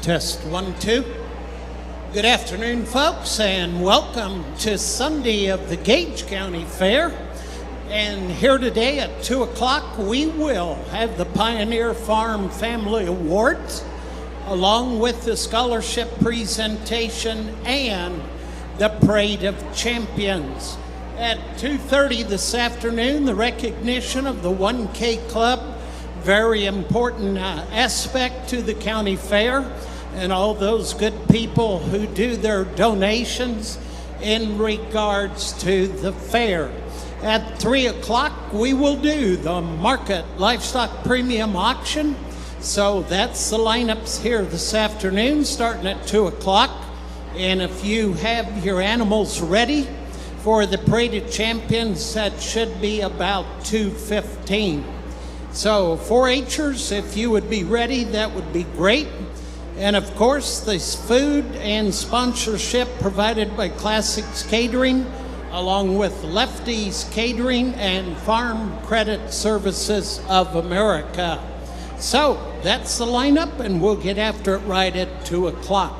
Test 1, 2. Good afternoon, folks, and welcome to Sunday of the Gage County Fair. And here today at 2 o'clock, we will have the Pioneer Farm Family Awards, along with the scholarship presentation and the Parade of Champions. At 2:30 this afternoon, the recognition of the 1K Club, very important aspect to the county fair, and all those good people who do their donations in regards to the fair. At 3 o'clock, we will do the Market Livestock Premium Auction. So that's the lineups here this afternoon, starting at 2 o'clock. And if you have your animals ready for the Parade of Champions, that should be about 2:15. So 4-H'ers, if you would be ready, that would be great. And of course, this food and sponsorship provided by Classics Catering, along with Lefty's Catering and Farm Credit Services of America. So that's the lineup, and we'll get after it right at 2 o'clock.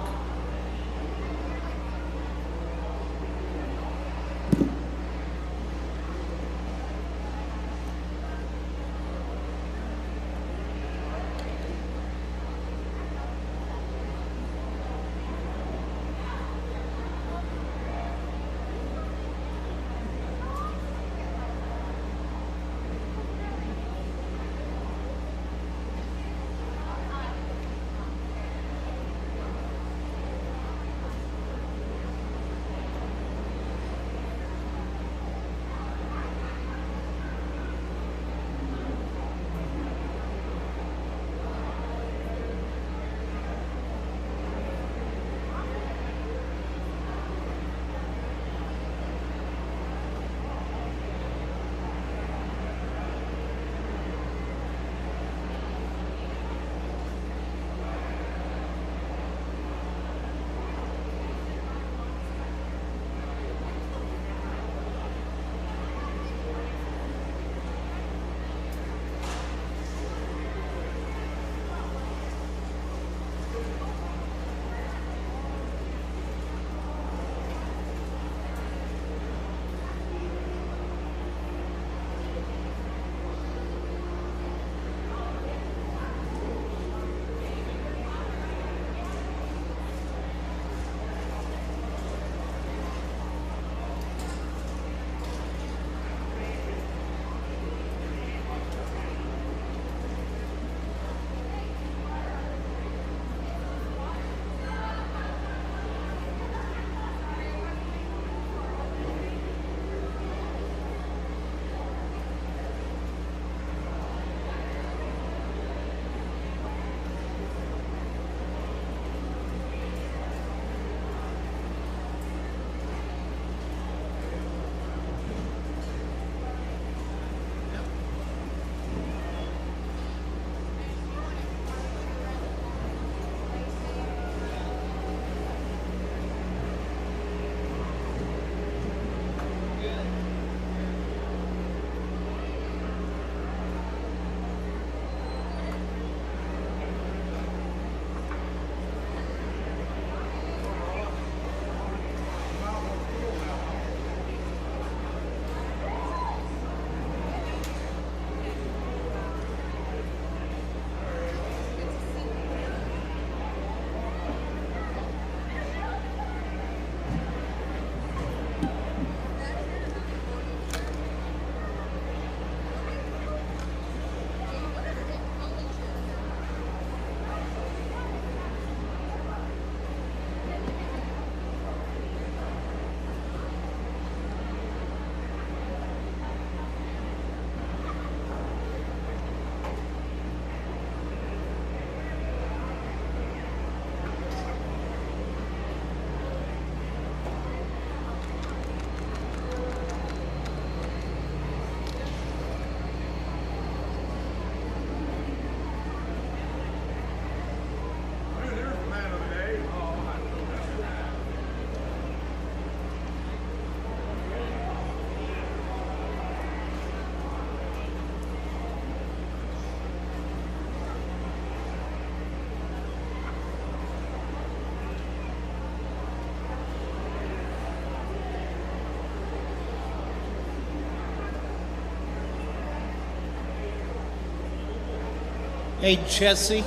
Hey, Jesse,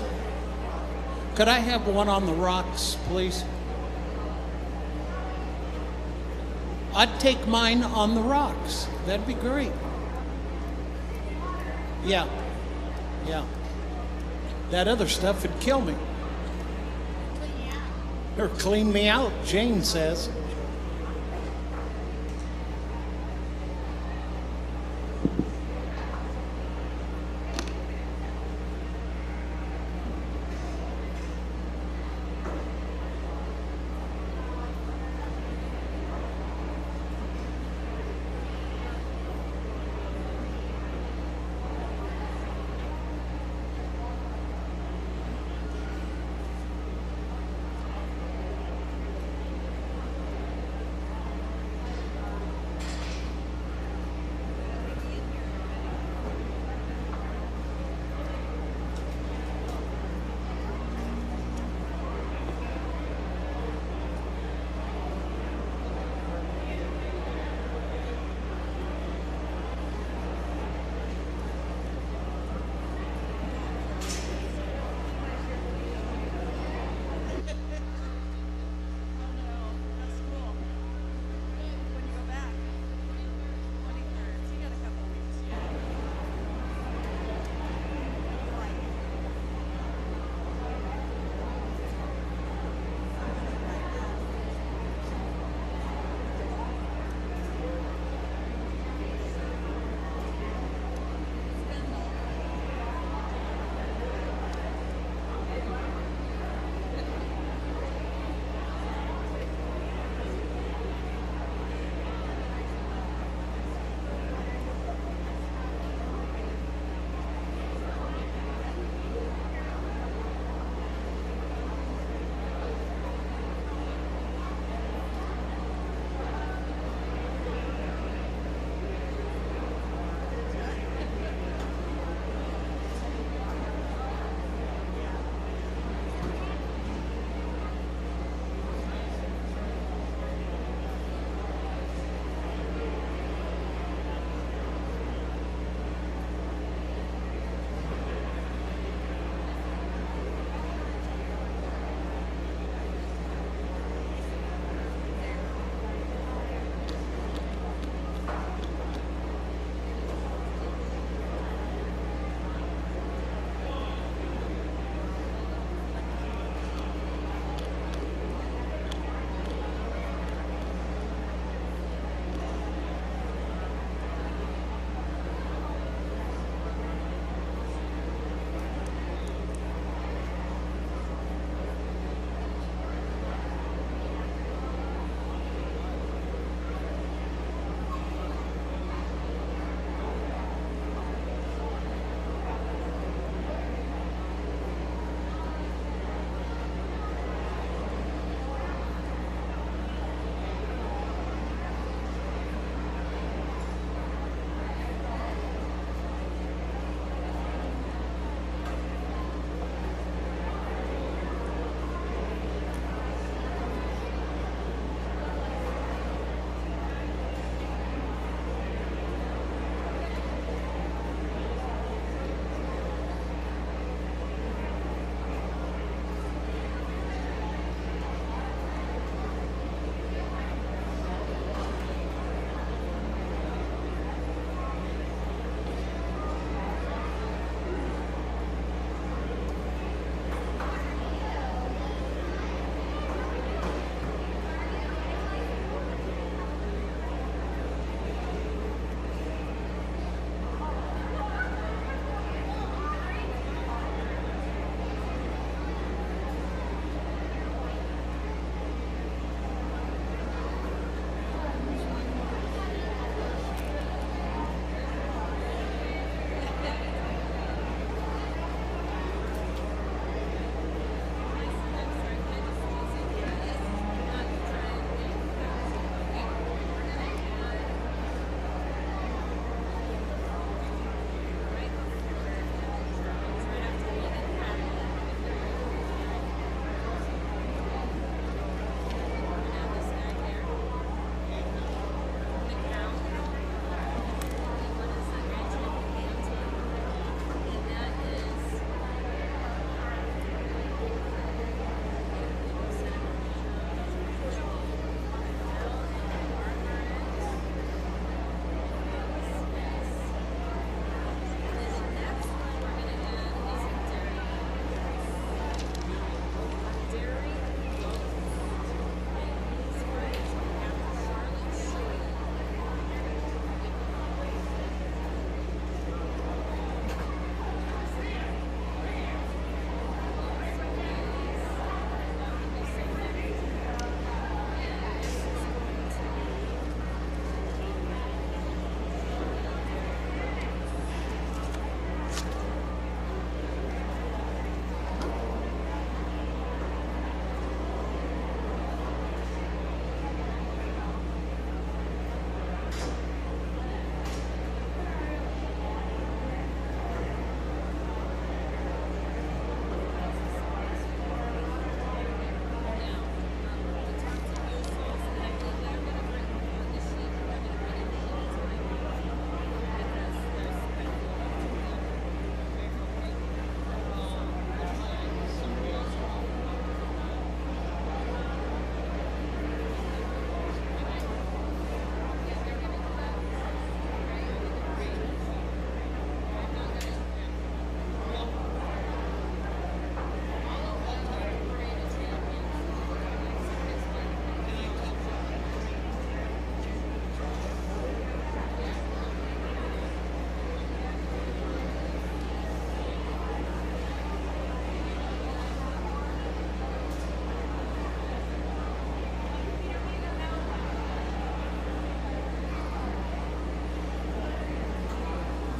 could I have one on the rocks, please? I'd take mine on the rocks. That'd be great. Yeah, yeah. That other stuff would kill me. Or clean me out, Jane says.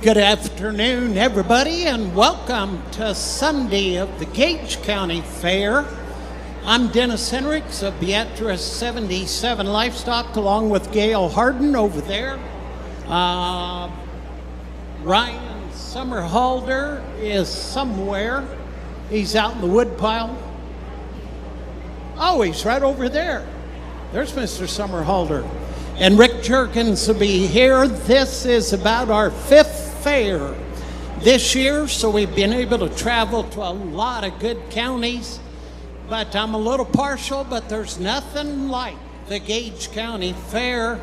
Good afternoon, everybody, and welcome to Sunday of the Gage County Fair. I'm Dennis Henricks of Beatrice 77 Livestock, along with Gail Harden over there. Ryan Summerhalder is somewhere. He's out in the woodpile. Oh, he's right over there. There's Mr. Summerhalder. And Rick Jerkins will be here. This is about our 5th fair this year, so we've been able to travel to a lot of good counties. But I'm a little partial, but there's nothing like the Gage County Fair.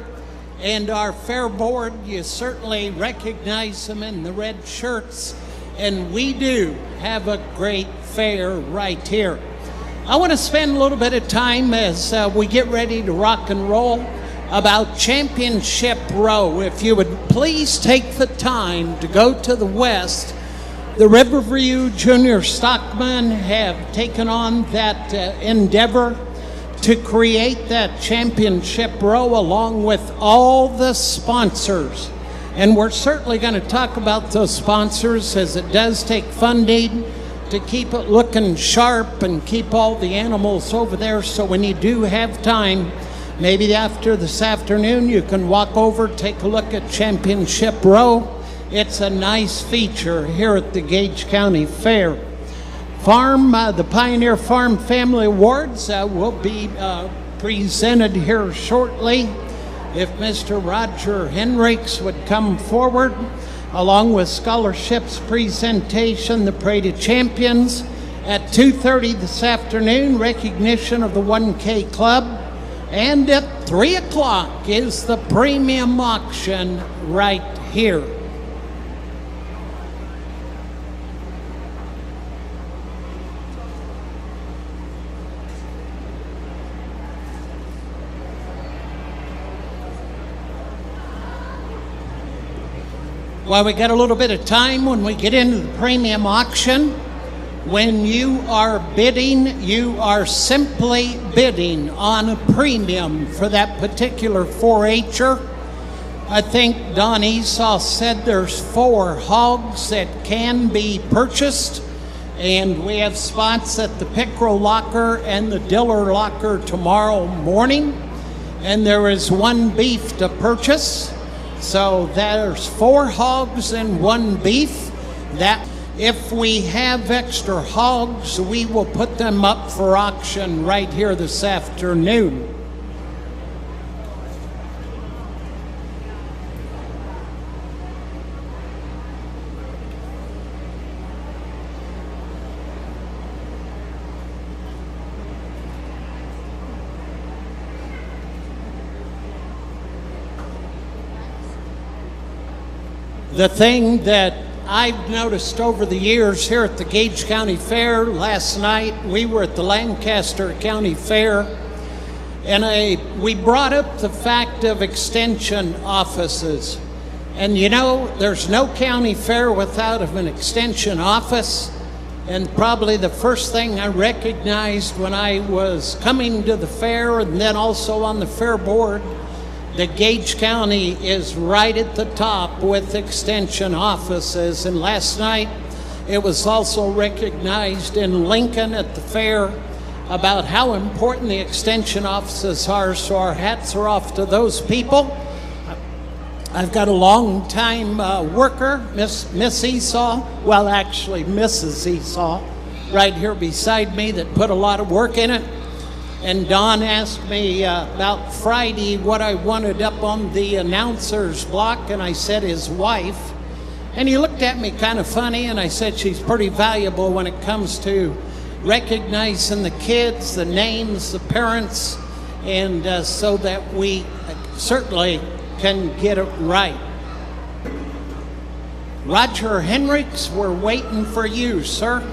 And our fair board, you certainly recognize them in the red shirts. And we do have a great fair right here. I want to spend a little bit of time as we get ready to rock and roll about Championship Row. If you would please take the time to go to the west. The Riverview Junior Stockmen have taken on that endeavor to create that Championship Row along with all the sponsors. And we're certainly going to talk about those sponsors, as it does take funding to keep it looking sharp and keep all the animals over there. So when you do have time, maybe after this afternoon, you can walk over, take a look at Championship Row. It's a nice feature here at the Gage County Fair. The Pioneer Farm Family Awards will be presented here shortly. If Mr. Roger Henricks would come forward, along with scholarships presentation, the Parade of Champions. At 2:30 this afternoon, recognition of the 1K Club. And at 3 o'clock is the premium auction right here. Well, we got a little bit of time when we get into the premium auction. When you are bidding, you are simply bidding on a premium for that particular 4-H'er. I think Don Esau said there's 4 hogs that can be purchased, and we have spots at the Pickerel Locker and the Diller Locker tomorrow morning, and there is 1 beef to purchase. So there's 4 hogs and 1 beef. That if we have extra hogs, we will put them up for auction right here this afternoon. The thing that I've noticed over the years here at the Gage County Fair, last night we were at the Lancaster County Fair, and we brought up the fact of extension offices. And you know, there's no county fair without an extension office. And probably the first thing I recognized when I was coming to the fair, and then also on the fair board, that Gage County is right at the top with extension offices. And last night, it was also recognized in Lincoln at the fair about how important the extension offices are. So our hats are off to those people. I've got a long-time worker, Miss Esau, well, actually Mrs. Esau, right here beside me, that put a lot of work in it. And Don asked me about Friday what I wanted up on the announcer's block, and I said his wife. And he looked at me kind of funny, and I said she's pretty valuable when it comes to recognizing the kids, the names, the parents, and so that we certainly can get it right. Roger Henricks, we're waiting for you, sir.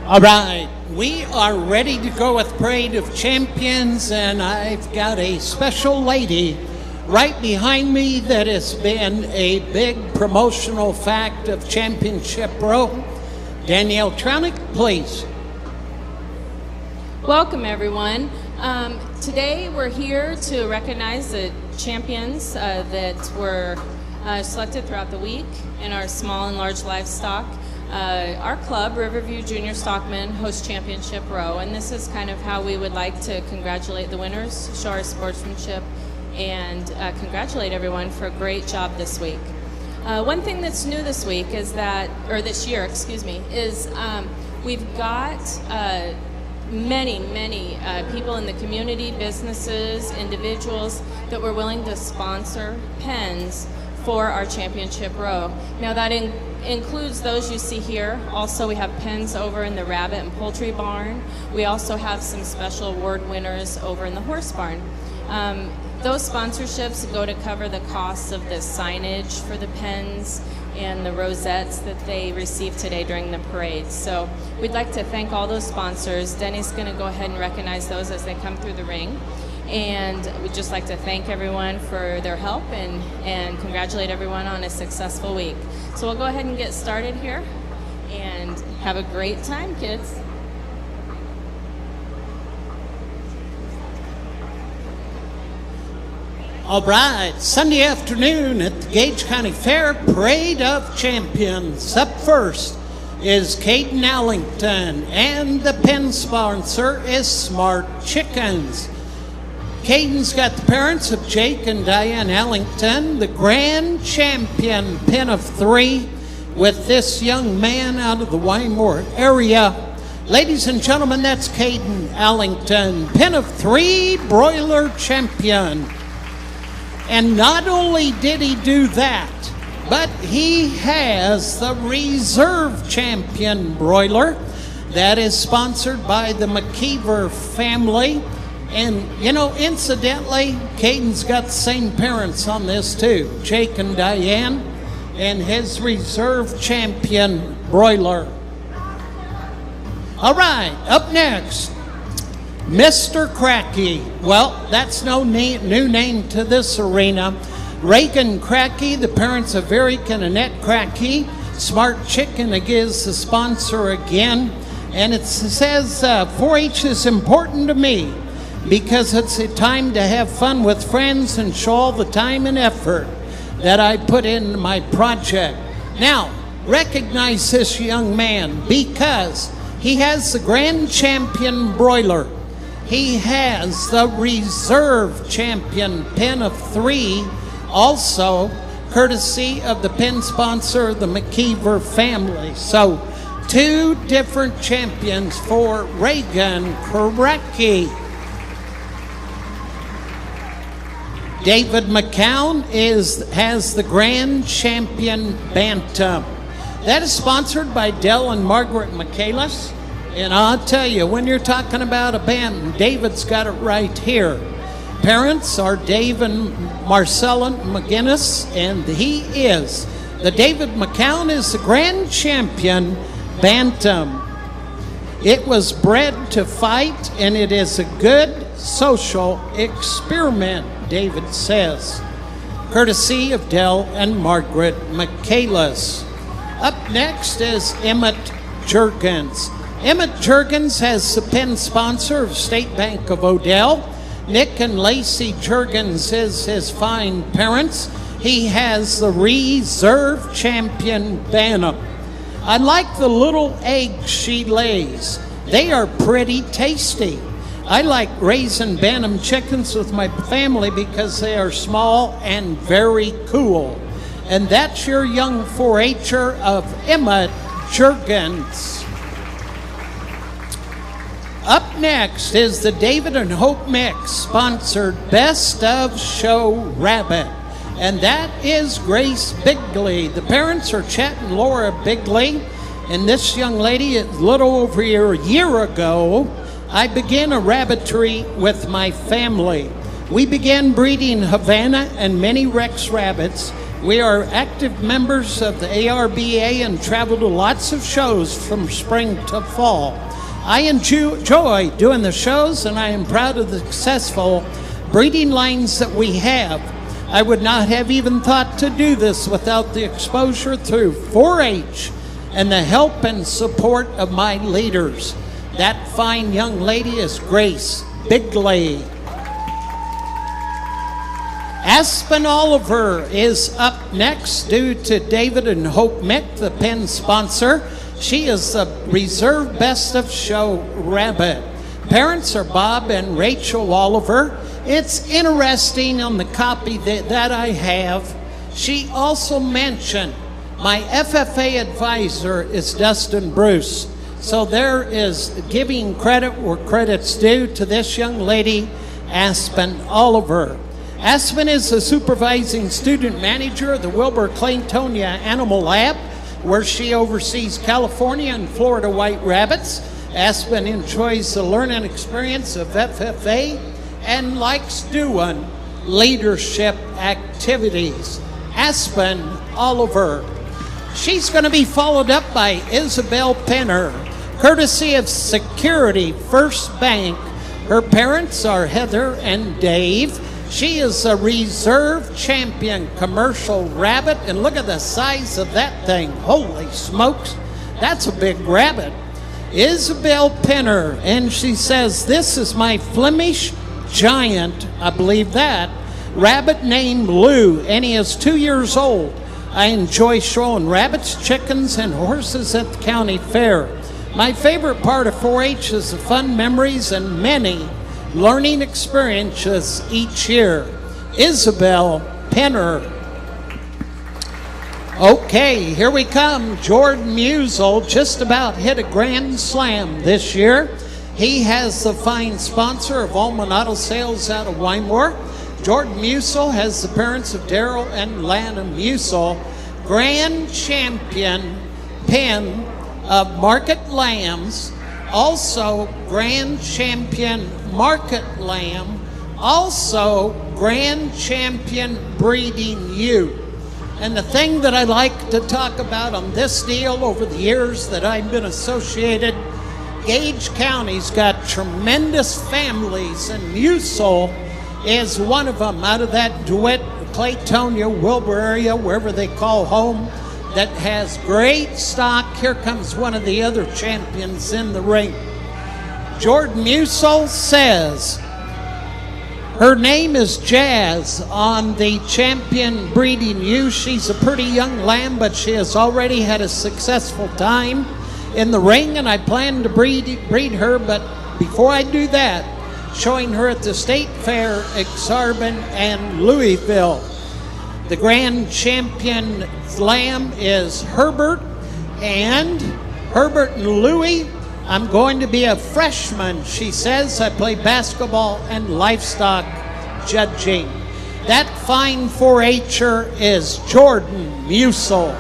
All right, we are ready to go with Parade of Champions, and I've got a special lady right behind me that has been a big promotional fact of Championship Row. Danielle Tronick, please. Welcome, everyone. Today we're here to recognize the champions that were selected throughout the week in our small and large livestock. Our club, Riverview Junior Stockman, hosts Championship Row, and this is kind of how we would like to congratulate the winners, show our sportsmanship, and congratulate everyone for a great job this week. One thing that's new this week is that, or this year, excuse me, is we've got many people in the community, businesses, individuals that were willing to sponsor pens for our Championship Row. Now that includes those you see here. Also, we have pens over in the rabbit and poultry barn. We also have some special award winners over in the horse barn. Those sponsorships go to cover the costs of the signage for the pens and the rosettes that they received today during the parade. So we'd like to thank all those sponsors. Denny's going to go ahead and recognize those as they come through the ring. And we'd just like to thank everyone for their help and congratulate everyone on a successful week. So we'll go ahead and get started here and have a great time, kids. All right, Sunday afternoon at the Gage County Fair, Parade of Champions. Up first is Caden Allington, and the pen sponsor is Smart Chickens. Caden's got the parents of Jake and Diane Allington, the grand champion pen of 3 with this young man out of the Wymore area. Ladies and gentlemen, that's Caden Allington, pen of 3 broiler champion. And not only did he do that, but he has the reserve champion broiler that is sponsored by the McKeever family. And, you know, incidentally, Caden's got the same parents on this too, Jake and Diane, and his reserve champion broiler. All right, up next, Mr. Cracky. Well, that's no new name to this arena. Reagan Cracky, the parents of Eric and Annette Cracky. Smart Chicken is the sponsor again. And it says 4-H is important to me because it's a time to have fun with friends and show all the time and effort that I put into my project. Now, recognize this young man because he has the grand champion broiler. He has the reserve champion pen of 3, also courtesy of the pen sponsor, the McKeever family. So 2 different champions for Reagan Cracky. David McCown has the grand champion bantam. That is sponsored by Dell and Margaret Michaelis. And I'll tell you, when you're talking about a bantam, David's got it right here. Parents are Dave and Marcella McGinnis, and he is. The David McCown is the grand champion bantam. It was bred to fight, and it is a good social experiment, David says. Courtesy of Dell and Margaret Michaelis. Up next is Emmett Juergens. Emmett Juergens has the pen sponsor of State Bank of Odell. Nick and Lacey Juergens is his fine parents. He has the reserve champion bantam. I like the little eggs she lays. They are pretty tasty. I like raising bantam chickens with my family because they are small and very cool. And that's your young 4-H'er of Emmett Juergens. Up next is the David and Hope Mix sponsored Best of Show Rabbit. And that is Grace Bigley. The parents are Chet and Laura Bigley. And this young lady, a little over a year ago, I began a rabbitry with my family. We began breeding Havana and many Rex rabbits We are active members of the ARBA and travel to lots of shows from spring to fall. I enjoy doing the shows, and I am proud of the successful breeding lines that we have. I would not have even thought to do this without the exposure through 4-H and the help and support of my leaders. That fine young lady is Grace Bigley. Aspen Oliver is up next due to David and Hope Mick, the pen sponsor. She is the reserve best of show rabbit. Parents are Bob and Rachel Oliver. It's interesting on the copy that I have. She also mentioned my FFA advisor is Dustin Bruce. So there is giving credit where credit's due to this young lady, Aspen Oliver. Aspen is the supervising student manager of the Wilbur Claytonia Animal Lab, where she oversees California and Florida white rabbits. Aspen enjoys the learning experience of FFA and likes doing leadership activities. Aspen Oliver. She's going to be followed up by Isabel Penner, courtesy of Security First Bank. Her parents are Heather and Dave. She is a reserve champion commercial rabbit, and look at the size of that thing. Holy smokes, that's a big rabbit. Isabel Penner, and she says, this is my Flemish giant, I believe that, rabbit named Lou, and he is 2 years old. I enjoy showing rabbits, chickens, and horses at the county fair. My favorite part of 4-H is the fun memories and many learning experiences each year. Isabel Penner. Okay, here we come. Jordan Musel just about hit a grand slam this year. He has the fine sponsor of Allman Auto Sales out of Wymore. Jordan Musel has the parents of Daryl and Lana Musel, grand champion pen of Market Lambs, also grand champion Market Lamb, also grand champion breeding ewe. And the thing that I like to talk about on this deal over the years that I've been associated, Gage County's got tremendous families, and Musel is one of them out of that DeWitt, Claytonia, Wilbur area, wherever they call home, that has great stock. Here comes one of the other champions in the ring. Jordan Musel says her name is Jazz on the champion breeding ewe. She's a pretty young lamb, but she has already had a successful time in the ring, and I plan to breed her, but before I do that, showing her at the State Fair, Exarban, and Louisville. The grand champion lamb is Herbert, and Herbert and Louie, I'm going to be a freshman, she says. I play basketball and livestock judging. That fine 4-H'er is Jordan Musel.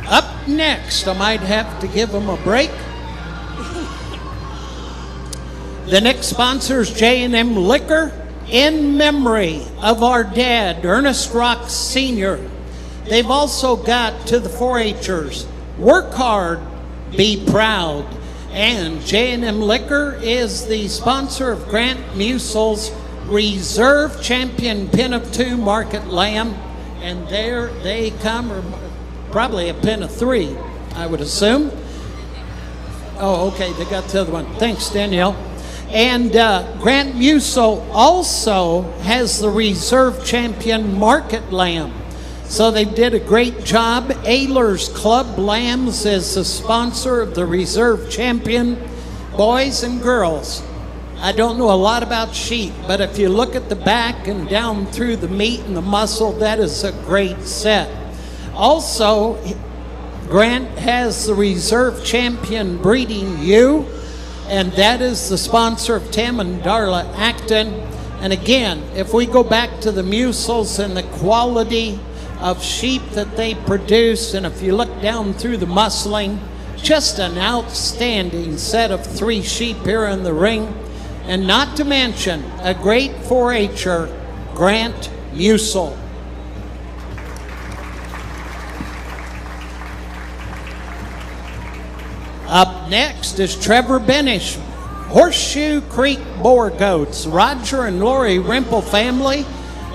Up next, I might have to give him a break. The next sponsor is J&M Liquor, in memory of our dad, Ernest Rock Sr. They've also got to the 4-H'ers, work hard, be proud. And J&M Liquor is the sponsor of Grant Musel's Reserve Champion Pin of 2 Market Lamb. And there they come, or probably a pin of 3, I would assume. Oh, okay, they got the other one. Thanks, Danielle. And Grant Musel also has the Reserve Champion Market Lamb. So they did a great job. Ayler's Club Lambs is the sponsor of the Reserve Champion. Boys and girls, I don't know a lot about sheep, but if you look at the back and down through the meat and the muscle, that is a great set. Also, Grant has the Reserve Champion Breeding ewe, and that is the sponsor of Tim and Darla Acton. And again, if we go back to the Musels and the quality of sheep that they produce, and if you look down through the muscling, just an outstanding set of 3 sheep here in the ring. and not to mention a great 4-H'er, Grant Musil. Up next is Trevor Benish, Horseshoe Creek Boar Goats. Roger and Lori Rimple family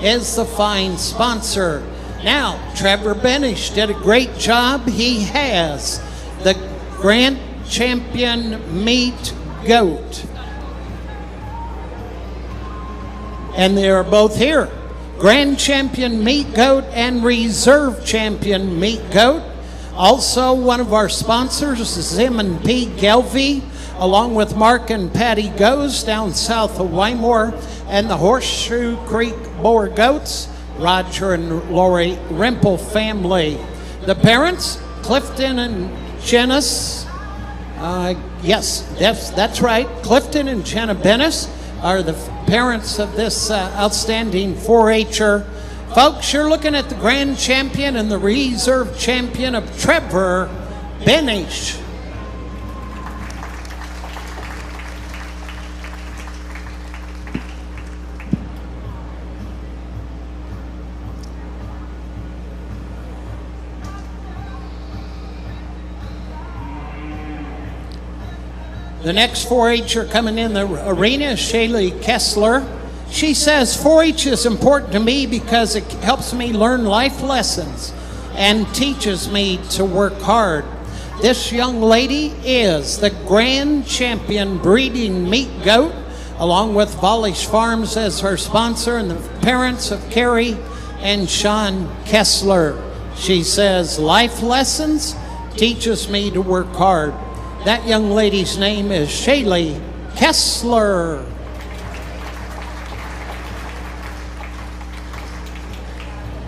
is the fine sponsor. Now, Trevor Benish did a great job. He has the Grand Champion Meat Goat. And they are both here. Grand Champion Meat Goat and Reserve Champion Meat Goat. Also, one of our sponsors is Zim and P. Gelvey, along with Mark and Patty Goes down south of Wymore, and the Horseshoe Creek Boar Goats, Roger and Lori Rimple family. The parents, Clifton and Janice, yes, that's right, Clifton and Jenna Bennis are the parents of this outstanding 4-H'er. Folks, you're looking at the Grand Champion and the Reserve Champion of Trevor Benish. The next 4-H'er coming in the arena is Shaylee Kessler. She says 4-H is important to me because it helps me learn life lessons and teaches me to work hard. This young lady is the Grand Champion Breeding Meat Goat, along with Volish Farms as her sponsor, and the parents of Carrie and Sean Kessler. She says life lessons teaches me to work hard. That young lady's name is Shaylee Kessler.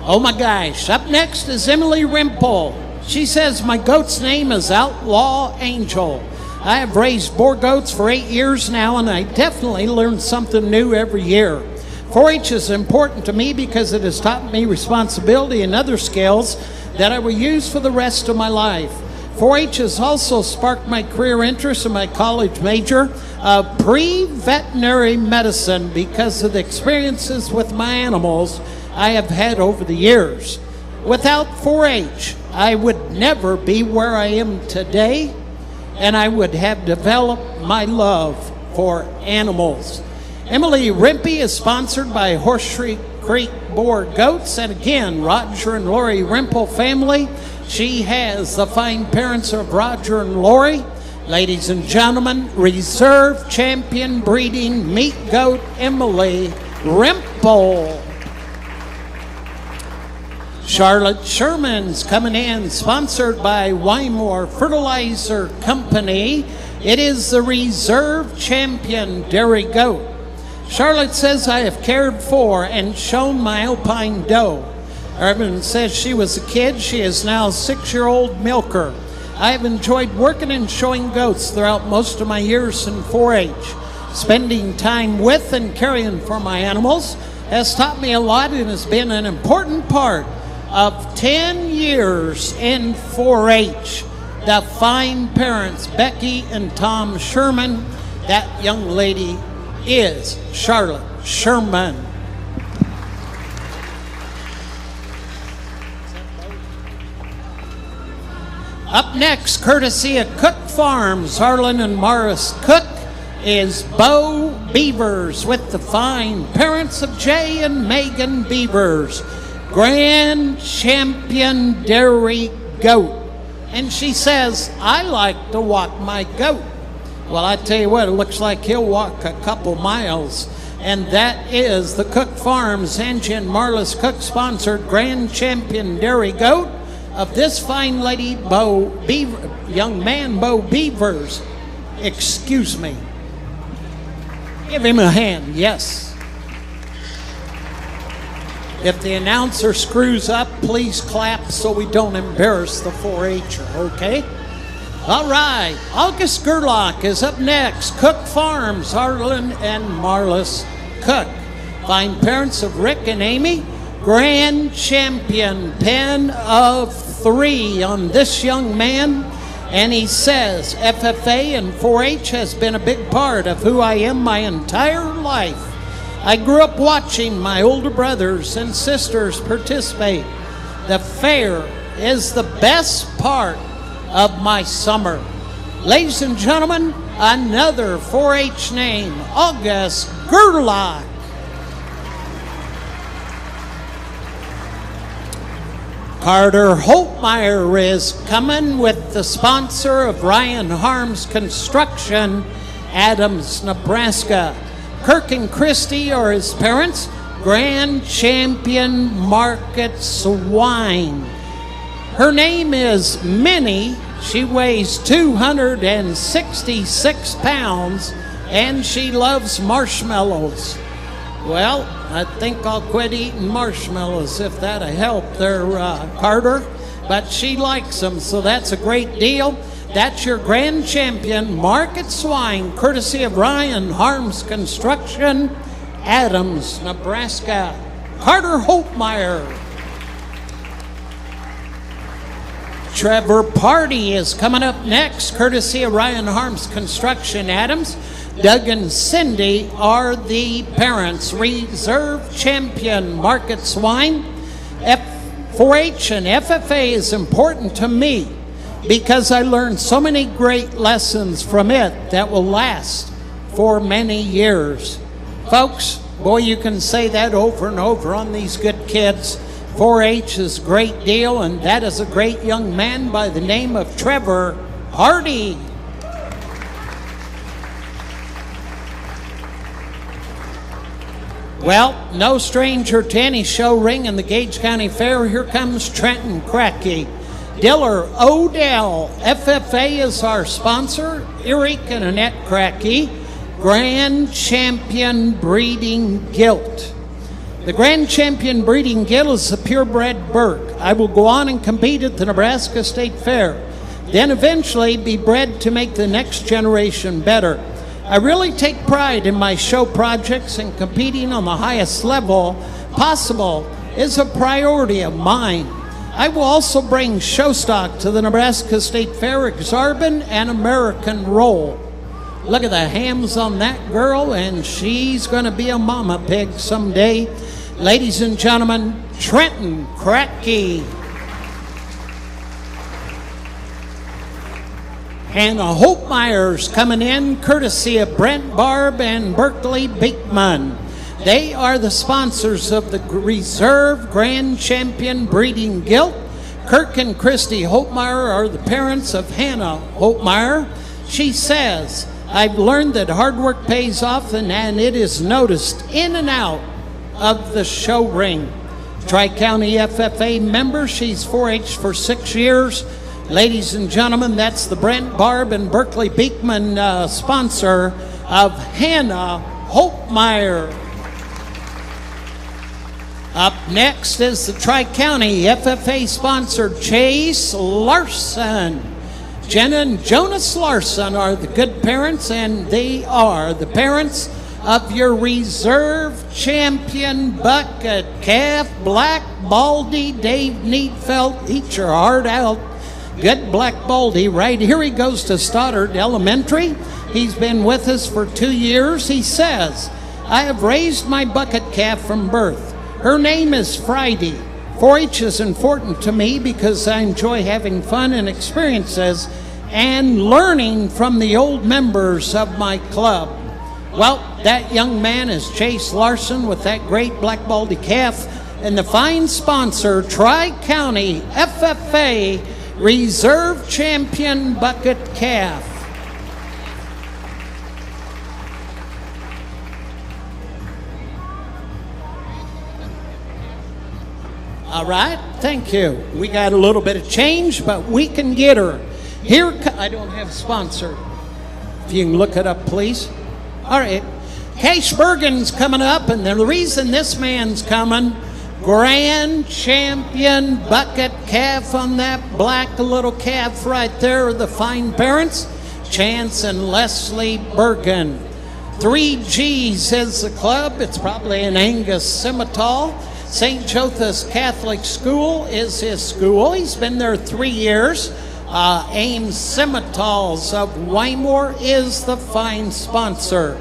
Oh my gosh, up next is Emily Rimple. She says, my goat's name is Outlaw Angel. I have raised boar goats for 8 years now, and I definitely learn something new every year. 4-H is important to me because it has taught me responsibility and other skills that I will use for the rest of my life. 4-H has also sparked my career interest in my college major of pre-veterinary medicine because of the experiences with my animals I have had over the years. Without 4-H, I would never be where I am today, and I would have developed my love for animals. Emily Rimpey is sponsored by Horseshoe Creek Boar Goats, and again, Roger and Lori Rimple family. She has the fine parents of Roger and Lori. Ladies and gentlemen, Reserve Champion Breeding Meat Goat Emily Rimple. Charlotte Sherman's coming in, sponsored by Wymore Fertilizer Company. It is the Reserve Champion Dairy Goat. Charlotte says, I have cared for and shown my Alpine doe. Urban says she was a kid. She is now a 6-year-old milker. I have enjoyed working and showing goats throughout most of my years in 4-H. Spending time with and caring for my animals has taught me a lot and has been an important part of 10 years in 4-H. The fine parents, Becky and Tom Sherman, that young lady is Charlotte Sherman. Up next, courtesy of Cook Farms, Harlan and Morris Cook, is Bo Beavers with the fine parents of Jay and Megan Beavers. Grand Champion Dairy Goat. And she says, I like to walk my goat. Well, I tell you what, it looks like he'll walk a couple miles. And that is the Cook Farms Engine Marlis Cook sponsored Grand Champion Dairy Goat of this fine lady, Bo Beaver, young man, Bo Beavers. Excuse me. Give him a hand, yes. If the announcer screws up, please clap so we don't embarrass the 4-H'er, okay? All right, August Gerlach is up next. Cook Farms, Harlan and Marlis Cook. Fine parents of Rick and Amy. Grand Champion, pen of 3 on this young man. And he says, FFA and 4-H has been a big part of who I am my entire life. I grew up watching my older brothers and sisters participate. The fair is the best part of my summer. Ladies and gentlemen, another 4-H name, August Gerlach. Carter Holtmeyer is coming with the sponsor of Ryan Harms Construction, Adams, Nebraska. Kirk and Christy are his parents. Grand Champion Market Swine. Her name is Minnie. She weighs 266 pounds, and she loves marshmallows. Well, I think I'll quit eating marshmallows if that'll help there, Carter. But she likes them, so that's a great deal. That's your Grand Champion Market Swine, courtesy of Ryan Harms Construction, Adams, Nebraska. Carter Holtmeyer. Trevor Party is coming up next, courtesy of Ryan Harms Construction, Adams. Doug and Cindy are the parents. Reserve Champion Market Swine. F4H and FFA is important to me because I learned so many great lessons from it that will last for many years. Folks, boy, you can say that over and over on these good kids. 4-H is a great deal, and that is a great young man by the name of Trevor Hardy. Well, no stranger to any show ring in the Gage County Fair. Here comes Trenton Cracky. Diller Odell, FFA is our sponsor. Eric and Annette Cracky, Grand Champion Breeding Gilt. The Grand Champion Breeding Gilt is a purebred Burke. I will go on and compete at the Nebraska State Fair, then eventually be bred to make the next generation better. I really take pride in my show projects, and competing on the highest level possible is a priority of mine. I will also bring show stock to the Nebraska State Fair, Exarban and American Roll. Look at the hams on that girl, and she's going to be a mama pig someday. Ladies and gentlemen, Trenton Cracky. Hannah Holtmeyer's coming in, courtesy of Brent Barb and Berkeley Beekman. They are the sponsors of the Reserve Grand Champion Breeding Gilt. Kirk and Christy Holtmeyer are the parents of Hannah Holtmeyer. She says, I've learned that hard work pays off, and it is noticed in and out of the show ring. Tri-County FFA member, she's 4-H for 6 years. Ladies and gentlemen, that's the Brent Barb and Berkeley Beekman sponsor of Hannah Holtmeyer. Up next is the Tri-County FFA sponsor, Chase Larson. Jenna and Jonas Larson are the good parents, and they are the parents of your Reserve Champion Bucket Calf, Black Baldy. Dave Needfelt, eat your heart out. Good Black Baldy, right here he goes to Stoddard Elementary. He's been with us for 2 years. He says, I have raised my bucket calf from birth. Her name is Friday. 4-H is important to me because I enjoy having fun and experiences and learning from the old members of my club. Well, that young man is Chase Larson with that great Black Baldy calf, and the fine sponsor, Tri-County FFA Reserve Champion Bucket Calf. All right, thank you. We got a little bit of change, but we can get her. I don't have a sponsor. If you can look it up, please. All right, Case Bergen's coming up, and the reason this man's coming, Grand Champion Bucket Calf on that black little calf right there are the fine parents, Chance and Leslie Bergen. 3G's is the club. It's probably an Angus Simmental. St. Jothas Catholic School is his school. He's been there 3 years. Ames Scimitals of Wymore is the fine sponsor.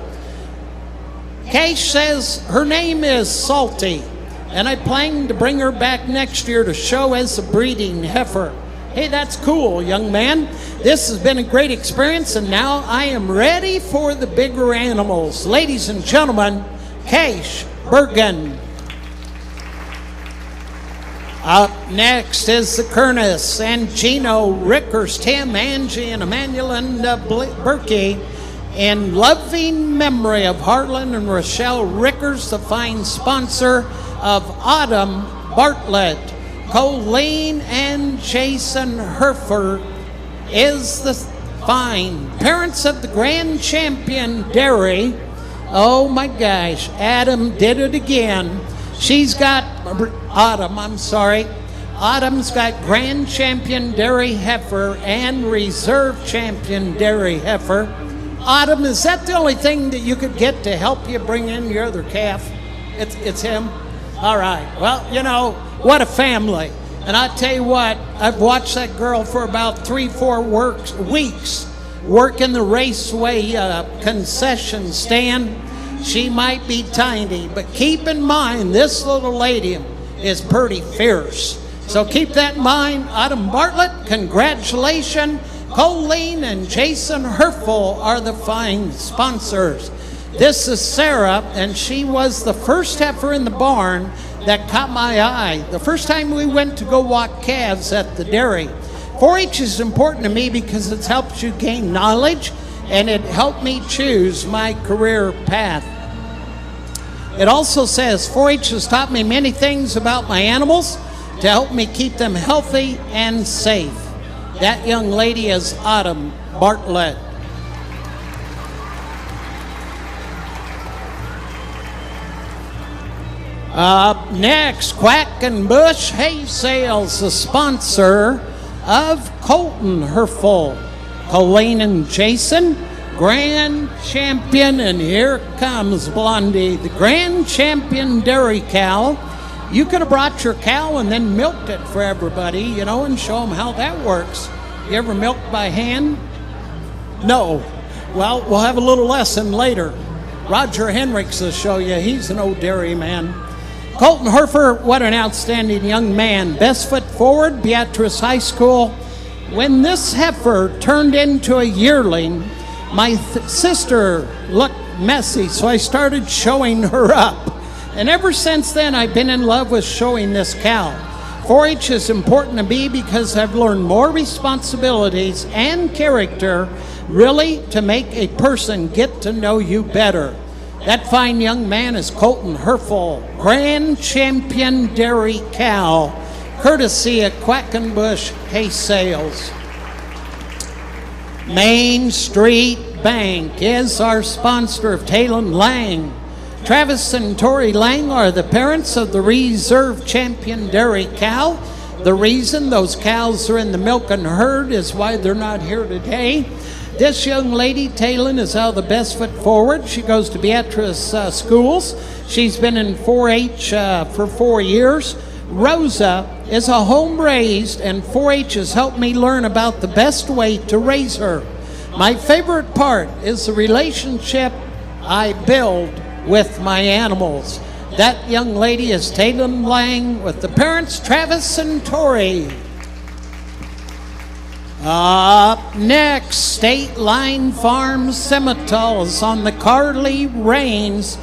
Gage says her name is Salty, and I plan to bring her back next year to show as a breeding heifer. Hey, that's cool, young man. This has been a great experience, and now I am ready for the bigger animals. Ladies and gentlemen, Gage Bergen. Up next is the Kernis and Gino Rickers, Tim, Angie, and Emmanuel and Berkey, in loving memory of Harlan and Rochelle Rickers, the fine sponsor of Autumn Bartlett. Colleen and Jason Herfer is the fine parents of the Grand Champion Dairy. Oh my gosh, Adam did it again. She's got Autumn's got Grand Champion Dairy Heifer and Reserve Champion Dairy Heifer. Autumn, is that the only thing that you could get to help you bring in your other calf? It's him? All right. Well, you know, what a family. And I tell you what, I've watched that girl for about 3-4 weeks working the Raceway concession stand. She might be tiny, but keep in mind, this little lady is pretty fierce. So keep that in mind. Autumn Bartlett, congratulations. Colleen and Jason Herfel are the fine sponsors. This is Sarah, and she was the first heifer in the barn that caught my eye the first time we went to go walk calves at the dairy. 4-H is important to me because it helps you gain knowledge, and it helped me choose my career path. It also says 4-H has taught me many things about my animals to help me keep them healthy and safe. That young lady is Autumn Bartlett. Up next, Quackenbush Hay Sales, the sponsor of Colton Herfel. Colleen and Jason, Grand Champion, and here comes Blondie, the Grand Champion Dairy Cow. You could have brought your cow and then milked it for everybody, you know, and show them how that works. You ever milked by hand? No. Well, we'll have a little lesson later. Roger Henricks will show you. He's an old dairy man. Colton Herfer, what an outstanding young man. Best foot forward, Beatrice High School. When this heifer turned into a yearling, my sister looked messy, so I started showing her up. And ever since then, I've been in love with showing this cow. 4-H is important to me because I've learned more responsibilities and character, really, to make a person get to know you better. That fine young man is Colton Herfel, Grand Champion Dairy Cow, courtesy of Quackenbush Hay Sales. Main Street Bank is our sponsor of Talon Lang. Travis and Tori Lang are the parents of the Reserve Champion Dairy Cow. The reason those cows are in the milking herd is why they're not here today. This young lady, Talon, is out of the Best Foot Forward. She goes to Beatrice schools. She's been in 4-H for 4 years. Rosa is a home-raised, and 4-H has helped me learn about the best way to raise her. My favorite part is the relationship I build with my animals. That young lady is Talon Lang with the parents, Travis and Tori. Up next, State Line Farm Scimitals on the Carly Rains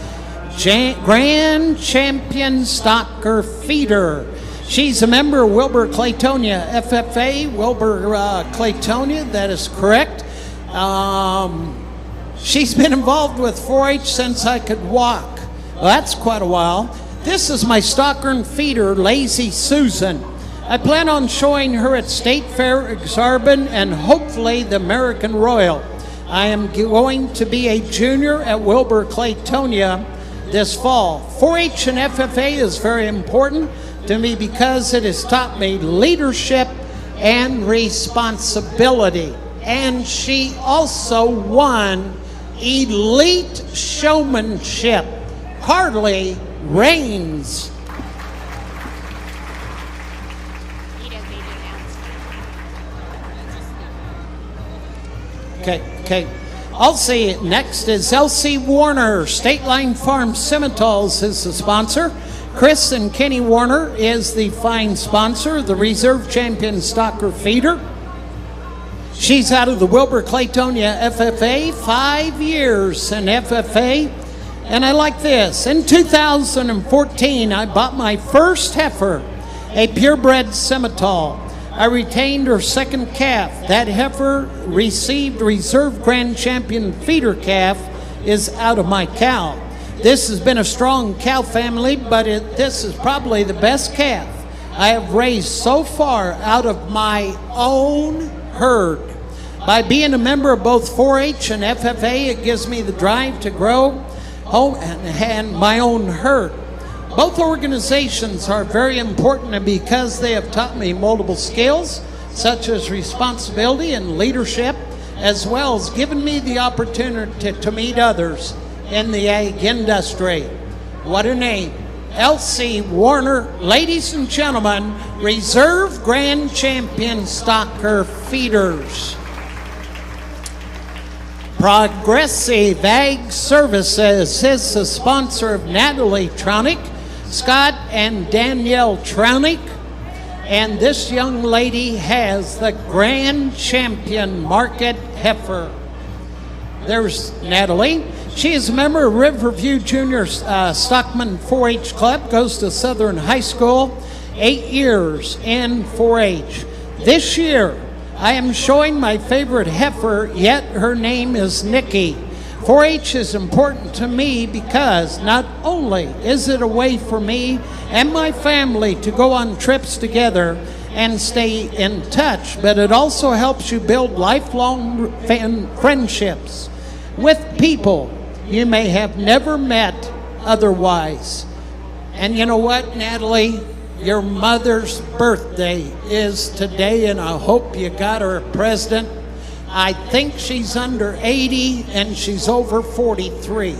Grand Champion Stocker Feeder. She's a member of Wilbur Claytonia FFA, Wilbur Claytonia, that is correct. She's been involved with 4-H since I could walk. Well, that's quite a while. This is my stocker and feeder, Lazy Susan. I plan on showing her at State Fair, Exarban, and hopefully the American Royal. I am going to be a junior at Wilbur Claytonia this fall. 4-H and FFA is very important to me because it has taught me leadership and responsibility. And she also won elite showmanship. Carly Rains. Okay. Also, next is L.C. Warner. State Line Farm Simmentals is the sponsor. Chris and Kenny Warner is the fine sponsor, the reserve champion stocker feeder. She's out of the Wilbur-Claytonia FFA, 5 years in FFA. And I like this. In 2014, I bought my first heifer, a purebred Simmental. I retained her second calf. That heifer received reserve grand champion feeder calf is out of my cow. This has been a strong cow family, but this is probably the best calf I have raised so far out of my own herd. By being a member of both 4-H and FFA, it gives me the drive to grow and my own herd. Both organizations are very important because they have taught me multiple skills, such as responsibility and leadership, as well as given me the opportunity to meet others in the ag industry. What a name. L.C. Warner, ladies and gentlemen, Reserve Grand Champion Stocker Feeders. Progressive Ag Services is the sponsor of Natalie Tronick, Scott and Danielle Tronick, and this young lady has the Grand Champion Market Heifer. There's Natalie. She is a member of Riverview Junior Stockman 4-H Club, goes to Southern High School, 8 years in 4-H. This year, I am showing my favorite heifer, yet her name is Nikki. 4-H is important to me because not only is it a way for me and my family to go on trips together and stay in touch, but it also helps you build lifelong friendships with people you may have never met otherwise. And you know what, Natalie? Your mother's birthday is today, and I hope you got her a present. I think she's under 80 and she's over 43.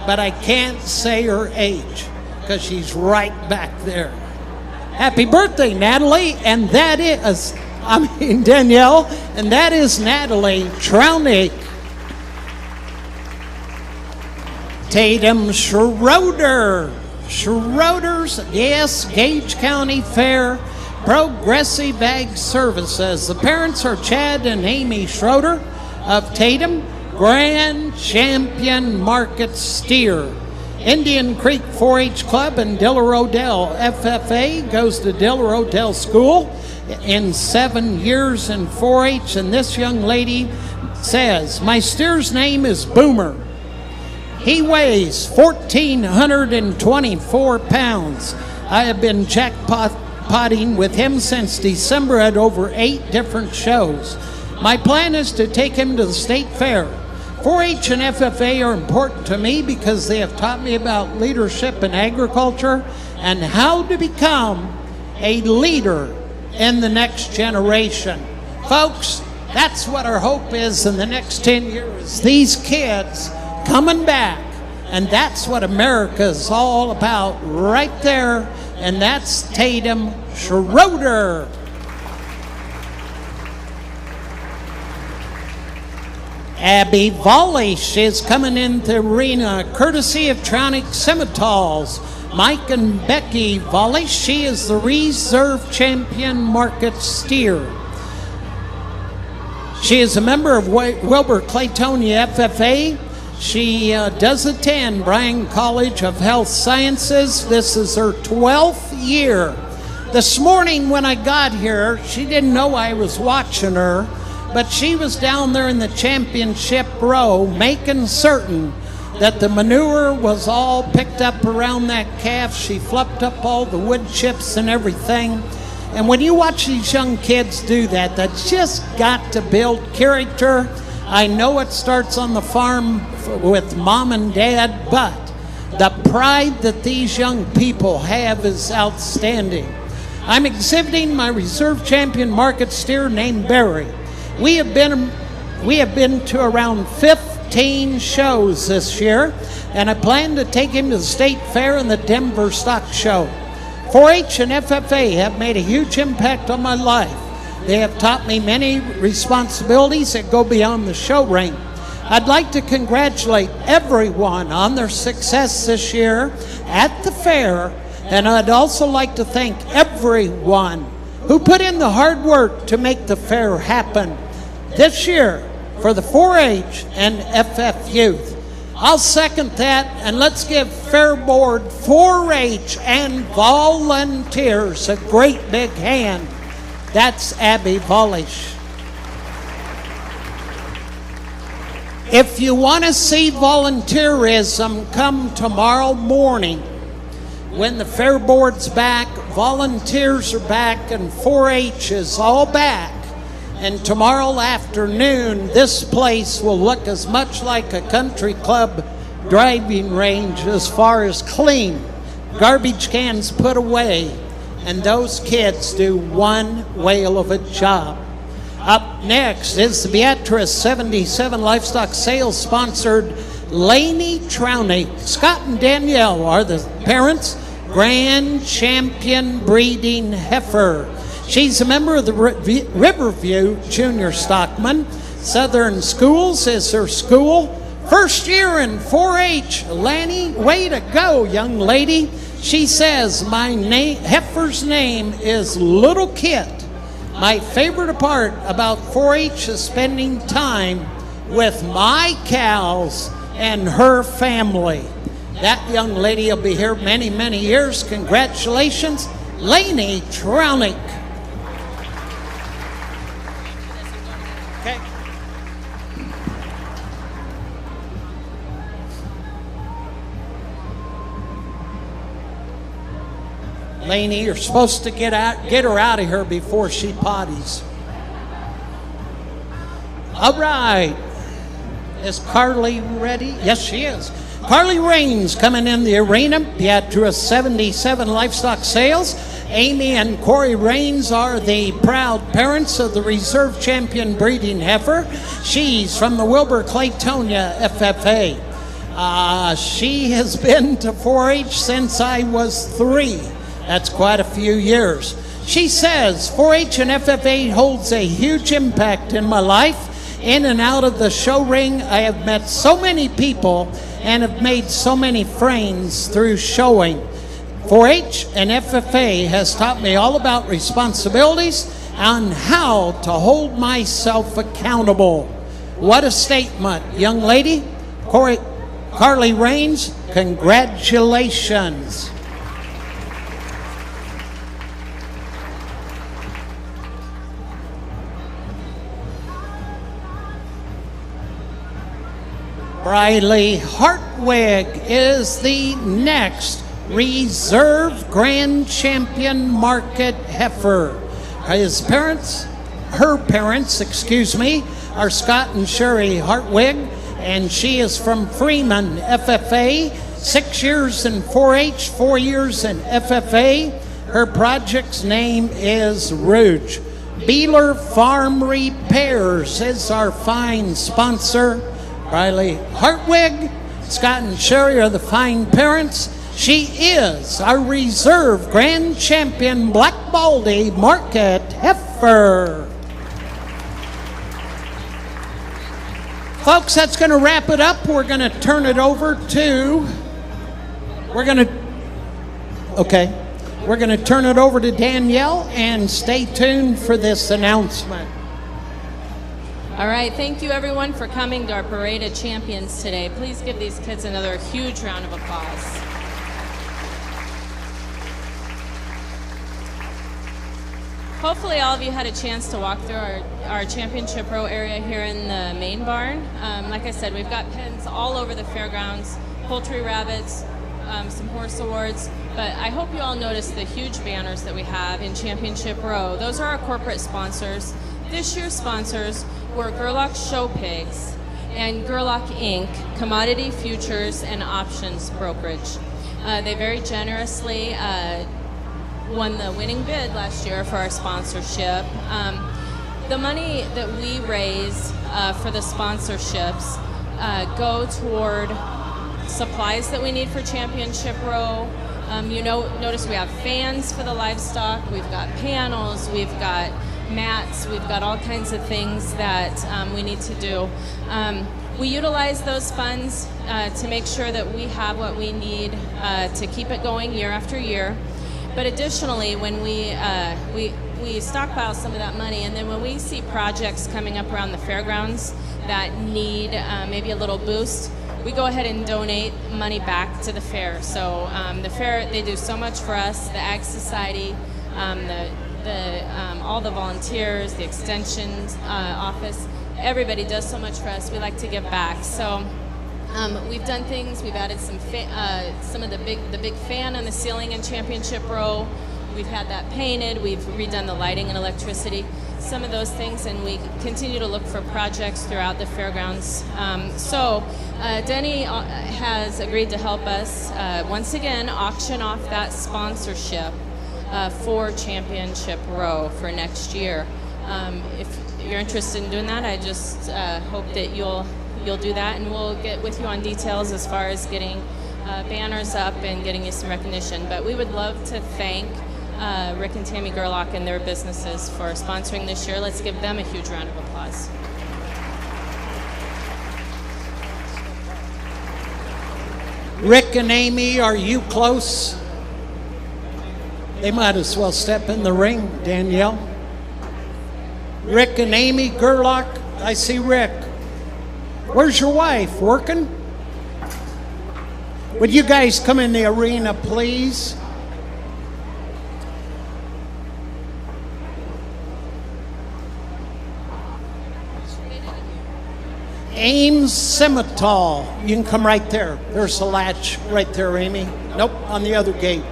But I can't say her age because she's right back there. Happy birthday, Natalie. And that is, Danielle, and that is Natalie Tronick. Tatum Schroeder. Schroeder's, yes, Gage County Fair, Progressive Ag Services. The parents are Chad and Amy Schroeder of Tatum, Grand Champion Market Steer. Indian Creek 4-H Club and Diller Odell FFA, goes to Diller Odell School in 7 years in 4-H. And this young lady says, my steer's name is Boomer. He weighs 1,424 pounds. I have been jackpotting with him since December at over 8 different shows. My plan is to take him to the state fair. 4-H and FFA are important to me because they have taught me about leadership in agriculture and how to become a leader in the next generation. Folks, that's what our hope is in the next 10 years. These kids coming back, and that's what America is all about right there, and that's Tatum Schroeder. Abby Vollish is coming into the arena courtesy of Tronick Simmentals. Mike and Becky Vollish, she is the reserve champion market steer. She is a member of Wilbur-Claytonia FFA. She does attend Bryan College of Health Sciences. This is her 12th year. This morning when I got here, she didn't know I was watching her, but she was down there in the championship row making certain that the manure was all picked up around that calf. She fluffed up all the wood chips and everything. And when you watch these young kids do that, that's just got to build character. I know it starts on the farm with mom and dad, but the pride that these young people have is outstanding. I'm exhibiting my reserve champion market steer named Barry. We have been to around 15 shows this year, and I plan to take him to the state fair and the Denver Stock Show. 4-H and FFA have made a huge impact on my life. They have taught me many responsibilities that go beyond the show ring. I'd like to congratulate everyone on their success this year at the fair, and I'd also like to thank everyone who put in the hard work to make the fair happen this year for the 4-H and FF youth. I'll second that, and let's give Fair Board 4-H and volunteers a great big hand. That's Abby Vollish. If you want to see volunteerism, come tomorrow morning. When the Fair Board's back, volunteers are back, and 4-H is all back. And tomorrow afternoon, this place will look as much like a country club driving range as far as clean. Garbage cans put away, and those kids do one whale of a job. Up next is the Beatrice 77 Livestock Sales sponsored Laney Trownick. Scott and Danielle are the parents. Grand Champion Breeding Heifer. She's a member of the Riverview Junior Stockman. Southern Schools is her school. First year in 4-H. Lanny, way to go, young lady. She says, my heifer's name is Little Kit. My favorite part about 4-H is spending time with my cows and her family. That young lady will be here many, many years. Congratulations, Laney Trownick. Okay. Laney, you're supposed to get her out of here before she potties. All right. Is Carly ready? Yes, she is. Carly Raines coming in the arena. Beatrice 77 Livestock Sales. Amy and Corey Raines are the proud parents of the Reserve Champion Breeding Heifer. She's from the Wilbur Claytonia FFA. She has been to 4-H since I was 3. That's quite a few years. She says 4-H and FFA holds a huge impact in my life. In and out of the show ring, I have met so many people and have made so many friends through showing. 4-H and FFA has taught me all about responsibilities and how to hold myself accountable. What a statement, young lady. Carly Raines, congratulations. Briley Hartwig is the next Reserve Grand Champion Market Heifer. Her parents, are Scott and Sherry Hartwig, and she is from Freeman FFA, 6 years in 4-H, 4 years in FFA. Her project's name is Rouge. Beeler Farm Repairs is our fine sponsor. Riley Hartwig, Scott and Sherry are the fine parents. She is our Reserve Grand Champion Black Baldy Market Heifer. Folks, that's going to wrap it up. We're going to turn it over to, we're going to turn it over to Danielle, and stay tuned for this announcement. All right, thank you everyone for coming to our Parade of Champions today. Please give these kids another huge round of applause. Hopefully all of you had a chance to walk through our championship row area here in the main barn. Like I said, we've got pens all over the fairgrounds, poultry rabbits, some horse awards, but I hope you all noticed the huge banners that we have in championship row. Those are our corporate sponsors. This year's sponsors were Gerlach Show Pigs and Gerlach Inc., Commodity Futures and Options Brokerage. They very generously won the winning bid last year for our sponsorship. The money that we raise for the sponsorships go toward supplies that we need for Championship Row. Notice we have fans for the livestock, we've got panels, we've got mats. We've got all kinds of things that we need to do. We utilize those funds to make sure that we have what we need to keep it going year after year. But additionally, when we stockpile some of that money, and then when we see projects coming up around the fairgrounds that need maybe a little boost, we go ahead and donate money back to the fair. So the fair, they do so much for us, the Ag Society, all the volunteers, the extensions office, everybody does so much for us. We like to give back. So we've done things. We've added some of the big fan on the ceiling in Championship Row. We've had that painted. We've redone the lighting and electricity, some of those things, and we continue to look for projects throughout the fairgrounds. Denny has agreed to help us once again auction off that sponsorship for Championship Row for next year. If you're interested in doing that, I just hope that you'll do that, and we'll get with you on details as far as getting banners up and getting you some recognition. But we would love to thank Rick and Tammy Gerlach and their businesses for sponsoring this year. Let's give them a huge round of applause. Rick and Amy, are you close? They might as well step in the ring, Danielle. Rick and Amy Gerlach, I see Rick. Where's your wife? Working? Would you guys come in the arena, please? Ames Simmental. You can come right there. There's a latch right there, Amy. Nope, on the other gate.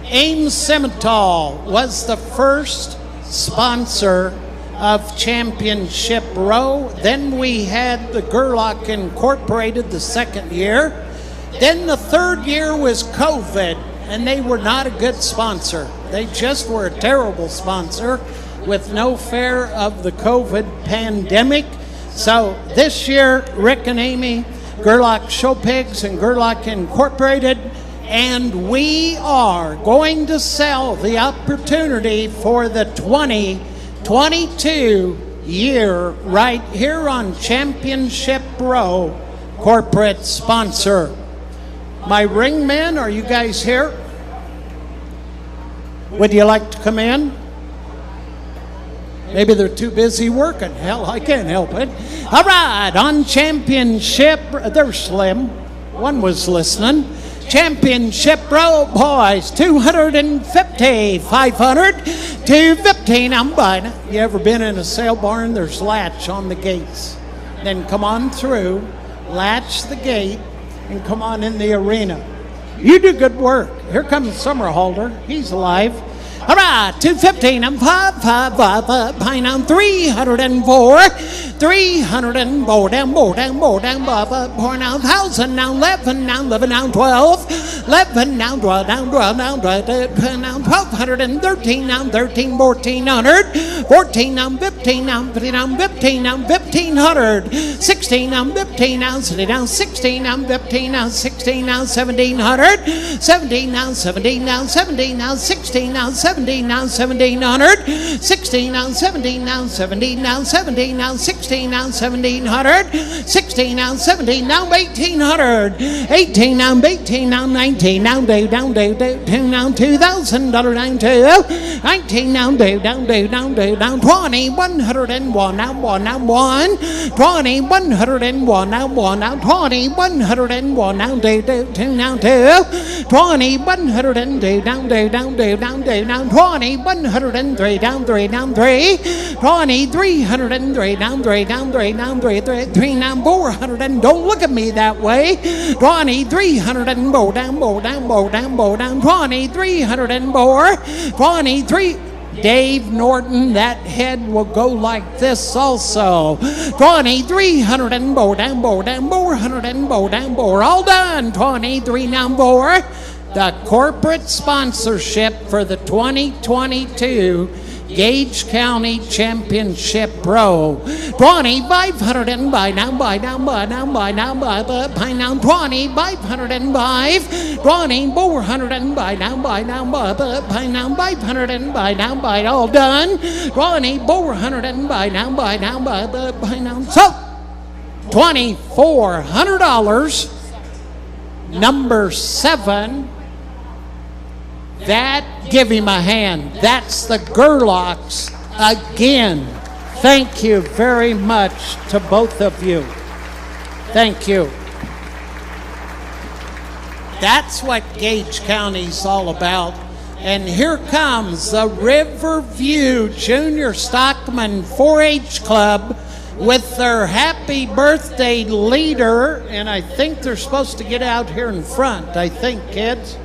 Ames Simmental was the first sponsor of Championship Row. Then we had the Gerlach Incorporated the second year. Then the third year was COVID, and they were not a good sponsor. They just were a terrible sponsor with no fear of the COVID pandemic. So this year, Rick and Amy, Gerlach Show Pigs and Gerlach Incorporated, and we are going to sell the opportunity for the 2022 year right here on Championship Row, corporate sponsor. My ring men, are you guys here? Would you like to come in? Maybe they're too busy working. Hell, I can't help it. All right, on Championship, they're slim. One was listening. Championship Row, boys, 250, 500, 215. I'm buying it. You ever been in a sale barn? There's latch on the gates. Then come on through, latch the gate, and come on in the arena. You do good work. Here comes Summerhalder. He's alive. All right, 215, I'm 5, pine on 304, 304, down, more, down, pour now 1,000, now 11, now 11, now 12, 11, now 12, now 12, now 12, now 1,213, now 13, 1,400, 14, now 15, now 15, now 15, now 1,500, 16, now 15, now 16, now 16, now 15, now 16, now 1,700, 17, now 17, now 17, now 16, now 17, now 1,700, 16, now 17, now 17, now 17, now 16, now 1,700, 16, now 17, now 1,800, 18, now 18, now 19, now down, now $2,000, down 19, now down 20, 101, now 1, now 1, 20, 101, now 1, now 20, 101, now 2, now 2, 20, 102, down 20, 103, down 3, 20, 303, down 3, 3, now 400, and don't look at me that way, 20, 300, and down 20, 300, and 23, Dave Norton, that head will go like this also. 2,300 and down 400 and down all done. 23 now 4. The corporate sponsorship for the 2022 Gage County Championship Row. 2,500 and by now, 2,505, 2,400 and by now, 500 and by now, all done. 2,400 and by now, so $2,400. Number 7. Give him a hand. That's the Gerlachs again. Thank you very much to both of you. Thank you. That's what Gage County's all about. And here comes the Riverview Junior Stockman 4-H Club with their happy birthday leader. And I think they're supposed to get out here in front, I think, kids.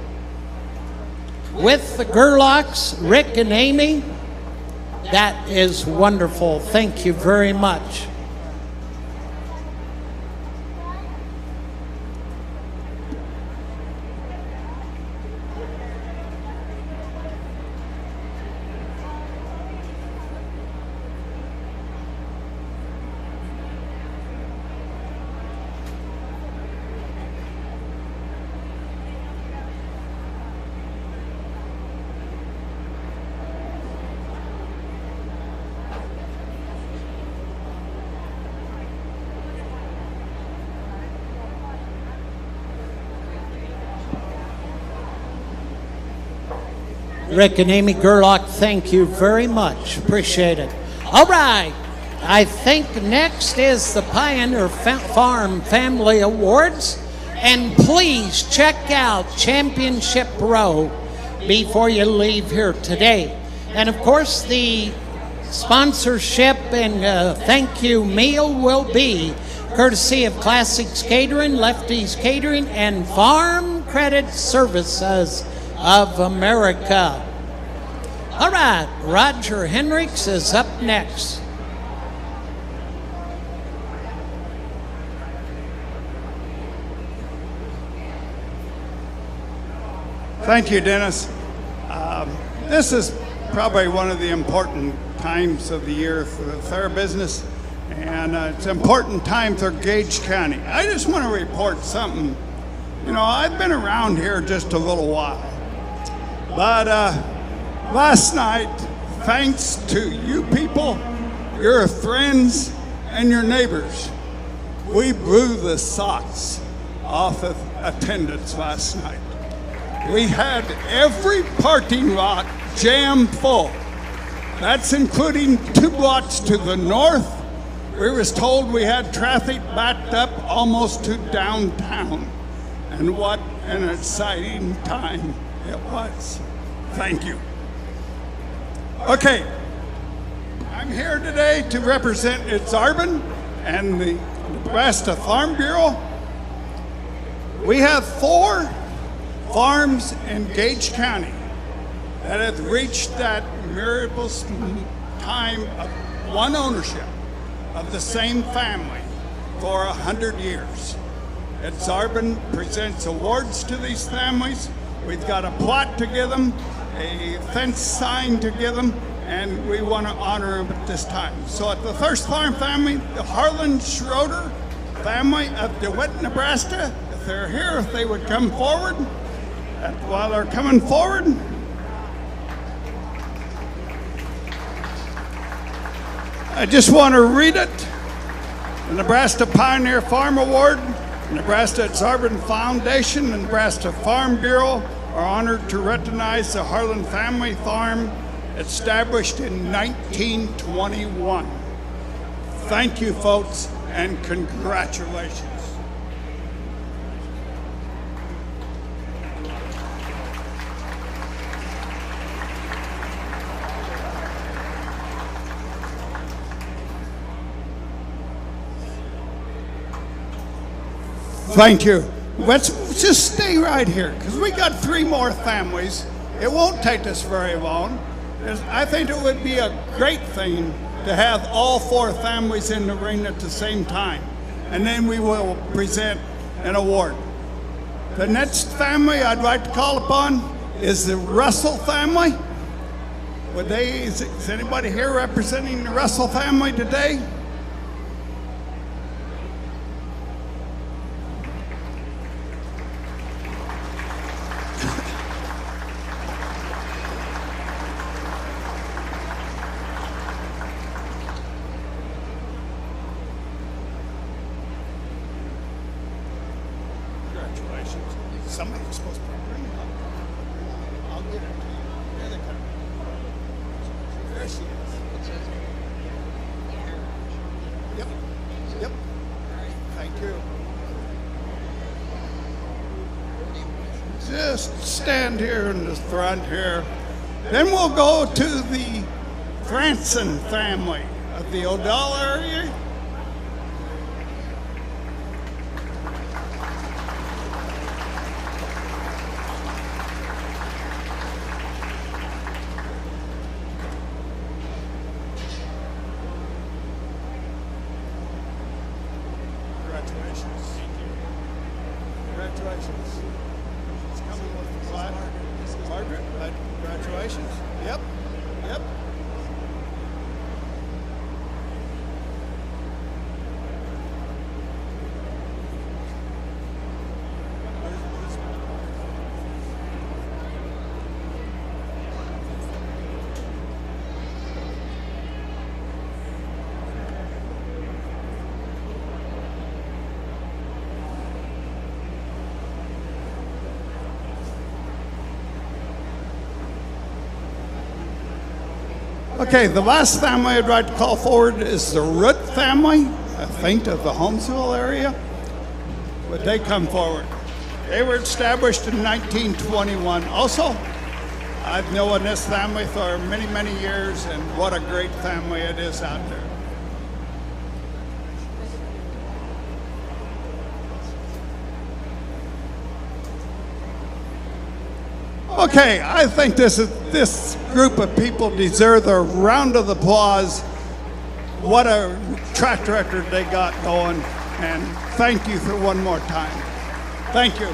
With the Gerlachs, Rick and Amy. That is wonderful. Thank you very much. Rick and Amy Gerlach, thank you very much. Appreciate it. All right. I think next is the Pioneer Farm Family Awards. And please check out Championship Row before you leave here today. And of course, the sponsorship and thank you meal will be courtesy of Classics Catering, Lefty's Catering, and Farm Credit Services of America. All right, Roger Henricks is up next. Thank you, Dennis. This is probably one of the important times of the year for the fair business, and it's an important time for Gage County. I just want to report something. You know, I've been around here just a little while. But last night, thanks to you people, your friends, and your neighbors, we blew the socks off of attendance last night. We had every parking lot jam full. That's including 2 blocks to the north. We was told we had traffic backed up almost to downtown. And what an exciting time it was. Thank you. Okay, I'm here today to represent Itzarben and the Nebraska Farm Bureau. We have 4 farms in Gage County that have reached that miraculous time of one ownership of the same family for 100 years. Itzarben presents awards to these families. We've got a plot to give them, a fence sign to give them, and we want to honor them at this time. So at the first farm family, the Harlan Schroeder family of DeWitt, Nebraska, if they're here, if they would come forward. And while they're coming forward, I just want to read it. The Nebraska Pioneer Farm Award, Nebraska Itzarben Foundation, and Nebraska Farm Bureau are honored to recognize the Harlan family farm established in 1921. Thank you, folks, and congratulations. Thank you. Let's just stay right here because we got 3 more families. It won't take us very long. I think it would be a great thing to have all 4 families in the ring at the same time, and then we will present an award. The next family I'd like to call upon is the Russell family. Is anybody here representing the Russell family today? Congratulations. Somebody's supposed to bring it up. I'll get it to you. Here they come. There she is. Yep. Yep. Thank you. Just stand here in the front here. Then we'll go to the Franson family of the Odell area. Congratulations. Congratulations. It's coming with the flag. Margaret, congratulations. Yep. Yep. Okay, the last family I'd like to call forward is the Root family, I think of the Holmesville area. Would they come forward? They were established in 1921. Also, I've known this family for many, many years, and what a great family it is out there. Okay, I think this group of people deserve a round of applause. What a track record they got going, and thank you for one more time. Thank you.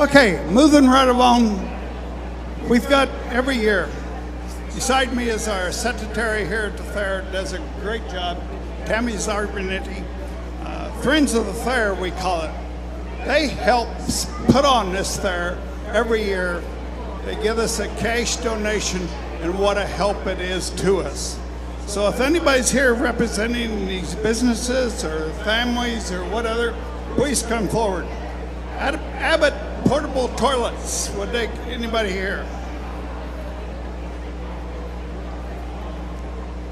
Okay, moving right along, we've got every year, beside me is our secretary here at the fair, does a great job, Tammy Zarbinetti. Friends of the Fair, we call it. They help put on this fair every year. They give us a cash donation, and what a help it is to us. So if anybody's here representing these businesses or families or whatever, please come forward. Abbott Portable Toilets, anybody here?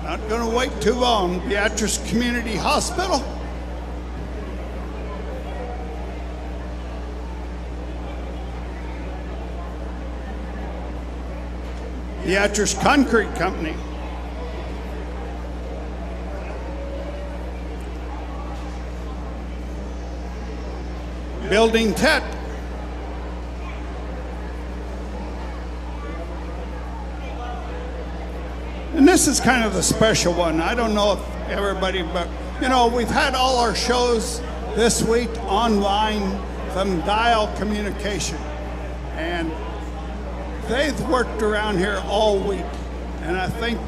Not going to wait too long. Beatrice Community Hospital. Beatrice Concrete Company. Building Tech. And this is kind of the special one. I don't know if everybody, but you know, we've had all our shows this week online from Dial Communication. And they've worked around here all week. And I think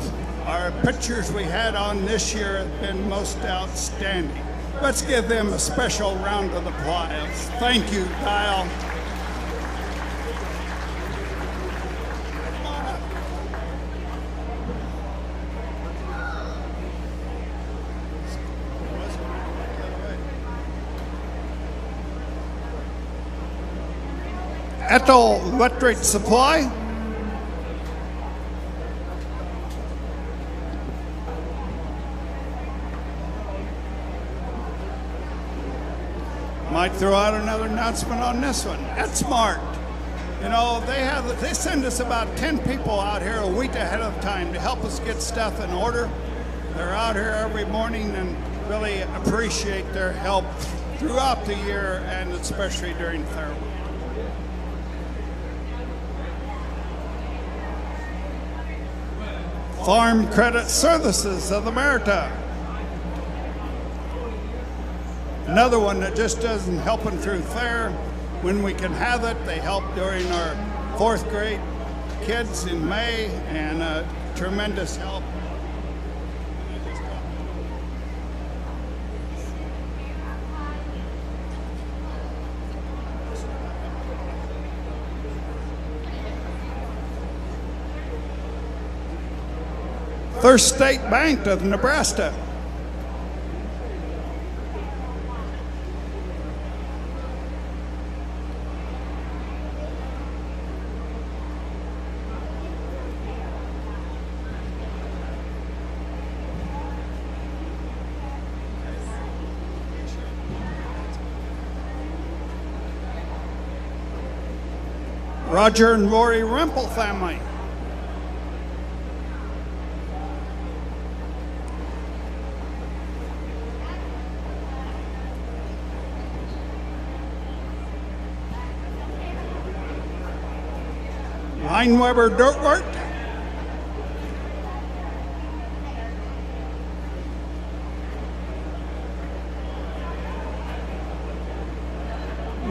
our pictures we had on this year have been most outstanding. Let's give them a special round of applause. Thank you, Dial. Ethel Electric Supply. Might throw out another announcement on this one. Smart. You know, they send us about 10 people out here a week ahead of time to help us get stuff in order. They're out here every morning and really appreciate their help throughout the year and especially during Fair Week. Farm Credit Services of America. Another one that just doesn't helping through fair when we can have it. They help during our 4th grade kids in May, and tremendous help. First State Bank of Nebraska. Roger and Rory Rempel family. Weber Dirtwork.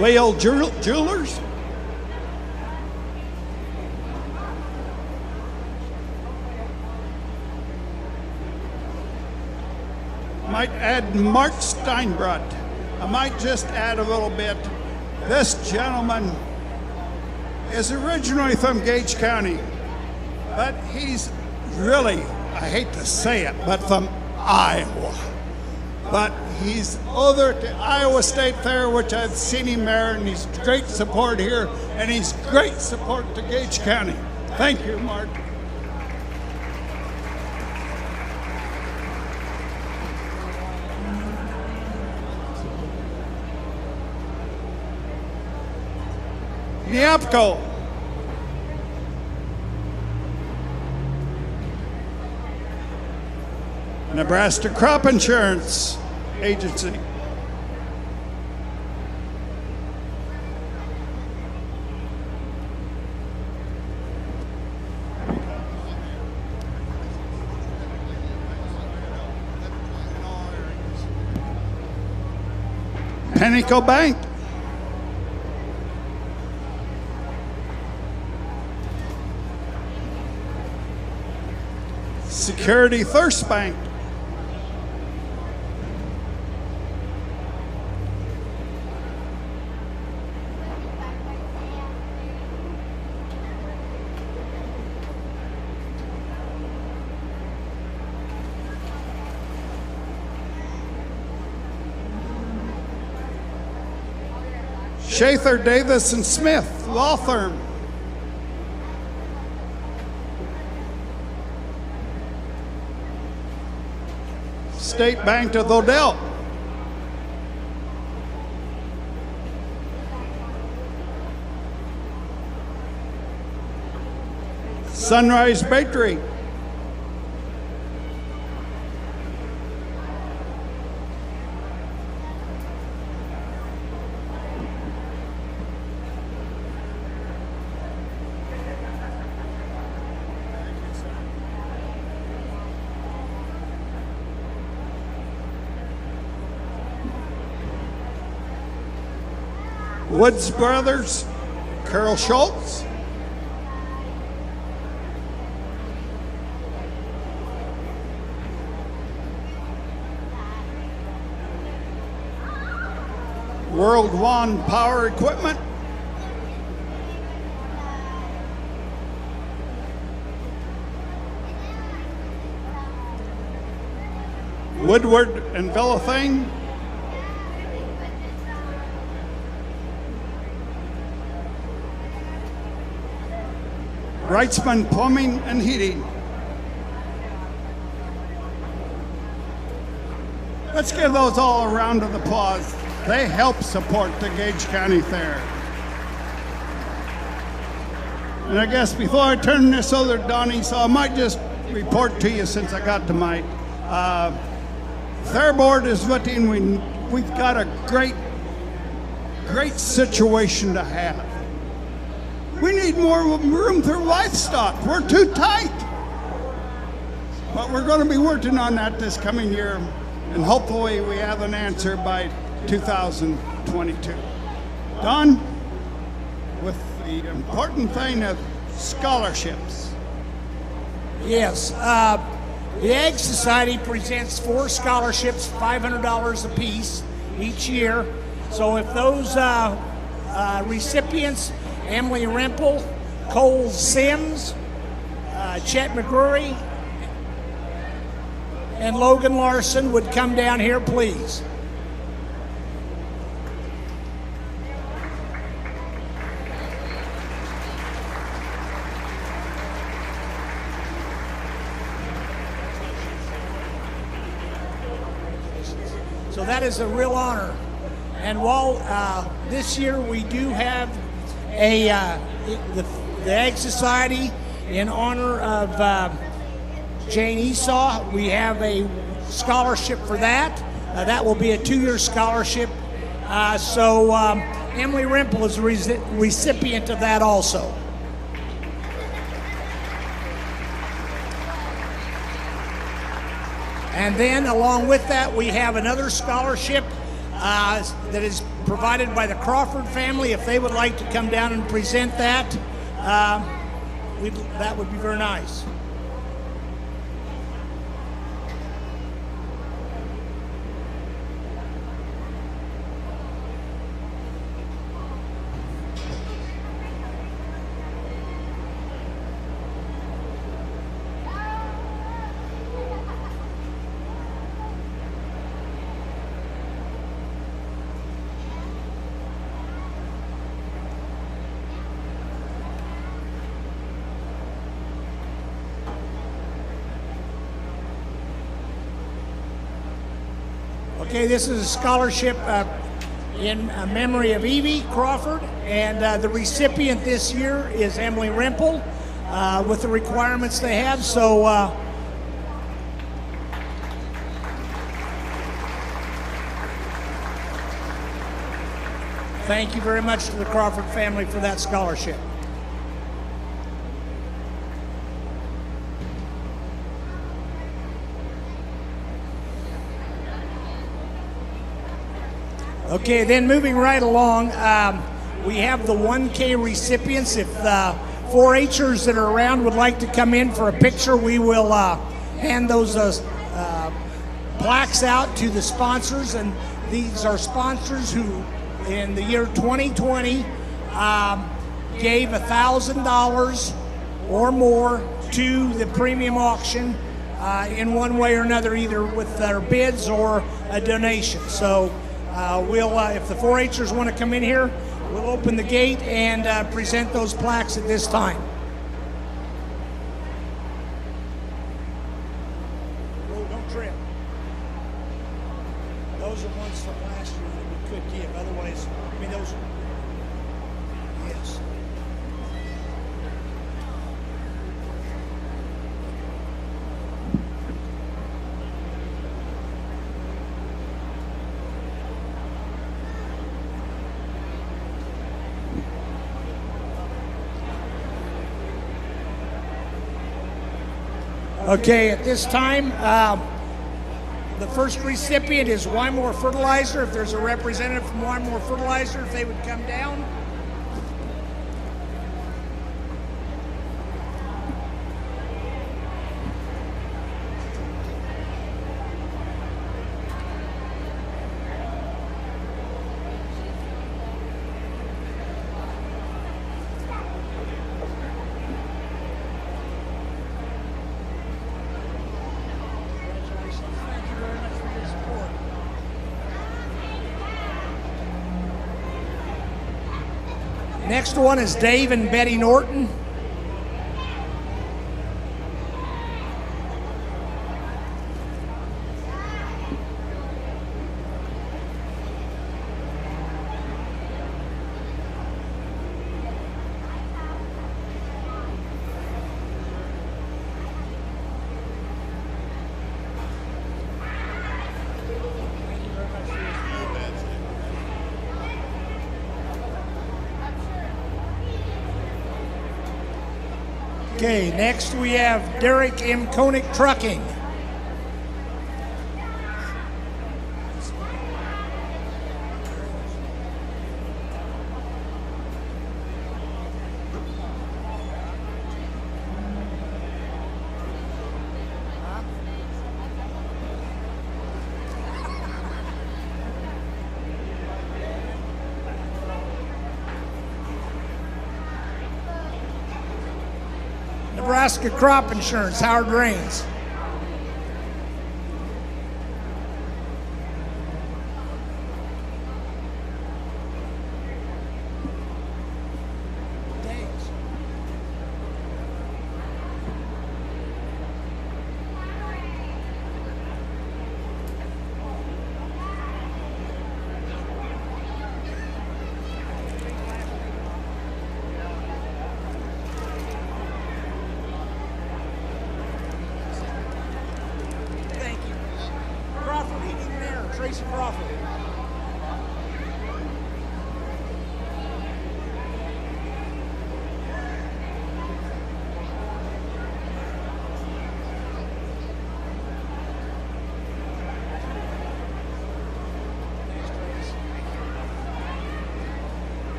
Whale Jewelers. Might add Mark Steinbrot. I might just add a little bit. This gentleman is originally from Gage County, but he's really, I hate to say it, but from Iowa. But he's over to Iowa State Fair, which I've seen him there, and he's great support here, and he's great support to Gage County. Thank you, Mark. Neapco. Nebraska Crop Insurance Agency. Pinnacle Bank. Security First Bank. Schaefer, Davis, and Smith Law Firm. State Bank of Odell. Sunrise Bakery. Woods Brothers, Carol Schultz. World One Power Equipment. Woodward and Villafane. Wrightsman Plumbing and Heating. Let's give those all a round of applause. They help support the Gage County Fair. And I guess before I turn this over to Donnie, so I might just report to you since I got the mic. Fair Board is looking, we've got a great situation to have. We need more room for livestock. We're too tight. But we're going to be working on that this coming year, and hopefully we have an answer by 2022. Done with the important thing of scholarships. Yes, the Ag Society presents 4 scholarships, $500 apiece each year. So if those recipients, Emily Rempel, Cole Sims, Chet McGrory, and Logan Larson would come down here, please. So that is a real honor. And while this year we do have the Ag Society in honor of Jane Esau, we have a scholarship for that. That will be a 2-year scholarship. So Emily Rempel is a recipient of that also. And then along with that, we have another scholarship that is provided by the Crawford family. If they would like to come down and present that, that would be very nice. Okay, this is a scholarship in memory of Evie Crawford, and the recipient this year is Emily Rempel with the requirements they have. So thank you very much to the Crawford family for that scholarship. Okay, then moving right along, we have the 1K recipients. If the 4-Hers that are around would like to come in for a picture, we will hand those plaques out to the sponsors. And these are sponsors who, in the year 2020, gave $1,000 or more to the premium auction in one way or another, either with their bids or a donation. So we'll, if the 4-Hers want to come in here, we'll open the gate and present those plaques at this time. Oh, don't trip. Those are ones from last year that we could give. Otherwise, I mean, those are, yes. Okay, at this time, the first recipient is Wymore Fertilizer. If there's a representative from Wymore Fertilizer, if they would come down. Next one is Dave and Betty Norton. Okay, next we have Derek M. Koenig Trucking. Nebraska Crop Insurance, Howard Rains.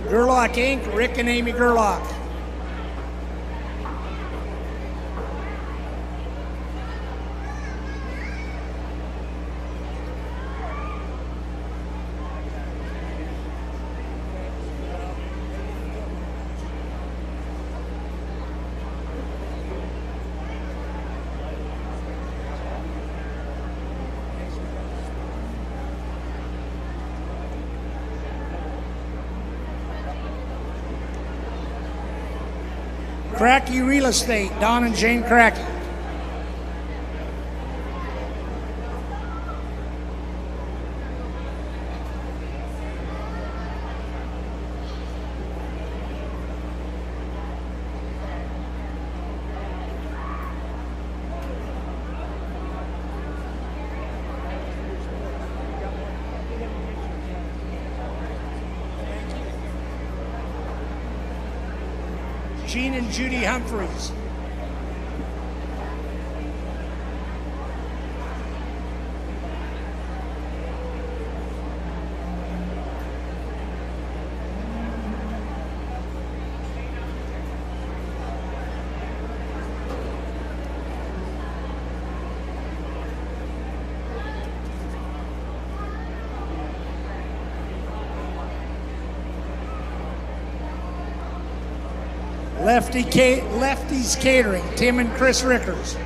Gerlach Inc., Rick and Amy Gerlach. Cracky Real Estate, Don and Jane Cracky. Gene and Judy Humphreys. Lefty's Catering, Tim and Chris Rickers.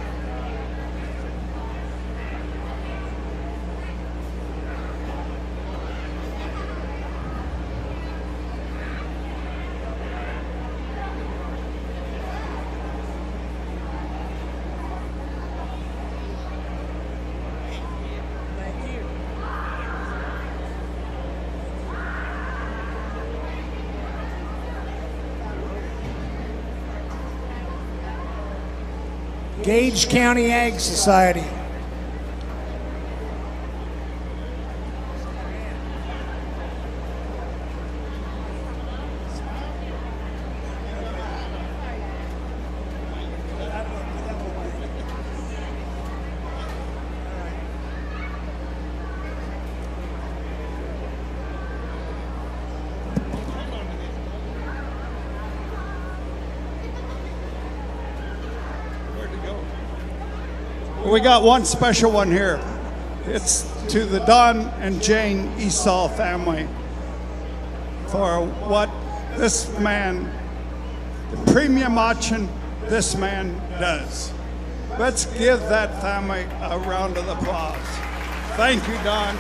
Gage County Ag Society. We got one special one here. It's to the Don and Jane Esau family for what this man, the premium auction this man does. Let's give that family a round of applause. Thank you, Don.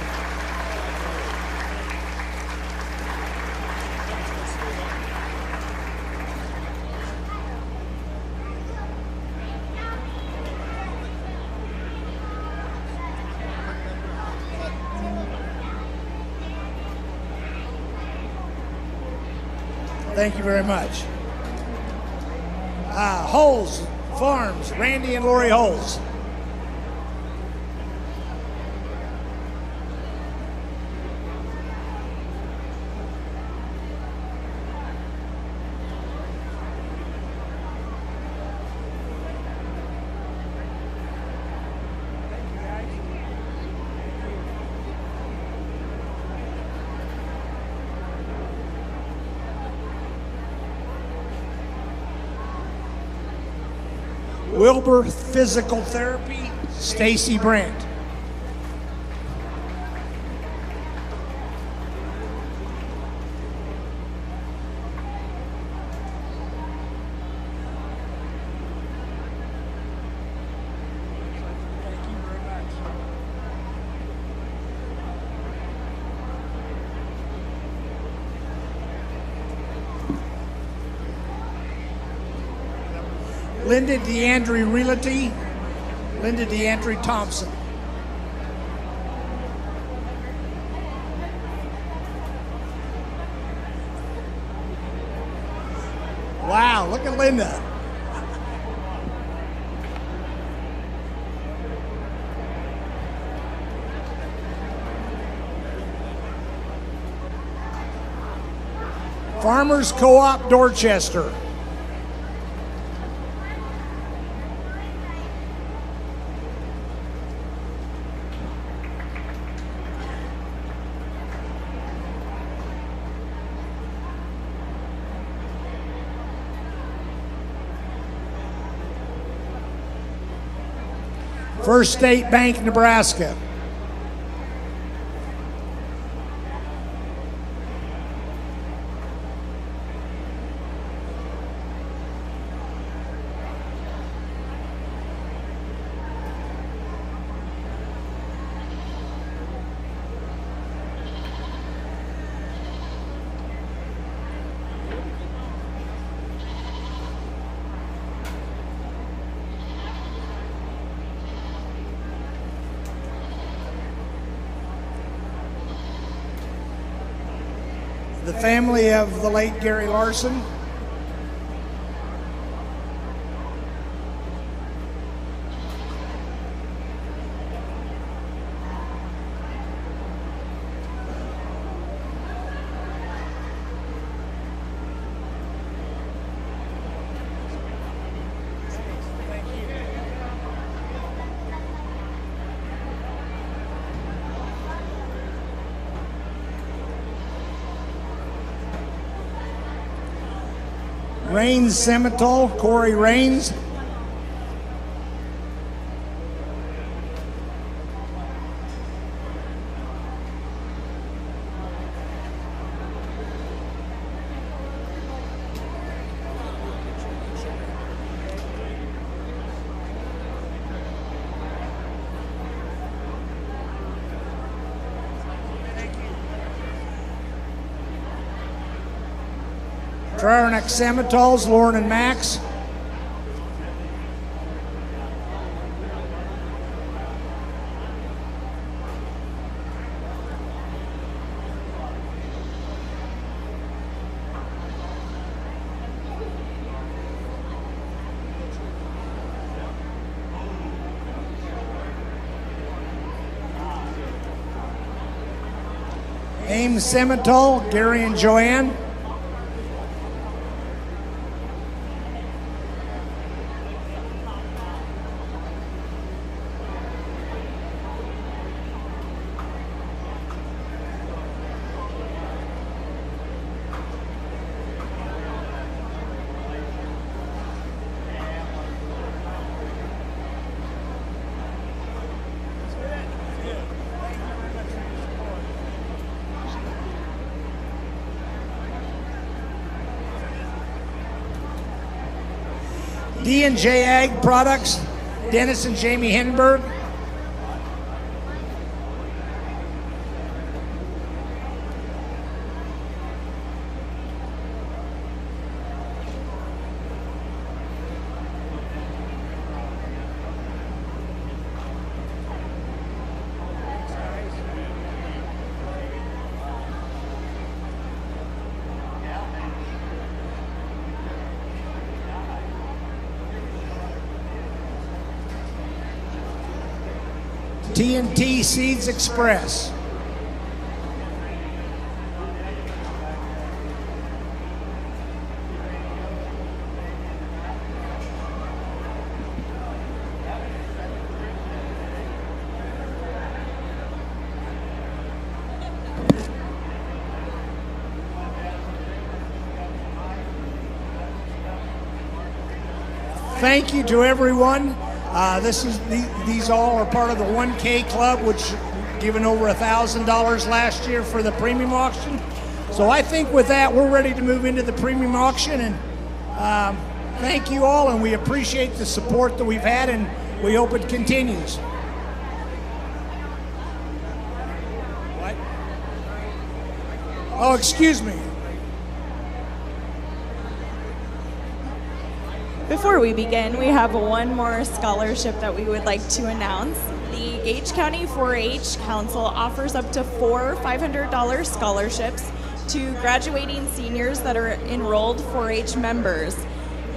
Thank you very much. Holes Farms, Randy and Lori Holes. Wilbur Physical Therapy, Stacy Brandt. Linda DeAndre Realty, Linda DeAndre Thompson. Wow, look at Linda. Farmers Co-op Dorchester. First State Bank, Nebraska. The family of the late Gary Larson. Rains Semitol, Corey Rains. Traranac Semitols, Lauren and Max. Ames Semitol, Gary and Joanne. D&J Ag Products, Dennis and Jamie Hindenburg. T&T Seeds Express. thank you to everyone. These all are part of the 1K Club, which given over $1,000 last year for the premium auction. So I think with that, we're ready to move into the premium auction. And thank you all, and we appreciate the support that we've had, and we hope it continues. What? Oh, excuse me. Before we begin, we have one more scholarship that we would like to announce. The Gage County 4-H Council offers up to 4 $500 scholarships to graduating seniors that are enrolled 4-H members.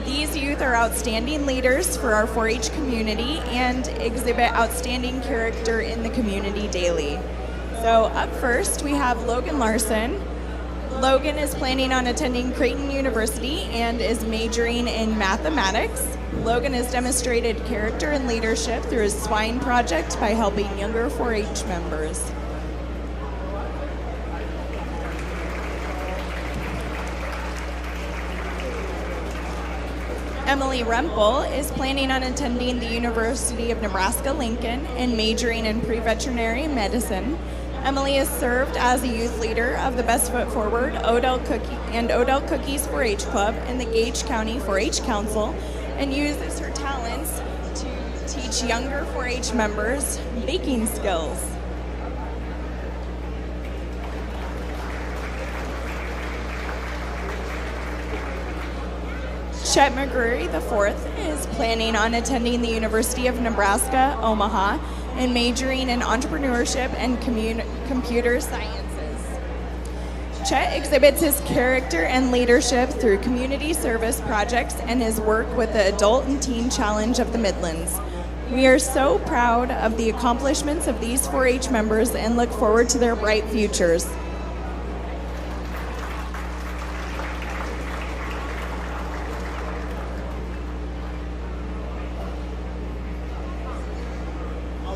These youth are outstanding leaders for our 4-H community and exhibit outstanding character in the community daily. So up first, we have Logan Larson. Logan is planning on attending Creighton University and is majoring in mathematics. Logan has demonstrated character and leadership through his swine project by helping younger 4-H members. Emily Rempel is planning on attending the University of Nebraska-Lincoln and majoring in pre-veterinary medicine. Emily has served as a youth leader of the Best Foot Forward Odell Cookies 4-H Club in the Gage County 4-H Council and uses her talents to teach younger 4-H members baking skills. Chet McGrory IV is planning on attending the University of Nebraska, Omaha, and majoring in entrepreneurship and computer sciences. Chet exhibits his character and leadership through community service projects and his work with the Adult and Teen Challenge of the Midlands. We are so proud of the accomplishments of these 4-H members and look forward to their bright futures.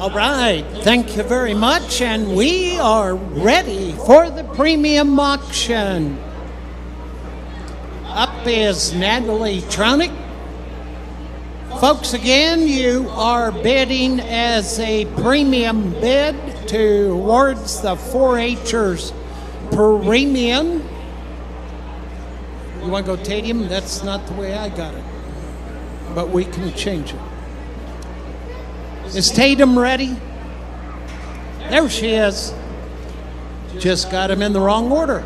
All right, thank you very much, and we are ready for the premium auction. Up is Natalie Tronick. Folks, again, you are bidding as a premium bid towards the 4-Hers premium. You want to go Tadium? That's not the way I got it, but we can change it. Is Tatum ready? There she is. Just got him in the wrong order.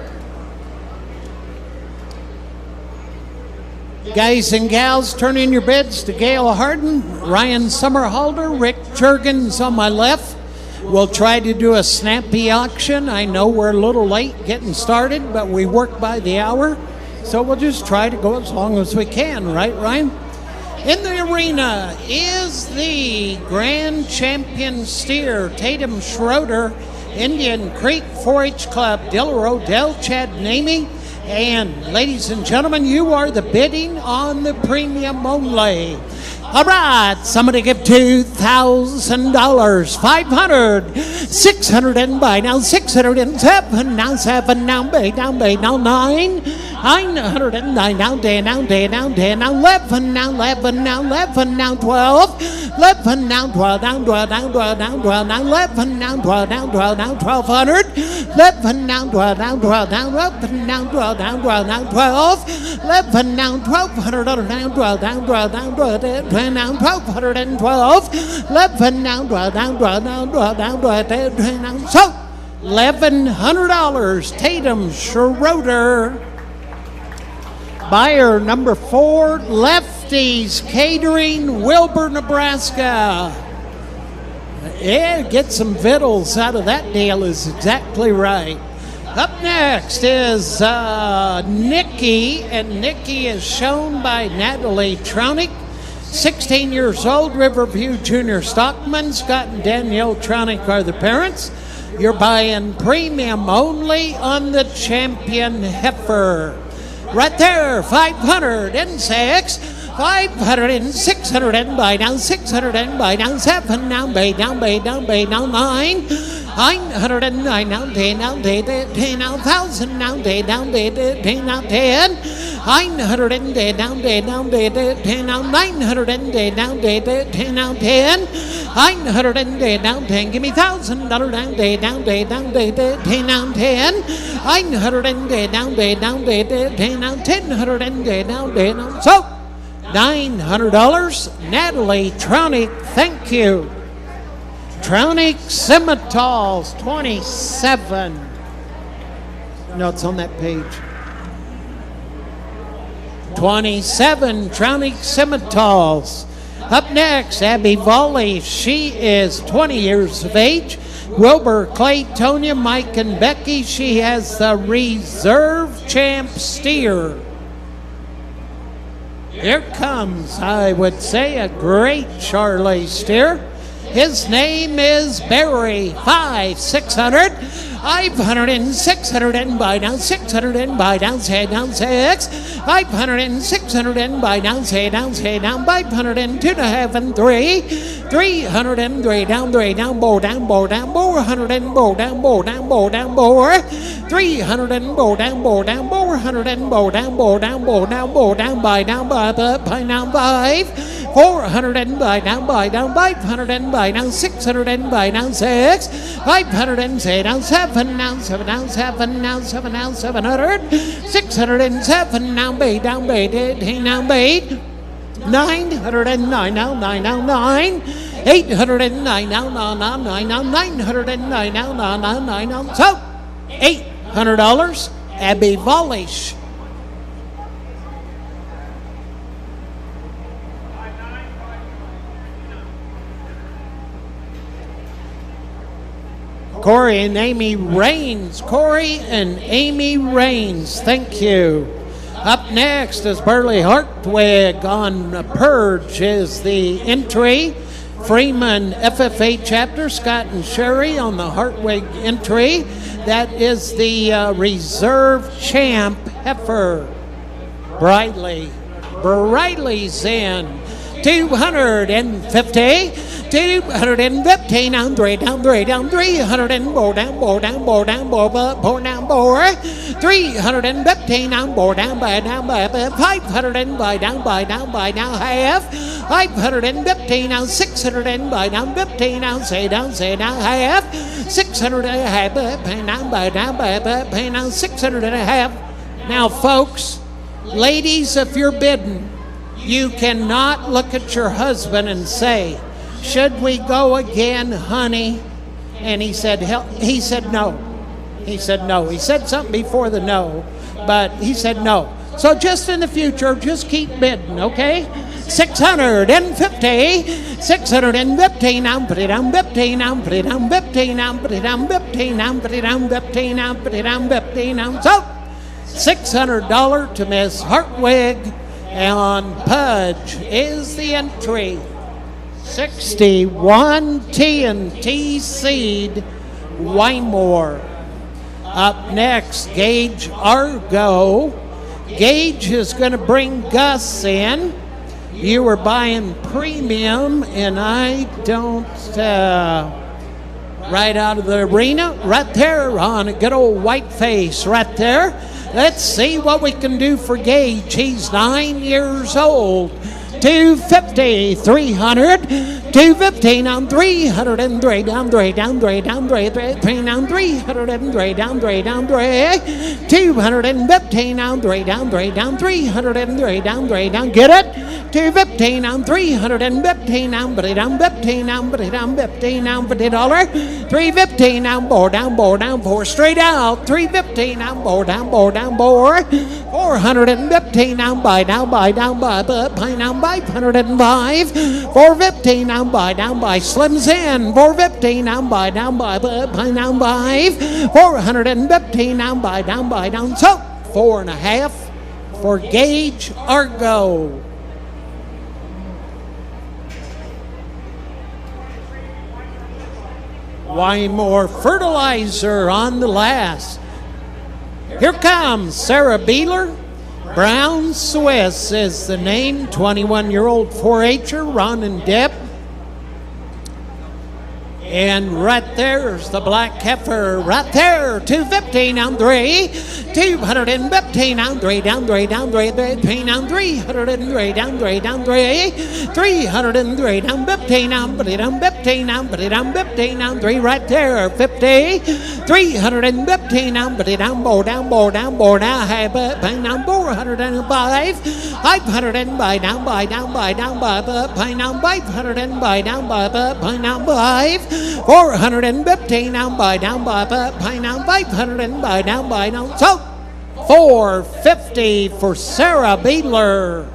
Guys and gals, turn in your bids to Gail Harden, Ryan Summerhalder, Rick Jurgens on my left. We'll try to do a snappy auction. I know we're a little late getting started, but we work by the hour. So we'll just try to go as long as we can, right, Ryan? In the arena is the grand champion steer, Tatum Schroeder, Indian Creek 4-H Club, Diller Odell, Chad Namey. And ladies and gentlemen, you are the bidding on the premium only. All right, somebody give $2,000, 500, 600 and buy now, 607, now 7, now bay, now 9, 909, now 10, now 10, now 10, now 11, now 11, now 11, now 12, 11, now 12, now 12, now 12, now 12, now 11, now 12, now 12, now 1200, 11, now 12, now 12, now 11, now 12, now 12, now 12, 11, now 1200, now 12, now 12, now 12, now 1212, 11, now 12, now 12, now 12, now 12, now so $1,100, Tatum Schroeder. Buyer number 4, Lefties Catering, Wilbur, Nebraska. Yeah, get some vittles out of that deal is exactly right. Up next is Nikki, and Nikki is shown by Natalie Tronick. 16 years old, Riverview Junior Stockman. Scott and Danielle Tronick are the parents. You're buying premium only on the champion heifer. Right there, 506, 500 and 600 and buy now, 600 and buy now, 7 now, bay, down, bay, down, bay, now 9, 909 now, 10 now, 10 now, 1,000 now, 10 now, 10 now, 10, 900 and down, down, 10 now, 900 and down, 10 now, 10, 900 and down, 10, give me $1,000 down, down, 10 now, 10, 900 and down, 10 now, 1,000 and down, so $900. Natalie Tronick, thank you. Tronick Scimitars, 27. No, it's on that page. 27 Tronick Scimitars. Up next, Abby Volley. She is 20 years of age. Wilbur, Clay, Tonya, Mike, and Becky. She has the Reserve Champ steer. Here comes, I would say, a great Charlie steer. His name is Barry. 600, 500 and 600 and buy down, 600 and buy down, say down 6, 500 and 600 and buy down, say down, 500 and 2.5 and 3, 300 and 3 down, bow down, 400 and bow down, 300 and bow down, 400 and bow down, buy down, buy down 5, 400 and buy down, 500 and buy down, 600 and buy down 6, 500 and say down 7 now, 7 now, 7 now, 7 now, 700, 607 now, bait down, bait, 18 now, bait, 909 now, 9 now, 9, 809 now, 9 now, 909 now, 9 now, so $800, Abby Volish. Corey and Amy Rains. Corey and Amy Rains, thank you. Up next is Burley Hartwig on Purge is the entry. Freeman FFA chapter, Scott and Sherry on the Hartwig entry. That is the Reserve Champ heifer. Briley's in. 250. 215 down, 3 down, 300 and bow down, 315 down, bow down, 500 and buy down, half, 515 down, 600 and buy down, 15 down, say down, half, 600 and a half, buy down, 600 and a half. Now, folks, ladies, if you're bidding, you cannot look at your husband and say, should we go again, honey? And he said no. He said no. He said something before the no, but he said no. So just in the future, just keep bidding, okay? 650, 615, I'm put it on 15, I'm put it on 15, I'm put it on 15, I'm put it on 15, I'm put it on 15, so $600 to Miss Hartwig, and Pudge is the entry. 61 TNT Seed, Wymore. Up next, Gage Argo. Gage is going to bring Gus in. You were buying premium, and I don't, right out of the arena, right there on a good old white face right there. Let's see what we can do for Gage. He's 9 years old. 250, 300, 215 on 303, down 3, down 3, down 3, 3 down 303, down 3, down 3, 215 on 3, down 3, down 303, down 3, down, get it? 215 on 315 on, but it on 15 on, but it on 15 on, but $50, 315 on, bore down, 4 straight out, 315 on, bore down, 415 on, buy down, pay down, 505, 415 on, buy down, by Slims in, 415 on, buy down, pay down, 5, 415 on, buy down, so 4.5 for Gage Argo. Wymore Fertilizer on the last. Here comes Sarah Beeler. Brown Swiss is the name. 21-year-old 4-H'er, Ron and Deb. And right there's the black heifer. Right there, 215 on 3. 215 on 3, down 3, down 3, 15 on 303, down 3, down 3. 303, down 15 on, but it on 15 on, but it on 15 on 3. Right there, 50. 315 on, but it on, bow, down, bow, down, bow, now, hey, but pain on 405. 500 and by, down by, down by, down by, but pain on 500 and by, down by, but pain on 5. 415 down by, but pain on 500 and by, down by, down. So 450 for Sarah Beadler.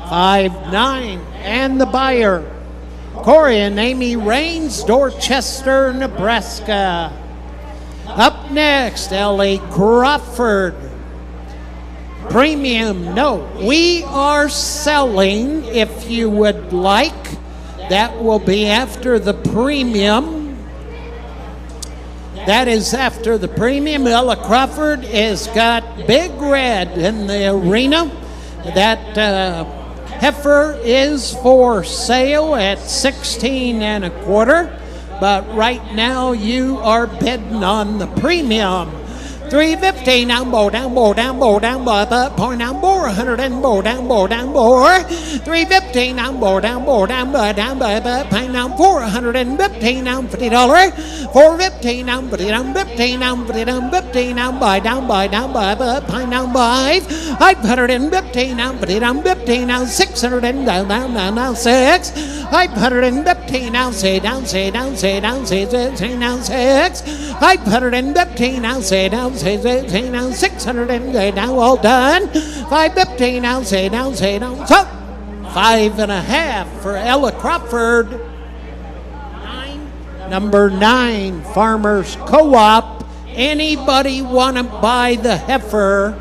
5-9 and the buyer, Corey and Amy Rains, Dorchester, Nebraska. Up next, Ellie Crawford. Premium, no, we are selling, if you would like. That will be after the premium. That is after the premium. Ella Crawford has got Big Red in the arena. That heifer is for sale at 16 1/4. But right now you are bidding on the premium. 315 down, bow, down, bow, down, bow, down, bow, point down, 400 and bow, down, bow, down, bow. 315 down, bow, down, bow, down, bow, down, bow, pain down, 415 down, $50. 415 down, but it down, 15 down, but it down, 15 down, buy, down, buy, down, buy, pain down, 515 down, but it down, 15 down, 600 and down, down, 6. 515 down, say, down, say, down, say, down, say, down, 6. 515 down, say, down, say, down, 600 and down, all done. 515 down, say, down, say, down. So 5.5 for Ella Crawford. Number 9, Farmers Co-op. Anybody want to buy the heifer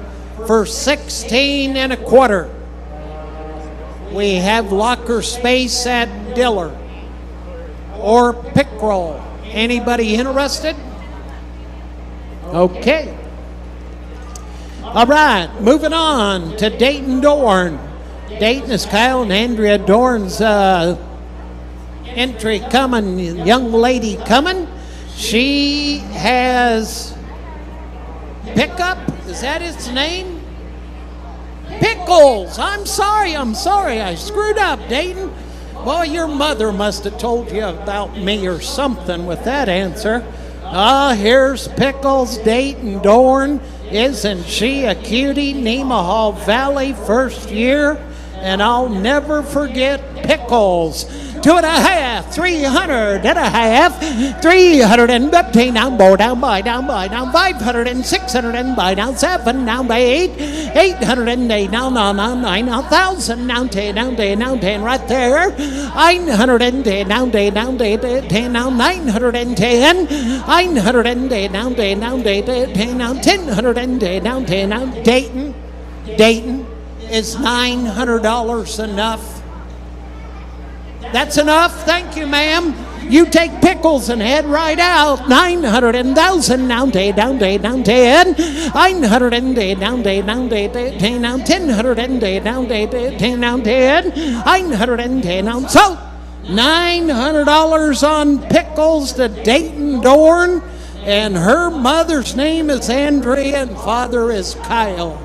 for 16 1/4? We have locker space at Diller or Pickrell. Anybody interested? Okay. All right, moving on to Dayton Dorn. Dayton is Kyle and Andrea Dorn's entry coming, young lady coming. She has Pickup, is that its name? Pickles. I'm sorry, I screwed up, Dayton. Well, your mother must have told you about me or something with that answer. Here's Pickles, Dayton Dorn. Isn't she a cutie? Nemaha Valley, first year. And I'll never forget Pickles. 2.5, 300 and a half, 315 down, bow, down, by, down, 500 and 600 and by, down, 7, down by 8, 808, down, 9, 1,000, down 10, down 10, down 10, right there, 910, down 10, down 10, down 910, 910, down 10, down 10, down 10, down 10, down Dayton, is $900 enough? That's enough? Thank you, ma'am. You take Pickles and head right out. 900,000 down, down, down, down, 10. 900 down, down, down, 10, down, 1000 down, down, 10, down, 10. 910 down. So, $900 on Pickles to Dayton Dorn, and her mother's name is Andrea and father is Kyle.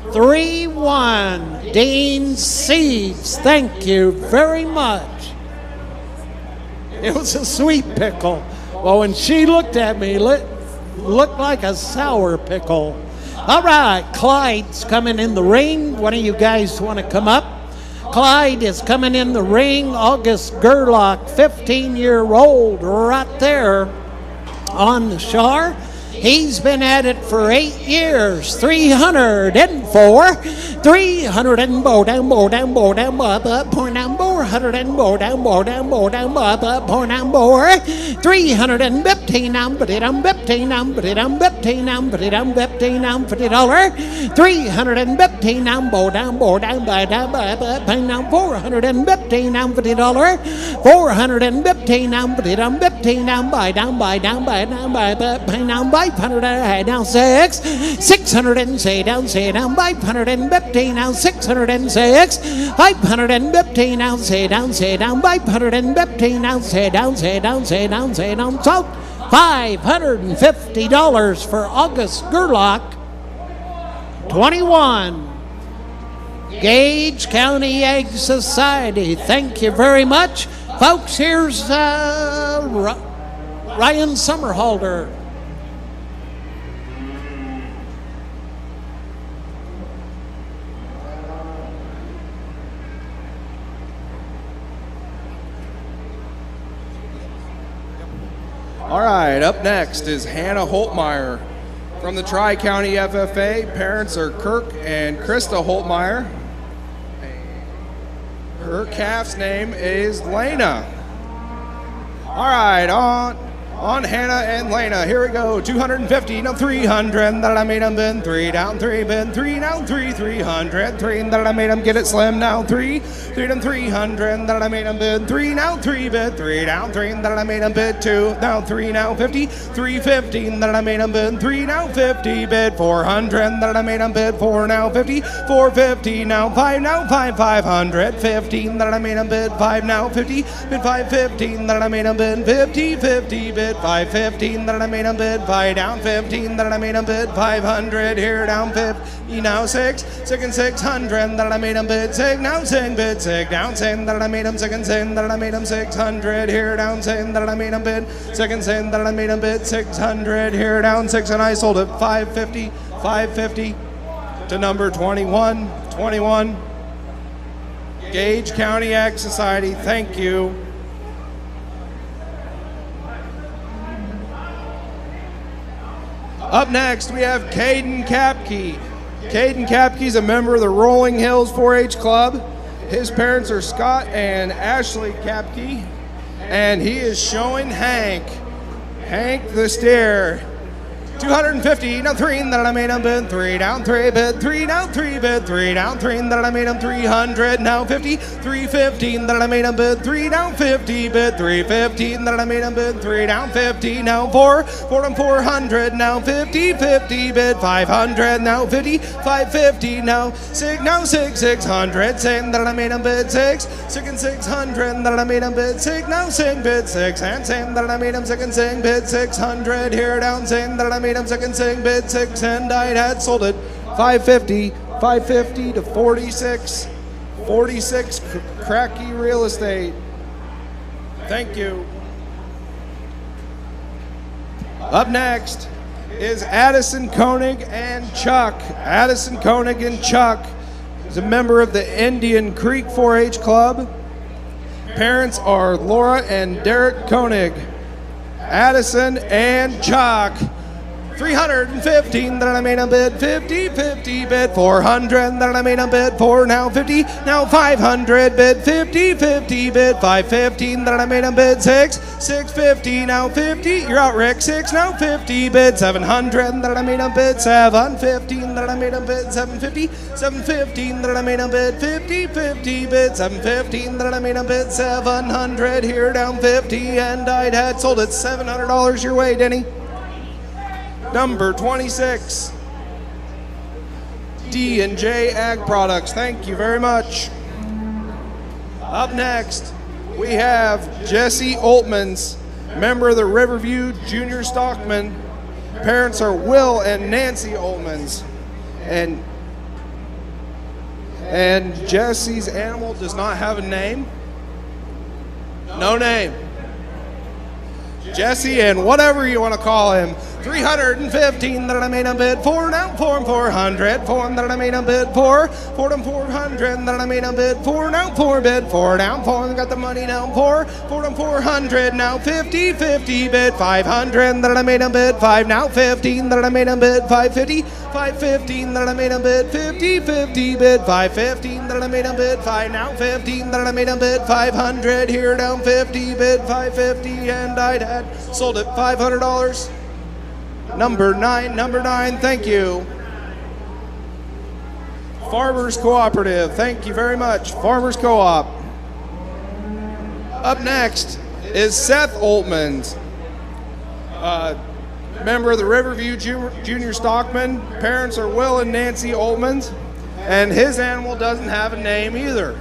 3-1, Dean Seeds. Thank you very much. It was a sweet pickle. Well, when she looked at me, it looked like a sour pickle. All right, Clyde's coming in the ring. One of you guys want to come up? Clyde is coming in the ring. August Gerlach, 15-year-old, right there on the Shar. He's been at it for 8 years. 304, 300 and bow down, bow down, bow down, bow up, point down, 400 and bow down, bow down, bow down, bow up, point down, bow. 315 down, but it on 15 $315 for August Gerlach. 21. Gage County Egg Society. Thank you very much. Folks, here's Ryan Summerhalder. All right, up next is Hannah Holtmeyer from the Tri-County FFA. Parents are Kirk and Krista Holtmeyer. Her calf's name is Lena. All right, on Hannah and Lena. Here we go. 250, now 300. That I made them bend 3 down, 3 bend 3 now 3, 300. 3 that I made them get it slim now 3 down 300. That I made them bend 3 now 3 bend 3 down 3. That I made them bid 2 now 3 now 50, 350. That I made them bid 3 now 50 bid 400. That I made them bid 4 now 50, 450 now 5 now 5 500. 15 that I made them bid 5 now 50 bid 515. That I made them bid 50 50 bid 515 that I made them bid 5 down 15 that I made them bid 500 here down 50 now 6 and 600 that I made them bid 6 now 6 bid 6 down 10 that I made them 6 and 10 that I made them 600 here down 10 that I made them bid 6 and 10 that I made them bid 600 here down 6 and I sold it 550 to number 21 Gage County Ag Society. Thank you. Up next, we have Caden Kapke. Caden Kapke is a member of the Rolling Hills 4-H Club. His parents are Scott and Ashley Kapke, and he is showing Hank the steer. 250, now 3 that I made him bid 3 down 3 bid 3 down 3 bid 3 down 3 that I made him 300 now 50, 315 that I made him bid 3 down 50 bid 315 that I made him bid 3 down 50 now 4 down 400 now 50 50 bid 500 now 50 550 now 6 600 6 that I made him bid 6 and 600 that I made him bid 6 now 6 bid 6 and 6 that I made him 6 and 6 bid 600 here down 6 that I made him 2nd sing bid 6 and I had sold it 550 to 46 Cracky Real Estate. Thank you. Up next is Addison Koenig and Chuck. Addison Koenig and Chuck is a member of the Indian Creek 4-H Club. Parents are Laura and Derek Koenig. Addison and Chuck. 315 that I made a bid 50 bid 400 that I made a bid 4 now 50 now 500 bid 50 bid 515 that I made a bid 650 now 50 you're out Rick 6 now 50 bid 700 that I made a bid 715 that I made a bid 715 that I made a bid 50 bid 715 that I made a bid 700 here down 50 and I had sold it $700 your way, Denny. Number 26, D&J Ag Products. Thank you very much. Up next, we have Jesse Oltmans, member of the Riverview Junior Stockman. Parents are Will and Nancy Oltmans. And Jesse's animal does not have a name. No name. Jesse and whatever you want to call him. 315 that I made a bid 4 now 400 4 that I made a bid 4 down 400 that I made a bid 4 now 4 bid 4 down 4 got the money now 4 down 400 now 50 bid 500 that I made a bid 5 now 15 that I made a bid 550 515 that I made a bid 50 bid 515 that I made a bid 5 now 15 that I made a bid 500 here down 50 bid 550 and I'd had sold it $500. Number 9, thank you. Farmers Cooperative, thank you very much. Farmers Co-op. Up next is Seth Oltmans, member of the Riverview Junior Stockman. Parents are Will and Nancy Oltmans, and his animal doesn't have a name either.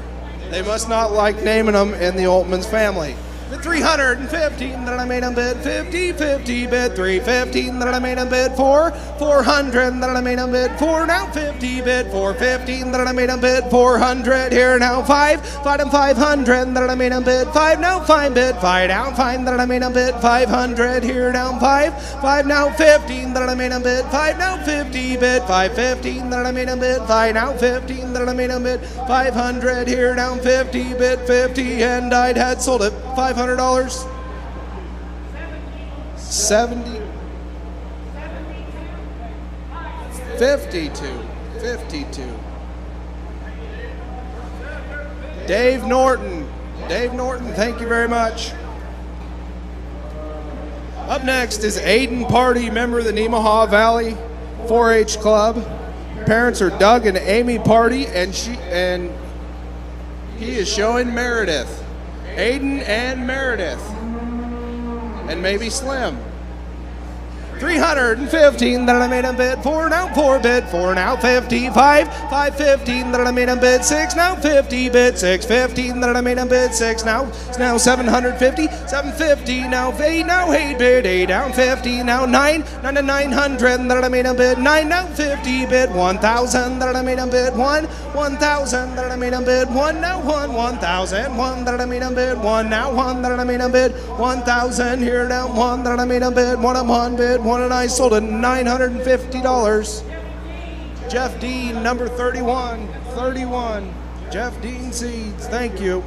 They must not like naming them in the Oltmans family. The 315 that I made him bid, 50, 50 bid, 315 that I made him bid for, 400 that I made him bid for, now 50 bid, 415 that I made him bid, 400 here now 5 and 500 that I made him bid, 5 now 5 bid, 5 down 5 that I made him bid, 500 here down 5 now 15 that I made him bid, 5 now 50 bid, 515 that I made him bid, 5 now 15 that I made him bid, 500 here down 50 bid, 50 and I'd had sold it $500. 70 52 Dave Norton, thank you very much. Up next is Aiden Party, member of the Nemaha Valley 4-H Club. Parents are Doug and Amy Party, and he is showing Meredith. Aiden and Meredith, and maybe Slim. 315 that I made him bid, 4 now 4 bid, 4 now 55, 515 that I made him bid, 6 now 50 bid, 615 that I made him bid, 6 now 750, 750 now 8 now 8 bid, 8 down 50 now 9 to 900 that I made him bid, 9 now 50 bid, 1,000 that I made him bid, 1,000 that I made him bid, 1 now 1,000, 1 that I made him bid, 1 now 1 that I made him bid, 1,000 here now 1 that I made him bid, 1 bid, 1 and I sold it $950. Jeff Dean, number 31. Jeff Dean Seeds, thank you.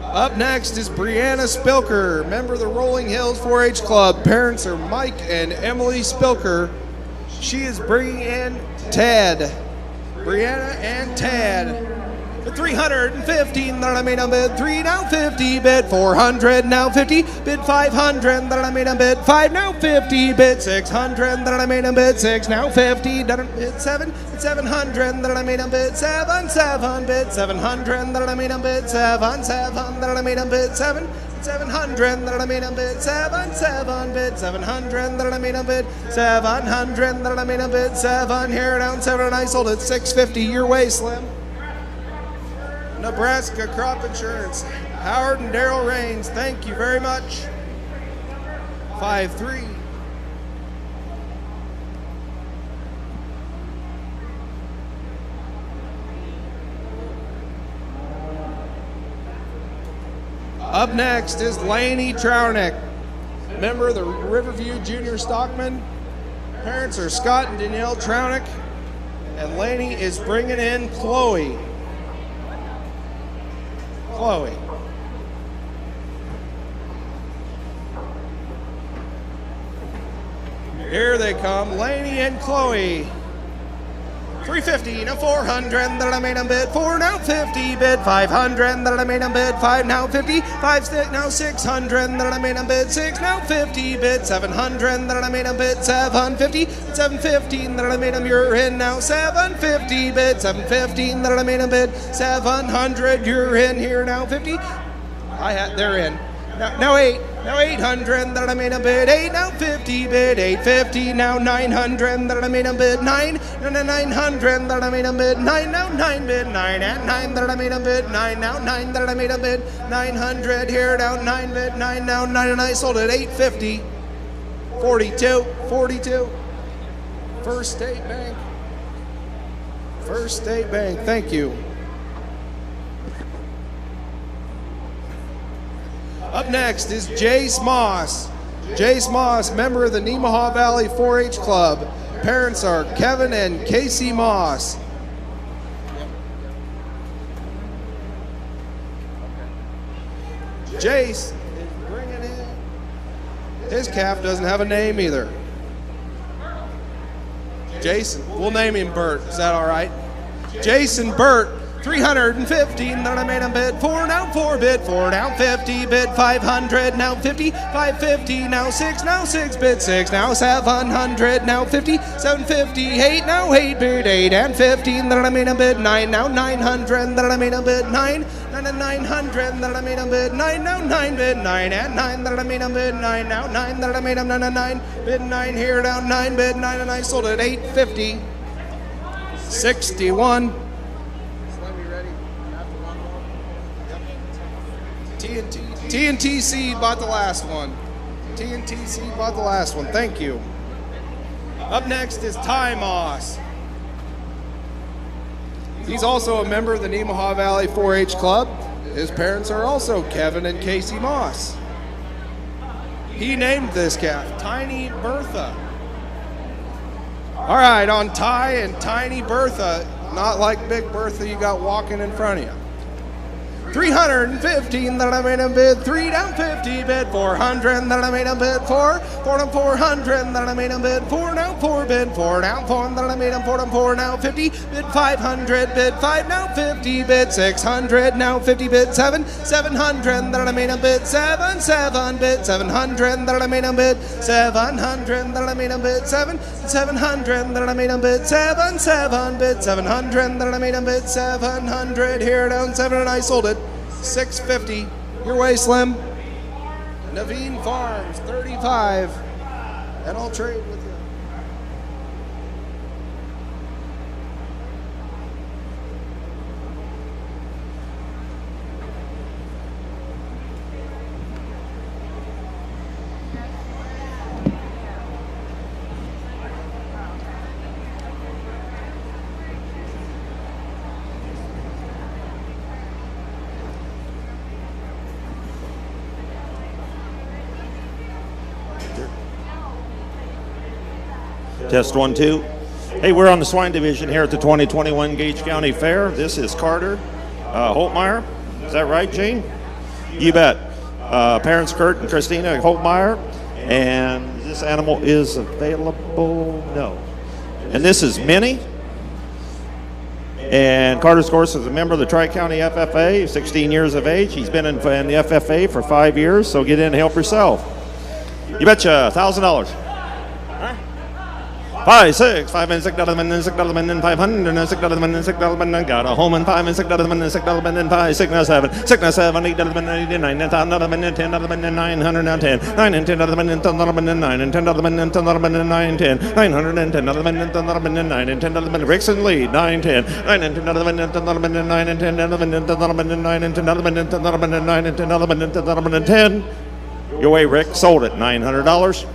Up next is Brianna Spilker, member of the Rolling Hills 4-H Club. Parents are Mike and Emily Spilker. She is bringing in Ted. Brianna and Ted. 315 that I made him bid, 3 now 50 bid, 400 now 50 bid, 500 that I made him bid, 5 now 50 bid, 600 that I made him bid, 6 now 50 bid, 700 that I made him bid, 7 bid, 700 that I made him bid, 7 that I made him bid, 700 that I made him bid, 7 bid, 700 that I made him bid, 700 that I made him bid, 7 here down 7 and I sold it $650. Your way, Slim. Nebraska Crop Insurance, Howard and Daryl Raines, thank you very much. 5-3. Up next is Laney Trownick, member of the Riverview Junior Stockman. Parents are Scott and Danielle Trownick, and Laney is bringing in Chloe. Here they come, Laney and Chloe. 350 now 400 that I made him bid, 4 now 50 bid, 500 that I made him bid, 5 now 50, 5 now 600 that I made him bid, 6 now 50 bid, 700 that I made him bid, 750, 715 that I made him, you're in now, 750 bid, 715 that I made him bid, 700 you're in here now, 50, they're in. Now 800 that I made him bid, 8 now 50 bid, 850 now 900 that I made him bid, 9 now 900 that I made him bid, 9 now 9 bid, 9 and 9 that I made him bid, 9 now 9 that I made him bid, 900 here down 9 bid, 9 now 9 and I sold it $850. 42. First State Bank, thank you. Up next is Jace Moss. Jace Moss, member of the Nemaha Valley 4-H Club. Parents are Kevin and Casey Moss. Jace is bringing in, his calf doesn't have a name either. Jason, we'll name him Bert, is that all right? Jason Burt, 315 that I made him bid 4, now 4 bid 4, now 50 bid 500, now 50, 550, now 6, bid 6, now 700, now 50, 750, 8, now 8 bid 8, and 15 that I made him bid 9, now 900 that I made him bid 9, and 900 that I made him bid 9, now 9 bid 9, and 9 that I made him bid 9, now 9 that I made him 9, and 9 bid 9 here, now 9 bid 9, and I sold it 850, 61. TNT Seed bought the last one. TNT Seed bought the last one. Thank you. Up next is Ty Moss. He's also a member of the Nemaha Valley 4-H Club. His parents are also Kevin and Casey Moss. He named this calf Tiny Bertha. All right, on Ty and Tiny Bertha, not like Big Bertha you got walking in front of you. 315 that I made him bid 3, down 50 bid 400 that I made him bid 4, 4 down 400 that I made him bid 4, now 4 bid 4, down 4 that I made him 4 down 4, now 50 bid 500 bid 5, now 50 bid 600, now 50 bid 7, 700 that I made him bid 7, 7 bid 700 that I made him bid 700 that I made him bid 7, 700 that I made him bid 7, 7 bid 700 that I made him bid 700 here down 7 and I sold it 650. Your way, Slim. Naveen Farms 35, and I'll trade with you. Test 1, 2. Hey, we're on the swine division here at the 2021 Gage County Fair. This is Carter Holtmeyer. Is that right, Gene? You bet. Parents Kurt and Christina Holtmeyer. And this animal is available. No. And this is Minnie. And Carter's, of course, is a member of the Tri-County FFA, 16 years of age. He's been in the FFA for 5 years, so get in and help yourself. You betcha, $1,000. 5, 6, 5 and $6 and $500 and $6 and $6 and got a home and 5 and $6 and $6 and 5, 6 and 7, 6 and 7, $8 and 89, and $10 and $10 and 900 and 10, 9 and $10 and $10 and 9 and $10 and $10 and 9 10, 900 and $10 and $10 and 9 and $10 and Ricks and lead 9 10, 9 and $10 and $10 and 9 and $10 and $10 and 9 and $10 and $10 and 9 and $10 and $10 and 10. Your way, Rick. Sold it $900.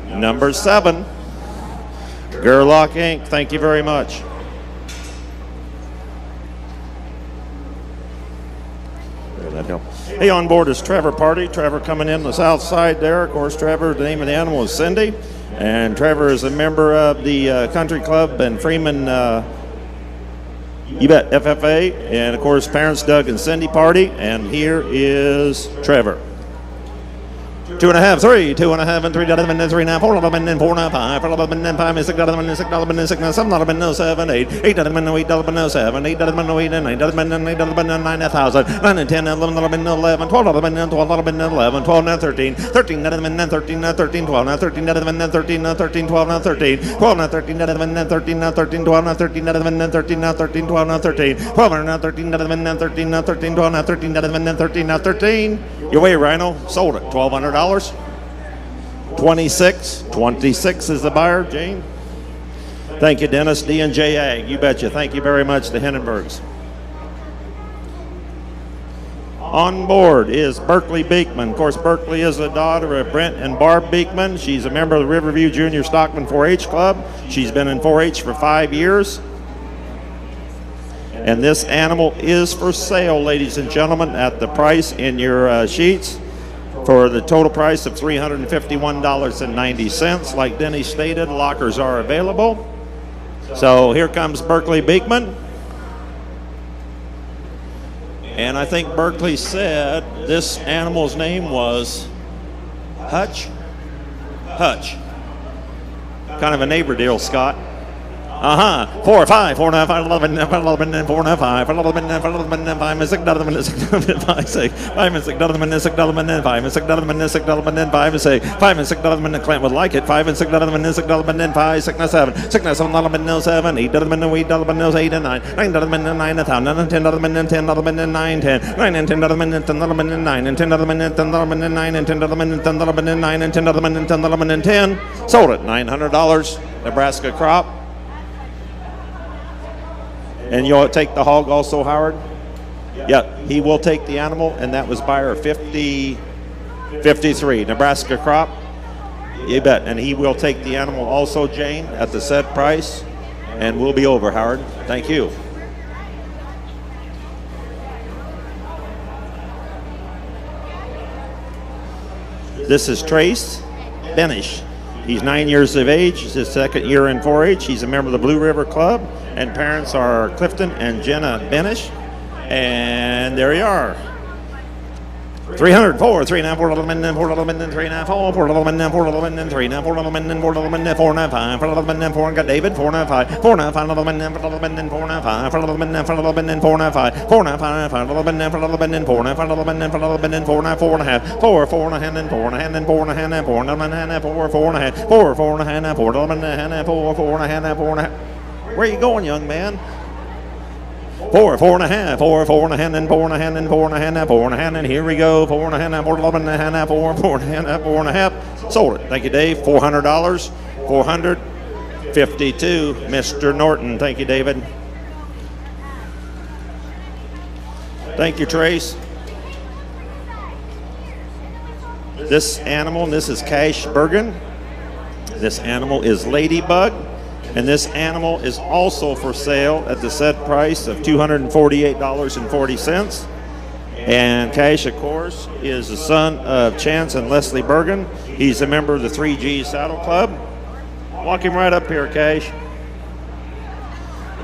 Number 7, Gerlach Inc. Thank you very much. There, that help. Hey, on board is Trevor Party. Trevor coming in the south side there. Of course, Trevor, the name of the animal is Cindy. And Trevor is a member of the Country Club and Freeman, you bet, FFA. And, of course, parents Doug and Cindy Party. And here is Trevor. 2.5, 3, 2.5, and $3 and 3.5, $4 and 4.5, $4 and 5, and $6 and $6 and $6, $7 and 7, 8, $8 and $8 and 7, $8 and 8 and $9 and $8 and 9,000, 9 and 10, $11 and 11, $12 and 12 and 11, 12 and 13, 13 and 13, 13, 12 and 13 and 13, 13, 12 and 13, 12 and 13 and 13, 13, 12 and 13 and 13, 13, 12 and 13, 12 and 13 and 13, 13, 12 and 13 and 13, 13. Your way, Rhino. Sold it $1,200. 26 is the buyer, Jane. Thank you, Dennis. D&J Ag. You betcha. Thank you very much, the Hindenburgs. On board is Berkeley Beekman. Of course, Berkeley is the daughter of Brent and Barb Beekman. She's a member of the Riverview Junior Stockman 4-H Club. She's been in 4-H for 5 years. And this animal is for sale, ladies and gentlemen, at the price in your sheets for the total price of $351.90. Like Denny stated, lockers are available. So here comes Berkeley Beekman. And I think Berkeley said this animal's name was Hutch. Hutch. Kind of a neighbor deal, Scott. 4, 5, 4, 9, 5, 11, 11, 4, 9, 5, 11, 11, 5, 6, 11, 6, 5, 6, 5, and 6, 11, 6, 11, 5, and 6, 11, 6, 11, 5, and 6, 5, and 6, 11, Clint would like it, 5, and 6, 11, 6, 11, 5, 6, 7, 6, 7, 11, 7, 8, 11, 8, 8, and 9, 9, 11, 9, 10, 10, 11, 10, 11, 9, 10, 9, and 10, 11, 10, 11, 9, and 10, 11, 10, 11, 9, and 10, 11, 10, 11, 9, and 10, 11, 10, 11, 10, sold at $900, Nebraska crop. And you'll take the hog also, Howard? Yeah, he will take the animal, and that was buyer 53, Nebraska crop. You bet. And he will take the animal also, Jane, at the set price. And we'll be over, Howard. Thank you. This is Trace Benish. He's 9 years of age. It's his second year in 4-H. He's a member of the Blue River Club, and parents are Clifton and Jenna Benish. And there you are. 304, 394, 11, 4, 11, 394, 4, 11, 4, 11, 394, 11, 4, 11, 495, 4, 11, 4, got David, 495, 495, 11, 4, 11, 495, 4, 11, 4, 11, 495, 495, 5, 11, 4, 11, 495, 11, 4, 11, 494, 4 and a half, 4, 4 and a half, and 4 and a half, and 4 and a half, and 4 and a half, 4, 4 and a half, 4, 4 and a half, 4, 11 and a half, 4, 4 and a half, 4 and a half. Where are you going, young man? 4, 4 and a half, 4, 4 and a half, and 4 and a half, and 4 and a half, 4 and a half, and here we go, 4 and a half, 4, 11 and a half, 4, 4 and a half, 4 and a half. Sold it. Thank you, Dave. $400, 452. Mr. Norton. Thank you, David. Thank you, Trace. This animal, this is Cash Bergen. This animal is Ladybug. And this animal is also for sale at the set price of $248.40. And Cash, of course, is the son of Chance and Leslie Bergen. He's a member of the 3G Saddle Club. Walk him right up here, Cash.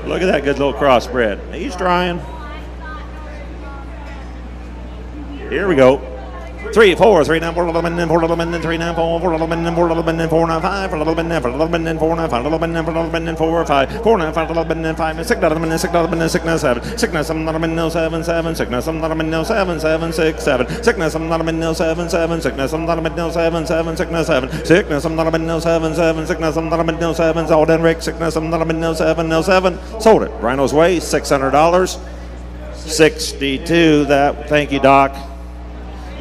Look at that good little crossbred. He's trying. Here we go. 3, 4, 3, 9, 4, 11, 4, 11, 3, 9, 4, 4, 11, 4, 11, 4, 9, 5, 11, 4, 11, 4, 9, 5, 11, 11, 4, 5, 4, 9, 5, 11, 5, 6, 11, 6, 11, 6, 9, 7, 6, 9, 7, 11, 7, 7, 6, 9, 7, 11, 7, 7, 6, 7, 6, 9, 7, 11, 7, 7, 6, 9, 7, 11, 7, 7, 6, 9, 7, 6, 9, 7, 11, 7, 7, 6, 9, 7, 11, 7, all done, Rick, 6, 9, 7, 11, 7, 7, sold it. Rhino's Way, $600, 62, that, thank you, Doc.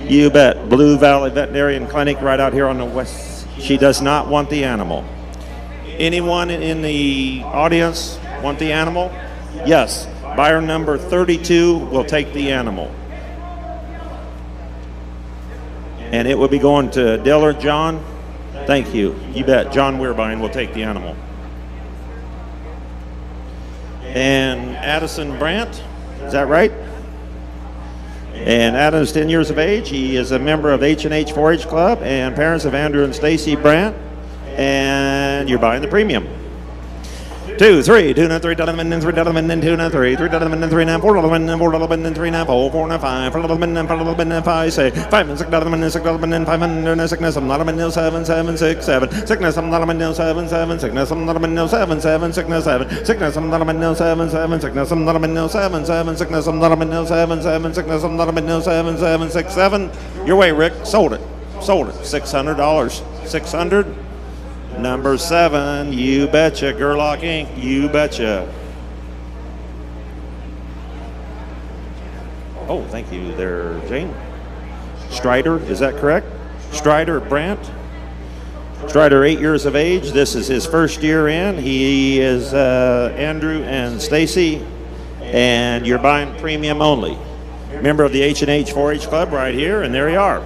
You bet. Blue Valley Veterinarian Clinic right out here on the west. She does not want the animal. Anyone in the audience want the animal? Yes. Buyer number 32 will take the animal. And it will be going to Diller John. Thank you. You bet. John Weirbein will take the animal. And Addison Brandt. Is that right? And Adam's 10 years of age. He is a member of the H&H 4-H Club and parents of Andrew and Stacy Brandt. And you're buying the premium. 2, 3, 2, 9, 3, 11, 3, 11, 2, 9, 3, 3, 11, 3, 9, 4, 11, 4, 11, 3, 9, 4, 4, 9, 5, 4, 11, 5, 11, 5, 6, 5, 6, 11, 6, 11, 5, 6, 7, 11, 7, 7, 6, 7, 6, 7, 11, 7, 7, 6, 7, 11, 7, 7, 6, 7, 6, 7, 11, 7, 7, 6, 7, 11, 7, 7, 6, 7, 11, 7, 7, 6, 7, 11, 7, 7, 6, 7. Your way, Rick. Sold it. Sold it. $600. 600. Number 7, you betcha. Gerlach Inc., you betcha. Oh, thank you there, Jane. Strider, is that correct? Strider Brandt. Strider, 8 years of age. This is his first year in. He is Andrew and Stacy, and you're buying premium only. Member of the H&H 4-H Club right here, and there you are.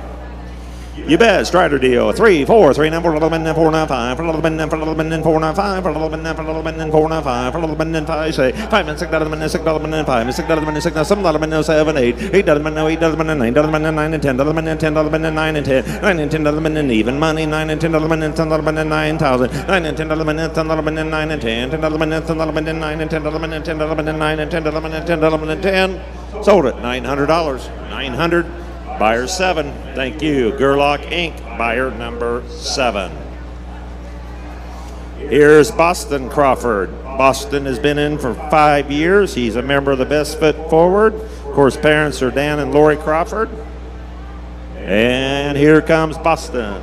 You bet. Strider deal. 3, 4, 3, 9, 4, 11, 4, 9, 5, 11, 11, 4, 9, 5, 11, 11, 4, 9, 5, 11, 5, 6, 5, 6, 11, 6, 11, 5, 6, 11, 6, 7, 11, 7, 8, 8, 11, 8, 11, 9, 11, 9, and 10, 11, 10, 11, 9, and 10, 9 and 10, 11, and even money, 9 and 10, 11, and 10, 11, and 9,000, 9 and 10, 11, and 10, 11, and 9 and 10, 10, 11, and 10, 11, and 9 and 10, 11, and 10, 11, and 9 and 10, 11, and 10, 11, and 10. Sold it. $900. 900. Buyer 7. Thank you. Gerlach Inc., buyer number 7. Here's Boston Crawford. Boston has been in for 5 years. He's a member of the Best Foot Forward. Of course, parents are Dan and Lori Crawford. And here comes Boston.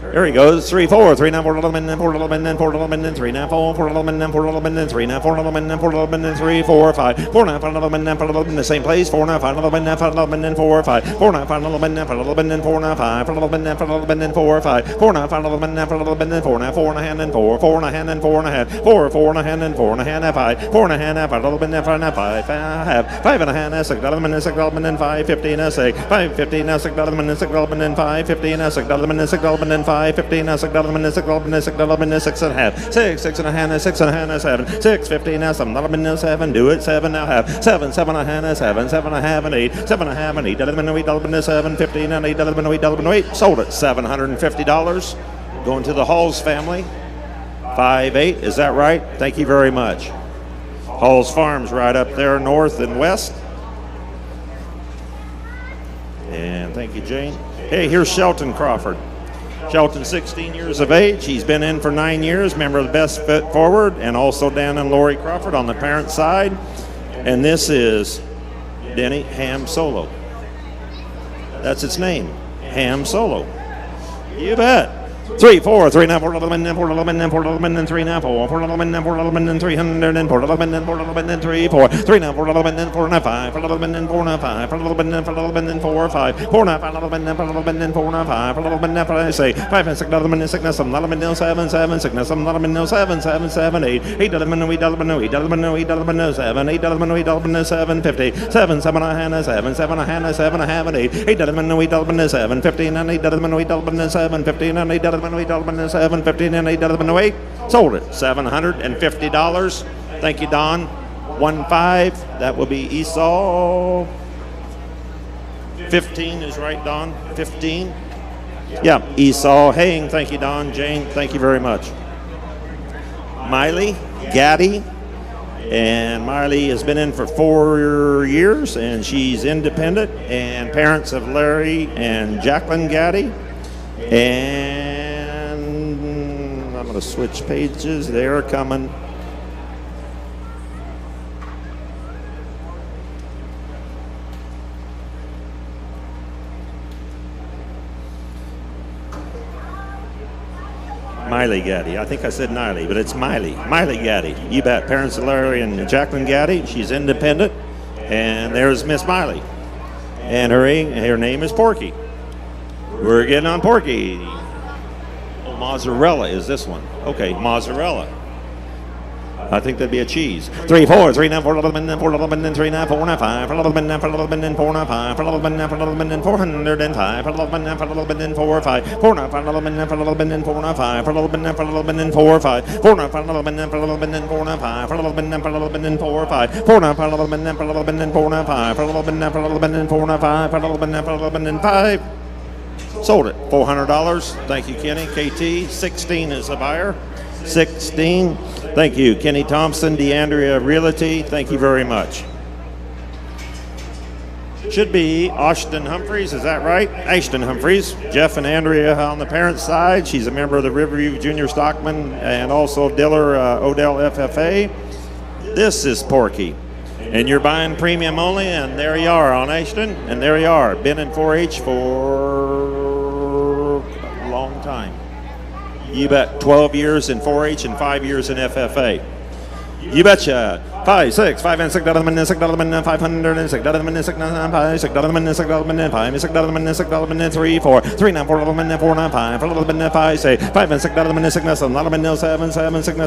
There he goes. 3-4, 3-9, 4-11, 4-11, 4-11, 3-9, 4, 4-11, 4-11, 3-9, 4-11, 4-11, 3-4-5, 4-9, 5-11, 5-11, the same place. 4-9, 5-11, 5-11, 4-5, 4-9, 5-11, 5-11, 4-9, 5-11, 5-11, 4-5, 4-9, 5-11, 5-11, 4-9, 4 and a hand and 4, 4 and a hand and 4 and a hand, 4, 4 and a hand and 4 and a hand and 5, 4 and a hand and 5-11, 5 and a hand and 6, 6-11 and 5, 15 and 6, 5, 15 and 6, 6-11 and 5, 15 and 6, 6-11 and 5, 15 and 6, 6 and a half, 6 and a hand, 6 and a hand, 7, 6, 15 and 7, 7, do it, 7 now have, 7 and a hand, 7 and a half and 8, 7 and a half and 8, 7, 15 and 8, 8, sold it, $750, going to the Halls family, 5-8, is that right? Thank you very much. Halls Farms right up there north and west. And thank you, Jane. Hey, here's Shelton Crawford. Shelton, 16 years of age. He's been in for 9 years, member of the Best Foot Forward, and also Dan and Lori Crawford on the parent side. And this is Denny Ham Solo. That's its name, Ham Solo. You bet. 3-4, 3-9, 4-11, 4-11, 4-11, 3-9, 4, 4-11, 4-11, 300, 4-11, 4-11, 3-4, 3-9, 4-11, 4-9, 5, 4-11, 4-9, 5, 4-11, 4-11, 4, 5, 4-9, 5-11, 4-11, 4-9, 5, 4-11, 4, say 5 and 6, 11, 6, 11, 7, 7, 6, 11, 7, 7, 7, 8, 8, 11, 8, 11, 8, 11, 8, 11, 7, 8, 11, 8, 11, 7, 50, 7, 7, a hand, 7, 7, a hand, 7, a half, and 8, 8, 11, 8, 11, 7, 15, and 8, 11, 8, 11, 7, 15, and 8, 11, 8, 11, 7, 15, and 8, 11, 8, sold it, $750. Thank you, Don. 1-5, that will be Esau. 15 is right, Don, 15. Yeah, Esau Haying, thank you, Don. Jane, thank you very much. Miley Gaddy, and Miley has been in for 4 years, and she's independent, and parents of Larry and Jacqueline Gaddy. And I'm going to switch pages. They're coming. Miley Gaddy. I think I said Niley, but it's Miley. Miley Gaddy. You bet. Parents of Larry and Jacqueline Gaddy. She's independent. And there's Miss Miley. And her name is Porky. We're getting on Porky. Oh, mozzarella is this one. Okay, mozzarella. I think that'd be a cheese. 3-4, 3-9, 4-11, 4-11, 3-9, 4-9, 5, 4-11, 4-11, 4-9, 5, 4-11, 4-11, 405, 4-11, 4-11, 4-5, 4-9, 4-11, 4-11, 4-9, 5, 4-11, 4-11, 4-5, 4-9, 4-11, 4-11, 4-9, 5, 4-11, 4-11, 4-5, 4-9, 4-11, 4-11, 4-9, 5, 4-11, 4-11, 4-9, 5, 4-11, 4-11, 5. Sold it, $400. Thank you, Kenny. KT, 16 is the buyer. 16. Thank you, Kenny Thompson, DeAndrea Realty. Thank you very much. Should be Ashton Humphreys, is that right? Ashton Humphreys. Jeff and Andrea on the parent side. She's a member of the Riverview Junior Stockman and also Odell FFA. This is Porky. And you're buying premium only, and there you are on Ashton, and there you are. Been in 4-H for a long time. You bet. 12 years in 4-H and 5 years in FFA. You betcha. 5, 6, 5 and 6, 500 and 6, 500 and 6, 5, 6, 5, 6, 3, 4, 3, 9, 4, 11, 4, 9, 5, 5, say 5 and 6, 7, 7, 7, 7, 6,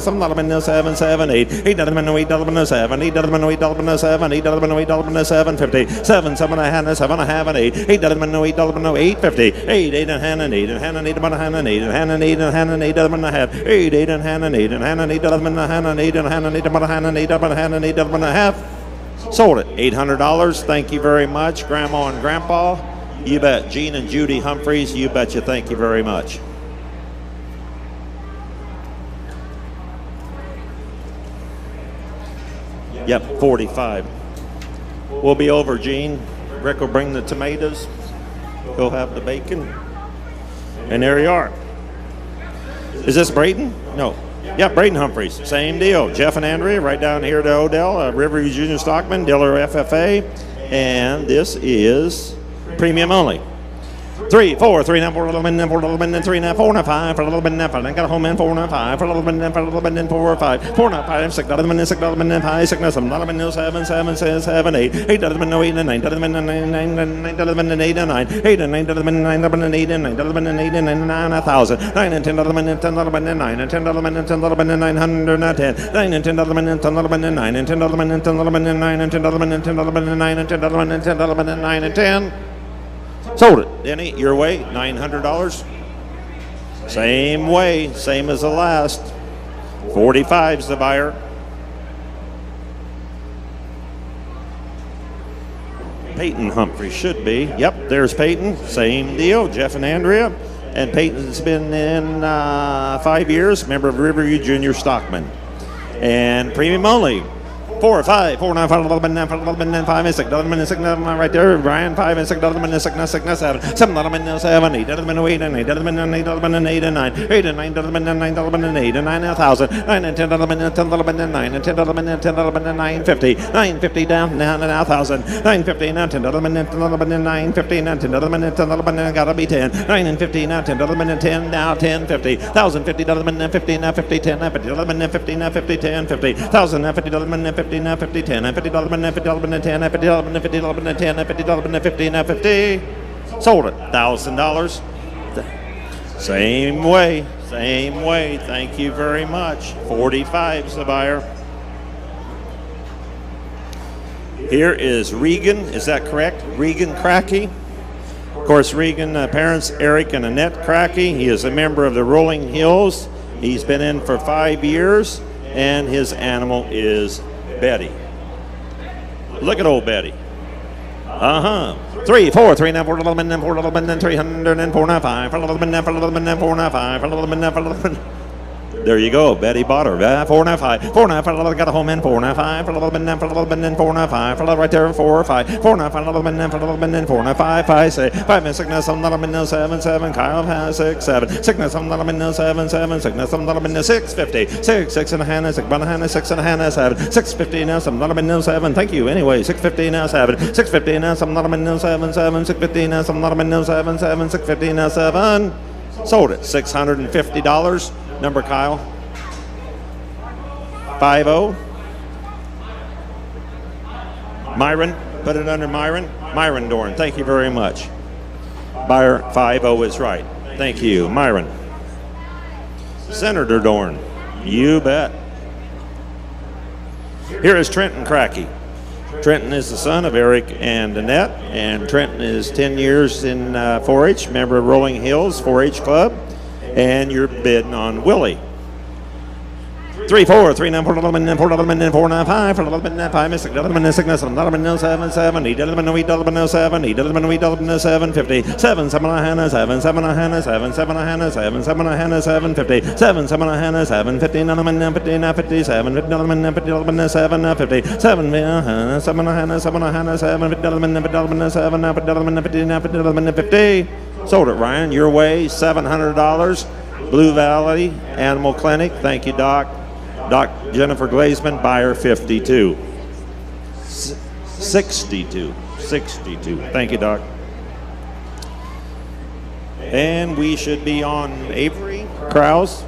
7, 7, 8, 8, 7, 8, 7, 8, 7, 8, 7, 50, 7, 7, a hand, 7, a half, and 8, 8, 8, 50, 8, 8, and hand, and 8, and hand, and 8, and hand, and 8, and hand, and 8, and hand, and 8, and a half, 8, 8, and hand, and 8, and hand, and 8, and hand, and 8, and hand, and 8, and hand, and 8, and hand, and 8 and a half. Sold it, $800. Thank you very much, Grandma and Grandpa. You bet. Gene and Judy Humphreys, you betcha. Thank you very much. Yep, 45. We'll be over, Gene. Rick will bring the tomatoes. He'll have the bacon. And there you are. Is this Braden? No. Yeah, Braden Humphreys. Same deal. Jeff and Andrea right down here to Odell. Riverview Junior Stockman, Diller FFA. And this is premium only. 3, 4, 3, 9, 4, a little bit, 4, a little bit, 3, 9, 4, 9, 5, for a little bit, 5, then got a home in 4, 9, 5, for a little bit, 4, 5, 4, 9, 5, 6, $6, 5, 6, 7, 7, 7, 7, 8, 8, 8, 9, 9, 9, 9, 8, 9, 8, 9, 8, 9, 8, 9, 8, 9, 1,000, 9 and 10, 10, 10, 9 and 10, 10, 910, 9 and 10, 10, 9 and 10, 9 and 10, 9 and 10, 9 and 10, 9 and 10, 9 and 10, 9 and 10. Sold it. Denny, your way, $900. Same way, same as the last. 45's the buyer. Peyton Humphrey should be. Yep, there's Peyton. Same deal, Jeff and Andrea. And Peyton's been in 5 years, member of Riverview Junior Stockman. And premium only. 4, 5, 4, 9, 5, 11, 9, 5, 11, 5, 6, 11, 6, right there. Brian, 5 and 6, 11, 6, 9, 7, 7, 11, 7, 8, 11, 8, and 8, 11, 8, 11, 8, and 9, 8 and 9, 11, 9, 11, and 8, and 9, 1,000, 9 and 10, 11, and 10, 11, and 9, and 10, 11, and 10, 11, and 9, 50, 950 down, now, 1,000, 950, now, 10, 11, and 10, 11, and 9, 50, now, 10, 11, and 10, 11, and gotta be 10, 9 and 50, now, 10, 11, and 10, now, 10, 50, 1,050, 11, and 50, now, 50, 10, now, 50, 11, and 50, now, 50, 10, 50, 1,000, now, 50, 11, and 50, now, 50, 10, $50, $50, $10, $50, $50, $10, $50, $50, $10, $50, $50, $50, $50. Sold it. $1,000. Same way. Same way. Thank you very much. 45's the buyer. Here is Regan. Is that correct? Regan Cracky. Of course, Regan parents Eric and Annette Cracky. He is a member of the Rolling Hills. He's been in for 5 years, and his animal is Betty. Look at old Betty. 3, 4, 3, 9, 4, 11, 4, 11, 300, 4, 9, 5, 4, 11, 4, 11, 4, 9, 5, 4, 11, 4, 11. There you go. Betty bought her. 4, 9, 5, 4, 9, 5, got a home in 4, 9, 5, 4, 11, 4, 11, 4, 9, 5, right there 4, 5, 4, 9, 5, 11, 4, 11, 4, 9, 5, 5, 6, 5, and 6, 7, 7, 7, Kyle has 6, 7, 6, 7, 7, 7, 6, 7, 6, 50, 6, 6 and a hand, 6, 6 and a hand, 7, 650 now, 7, 7, thank you. Anyway, 650 now, 7, 650 now, 7, 7, 7, 650 now, 7, 7, 7, 650 now, 7. Sold it. $650. Number Kyle. 50. Myron. Put it under Myron. Myron Dorn. Thank you very much. Buyer 50 is right. Thank you, Myron. Senator Dorn. You bet. Here is Trenton Cracky. Trenton is the son of Eric and Annette, and Trenton is 10 years in 4-H, member of Rolling Hills 4-H Club, and you're bidding on Willie. 3, 4, 3, 9, 4, 11, 4, 11, 4, 9, 5, 4, 11, 5, 6, 11, 6, 7, 11, 7, 7, 8, 11, 8, 11, 7, 8, 11, 8, 11, 7, 50, 7, 7, 7, 7, 7, 7, 7, 7, 7, 7, 7, 50, 7, 7, 7, 50, 9, 50, 9, 57, 50, 11, 50, 11, 7, 50, 7, 7, 7, 7, 7, 50, 11, 50, 7, 50, 11, 50. Sold it, Ryan. Your way, $700. Blue Valley Animal Clinic. Thank you, Doc. Doc Jennifer Glazeman, buyer 52. 62. Thank you, Doc. And we should be on Avery Krause.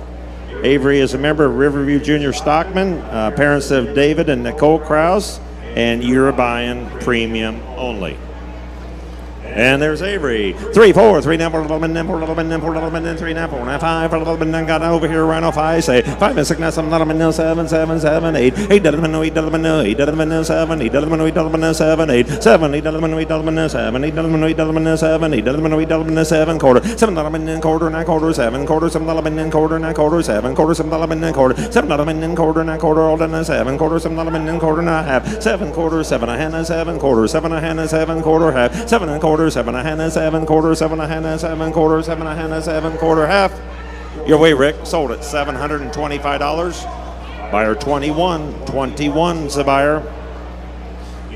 Avery is a member of Riverview Junior Stockman, parents of David and Nicole Krause, and you're buying premium only. And there's Avery. 3, 4, 3, 9, 4, 11, 4, 11, 4, 11, 3, 9, 4, 9, 5, 4, 11, got over here right off. I say 5 and 6, 9, 7, 11, 7, 7, 7, 8, 8, 11, 8, 11, 8, 11, 7, 8, 11, 8, 11, 7, 8, 7, 8, 11, 8, 11, 7, 8, 11, 8, 11, 7, 8, 11, 8, 11, 7, quarter, 7, 11, quarter, 9 quarter, 7, quarter, 7, 11, quarter, 9 quarter, 7, quarter, 7, 11, quarter, 7, 11, quarter, 9 quarter, all done, 7, quarter, 7, 11, quarter, 9 half, 7 quarter, 7 a hand, 7 quarter, 7 a hand, 7 quarter half, 7 and quarter, 7 a hand, 7 quarter, 7 a hand, 7 quarter, 7 a hand, 7 quarter half. Your way, Rick. Sold it. $725. Buyer 21. 21's the buyer.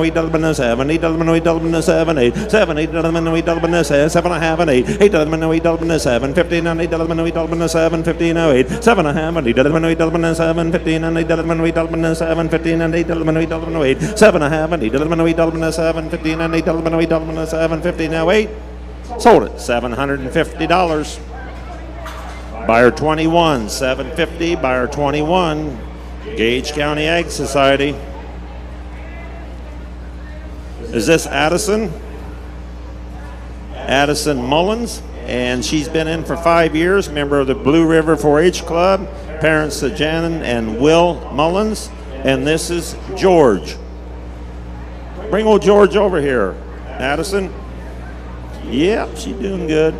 we double in the 7, 8 double we double in the 7, 8, 7, 8 double we double in the 7 and a half and 8, 8 double we double in the 7, 15 and 8 double we double in the 7, 15 and 8, 7 and a half and 8 double we double in the 7, 15 and 8 double we double in the 7, 15 and 8 double we double in the 8, 7 and a half and 8 double we double in the 7, 15 and 8 double we double in the 7, 15 and 8. Sold it, $750. Buyer 21, $750. Buyer 21, Gage County Ag Society. Is this Addison? Addison Mullins, and she's been in for 5 years, member of the Blue River 4-H Club, parents to Janet and Will Mullins, and this is George. Bring old George over here, Addison. Yep, she's doing good.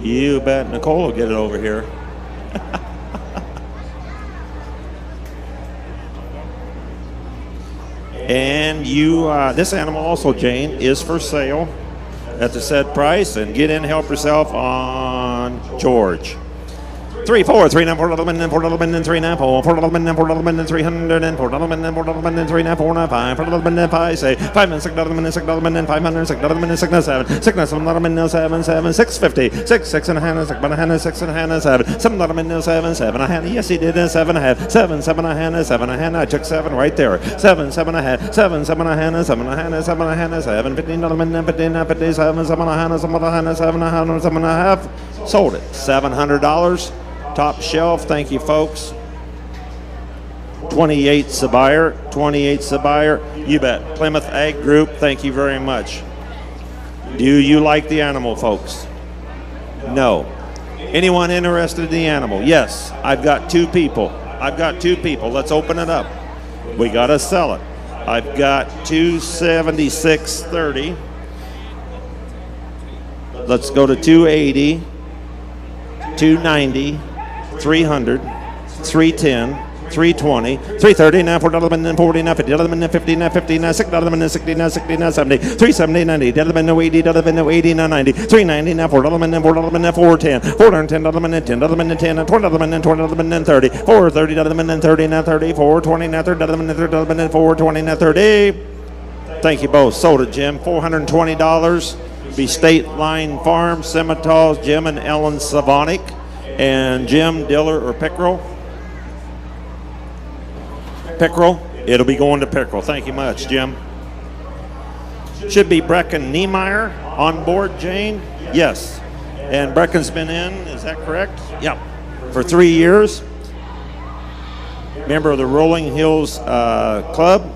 You bet Nicole will get it over here. And this animal also, Jane, is for sale at the said price, and get in and help yourself on George. 3, 4, 3, 9, 4, 11, and 4, 11, and 3, 9, 4, 4, 11, and 4, 11, and 300, and 4, 11, and 4, 11, and 3, 9, 4, 9, 5, 4, 11, and 5, say, 5, and 6, 11, and 6, 11, and 500, 6, 11, and 6, 7, 6, 11, and 7, 7, 650, 6, 6, and a hand, 6, and a hand, 6, and a hand, 7, 7, 11, and 7, 7, a hand, yes, he did, and 7, a half, 7, 7, a hand, 7, a hand, I took 7 right there, 7, 7, a half, 7, 7, a hand, 7, a hand, 7, a hand, 7, 15, 11, and 15, 57, 7, a hand, 7, a hand, 7, a hand, 7, a half, sold it, $700. Top shelf, thank you, folks. 28's a buyer, 28's a buyer. You bet. Plymouth Ag Group, thank you very much. Do you like the animal, folks? No. Anyone interested in the animal? Yes. I've got 2 people. Let's open it up. We got to sell it. I've got 276.30. Let's go to 280, 290. 300, 310, 320, 330, 9, 4, 11, 40, 9, 50, 11, 50, 9, 50, 9, 6, 11, 60, 9, 60, 9, 70, 370, 90, 11, 80, 11, 80, 90, 390, 9, 4, 11, 4, 11, 410, 410, 11, 10, 11, 10, 12, 11, 12, 11, 30, 430, 11, 30, 9, 30, 420, 9, 30, 11, 11, 420, 9, 30. Thank you both. Sold it, Jim. $420. Be State Line Farm, Simmental's, Jim and Ellen Savonic. And Jim, Diller, or Pickerel? Pickerel? It'll be going to Pickerel. Thank you much, Jim. Should be Brecken Niemeyer on board, Jane? Yes. And Brecken's been in, is that correct? Yep. For 3 years. Member of the Rolling Hills Club.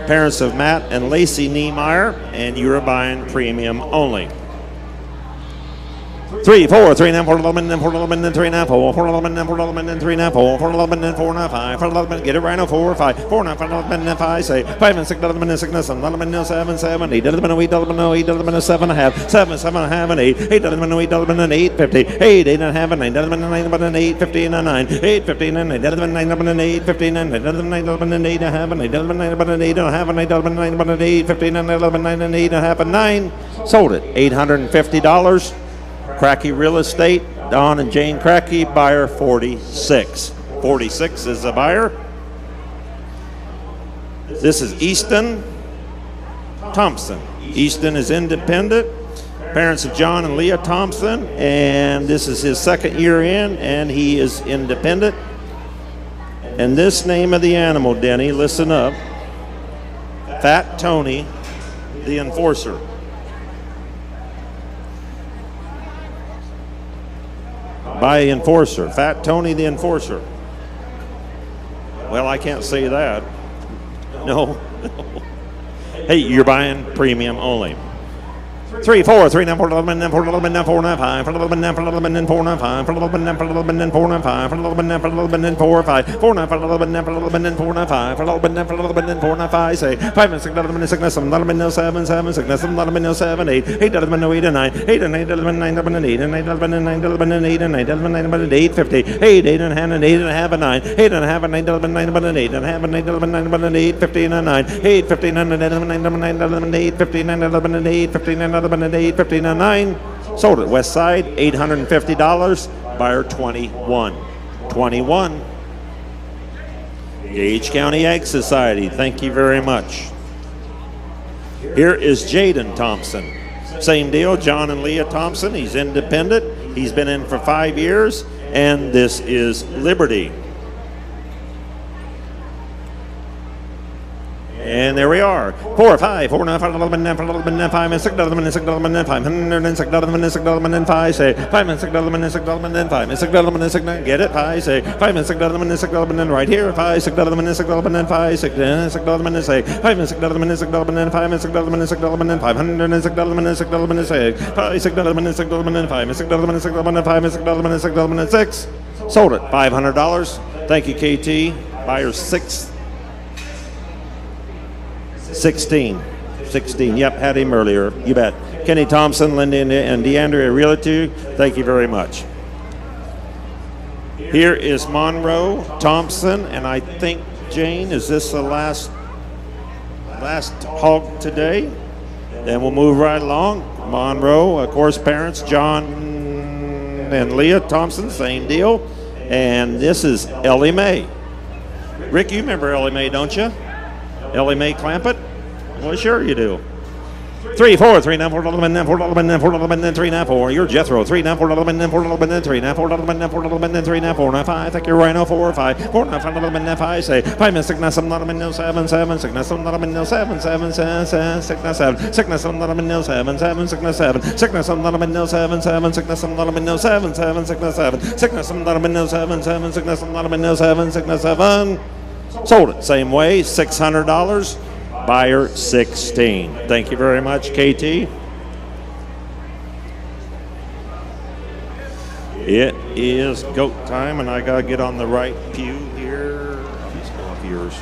Parents of Matt and Lacey Niemeyer. And you're buying premium only. 3, 4, 3, 9, 4, 11, and 4, 11, and 3, 9, 4, 4, 11, and 4, 11, and 3, 9, 4, 4, 11, and 4, 9, 5, 4, 11, get it right now, 4, 5, 4, 9, 5, 11, and 5, say, 5, and 6, 11, and 6, 7, 11, and 7, 7, 8, 11, and 8, 11, and 8, 11, and 7, and a half, 7, 7, and a half, and 8, 8, 11, and 8, 11, and 8, 50, 8, 8, and a half, and 9, 11, and 9, 11, and 8, 50, and 9, 8, 15, and 8, 11, 9, 11, and 8, 15, and 8, 11, 9, 11, and 8, and a half, and 8, 11, 9, 11, and 8, and a half, and 8, 11, 9, 11, and 8, 15, and 11, 9, and 8, and a half, and 9, sold it, $850. Cracky Real Estate, Don and Jane Cracky, buyer 46. 46 is the buyer. This is Easton Thompson. Easton is independent. Parents of John and Leah Thompson, and this is his 2nd year in, and he is independent. And this name of the animal, Denny, listen up. Fat Tony, the Enforcer. By Enforcer, Fat Tony the Enforcer. Well, I can't say that. No. Hey, you're buying premium only. 3, 4, 3, 9, 4, 11, 4, 11, 4, 9, 5, 4, 11, 4, 11, 4, 9, 5, 4, 11, 4, 11, 4, 9, 5, 4, 11, 4, 11, 4, 5, 4, 9, 4, 11, 4, 11, 4, 9, 5, 4, 11, 4, 11, 4, 9, 5, say, 5, and 6, 11, 6, 7, 11, 7, 7, 6, 11, 7, 8, 8, 11, 8, and 9, 8, and 8, 11, 9, 11, 8, and 8, 11, and 9, 11, and 8, and 8, 11, 9, 11, 8, 50, 8, 8, and a half, and 8, and a half, and 9, 8, and a half, and 9, 11, 9, 11, 8, and a half, and 8, 11, 9, 11, 8, 15, and 9, 8, 15, and 11, 9, 11, 9, 11, 8, 15, and 11, and 8, 15, and 11, and 8, 15, and 9, sold at West Side, $850, buyer 21. 21. Gage County Ag Society, thank you very much. Here is Jaden Thompson. Same deal, John and Leah Thompson. He's independent. He's been in for 5 years, and this is Liberty. And there we are. 4, 5, 4, 9, 5, 11, 9, 11, 5, and 6, 11, 6, 11, 5, 100, and 6, 11, 6, 11, 5, say, 5, and 6, 11, 6, 11, 5, and 6, 11, 6, 9, get it, 5, say, 5, and 6, 11, 6, 11, right here, 5, 6, 11, 6, 11, 5, 6, 11, say, 5, and 6, 11, 6, 11, 5, and 6, 11, 6, 11, 5, 100, and 6, 11, 6, 11, say, 5, 6, 11, 6, 11, 5, and 6, 11, 6, 11, 5, and 6, 11, 6, 11, 6, sold it, $500. Thank you, KT. Buyer 16, yep, had him earlier, you bet. Kenny Thompson, Linda and DeAndrea Realty, thank you very much. Here is Monroe Thompson, and I think, Jane, is this the last hog today? Then we'll move right along. Monroe, of course, parents, John and Leah Thompson, same deal. And this is Ellie Mae. Rick, you remember Ellie Mae, don't you? Ellie Mae Clampett? Well, sure you do. 3, 4, 3, 9, 4, 11, 4, 11, 4, 11, 3, 9, 4. You're Jethro. 3, 9, 4, 11, 4, 11, 3, 9, 4, 11, 4, 11, 3, 9, 4, 9, 5. I think you're Rhino 4, 5, 4, 9, 5, 11, 5. Say 5, miss sickness, I'm not a minute 7, 7, sickness, I'm not a minute 7, 7, 7, sickness 7, sickness, I'm not a minute 7, 7, sickness 7, sickness, I'm not a minute 7, 7, sickness, I'm not a minute 7, 7, sickness 7, sickness, I'm not a minute 7, 7, sickness, I'm not a minute 7, sickness 7. Sold it same way, $600. Buyer 16. Thank you very much, KT. It is goat time, and I gotta get on the right pew here. Let's go off yours.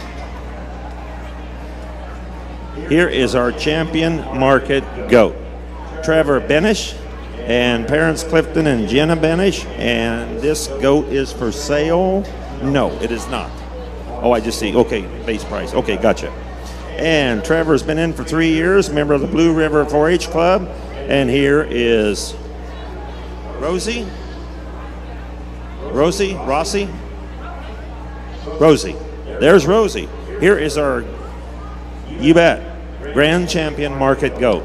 Here is our champion market goat, Trevor Benish, and parents Clifton and Jenna Benish. And this goat is for sale. No, it is not. Oh, I just see. Okay, base price. Okay, gotcha. And Trevor's been in for 3 years, member of the Blue River 4-H Club. And here is Rosie. Rosie. There's Rosie. Here is our, you bet, grand champion market goat.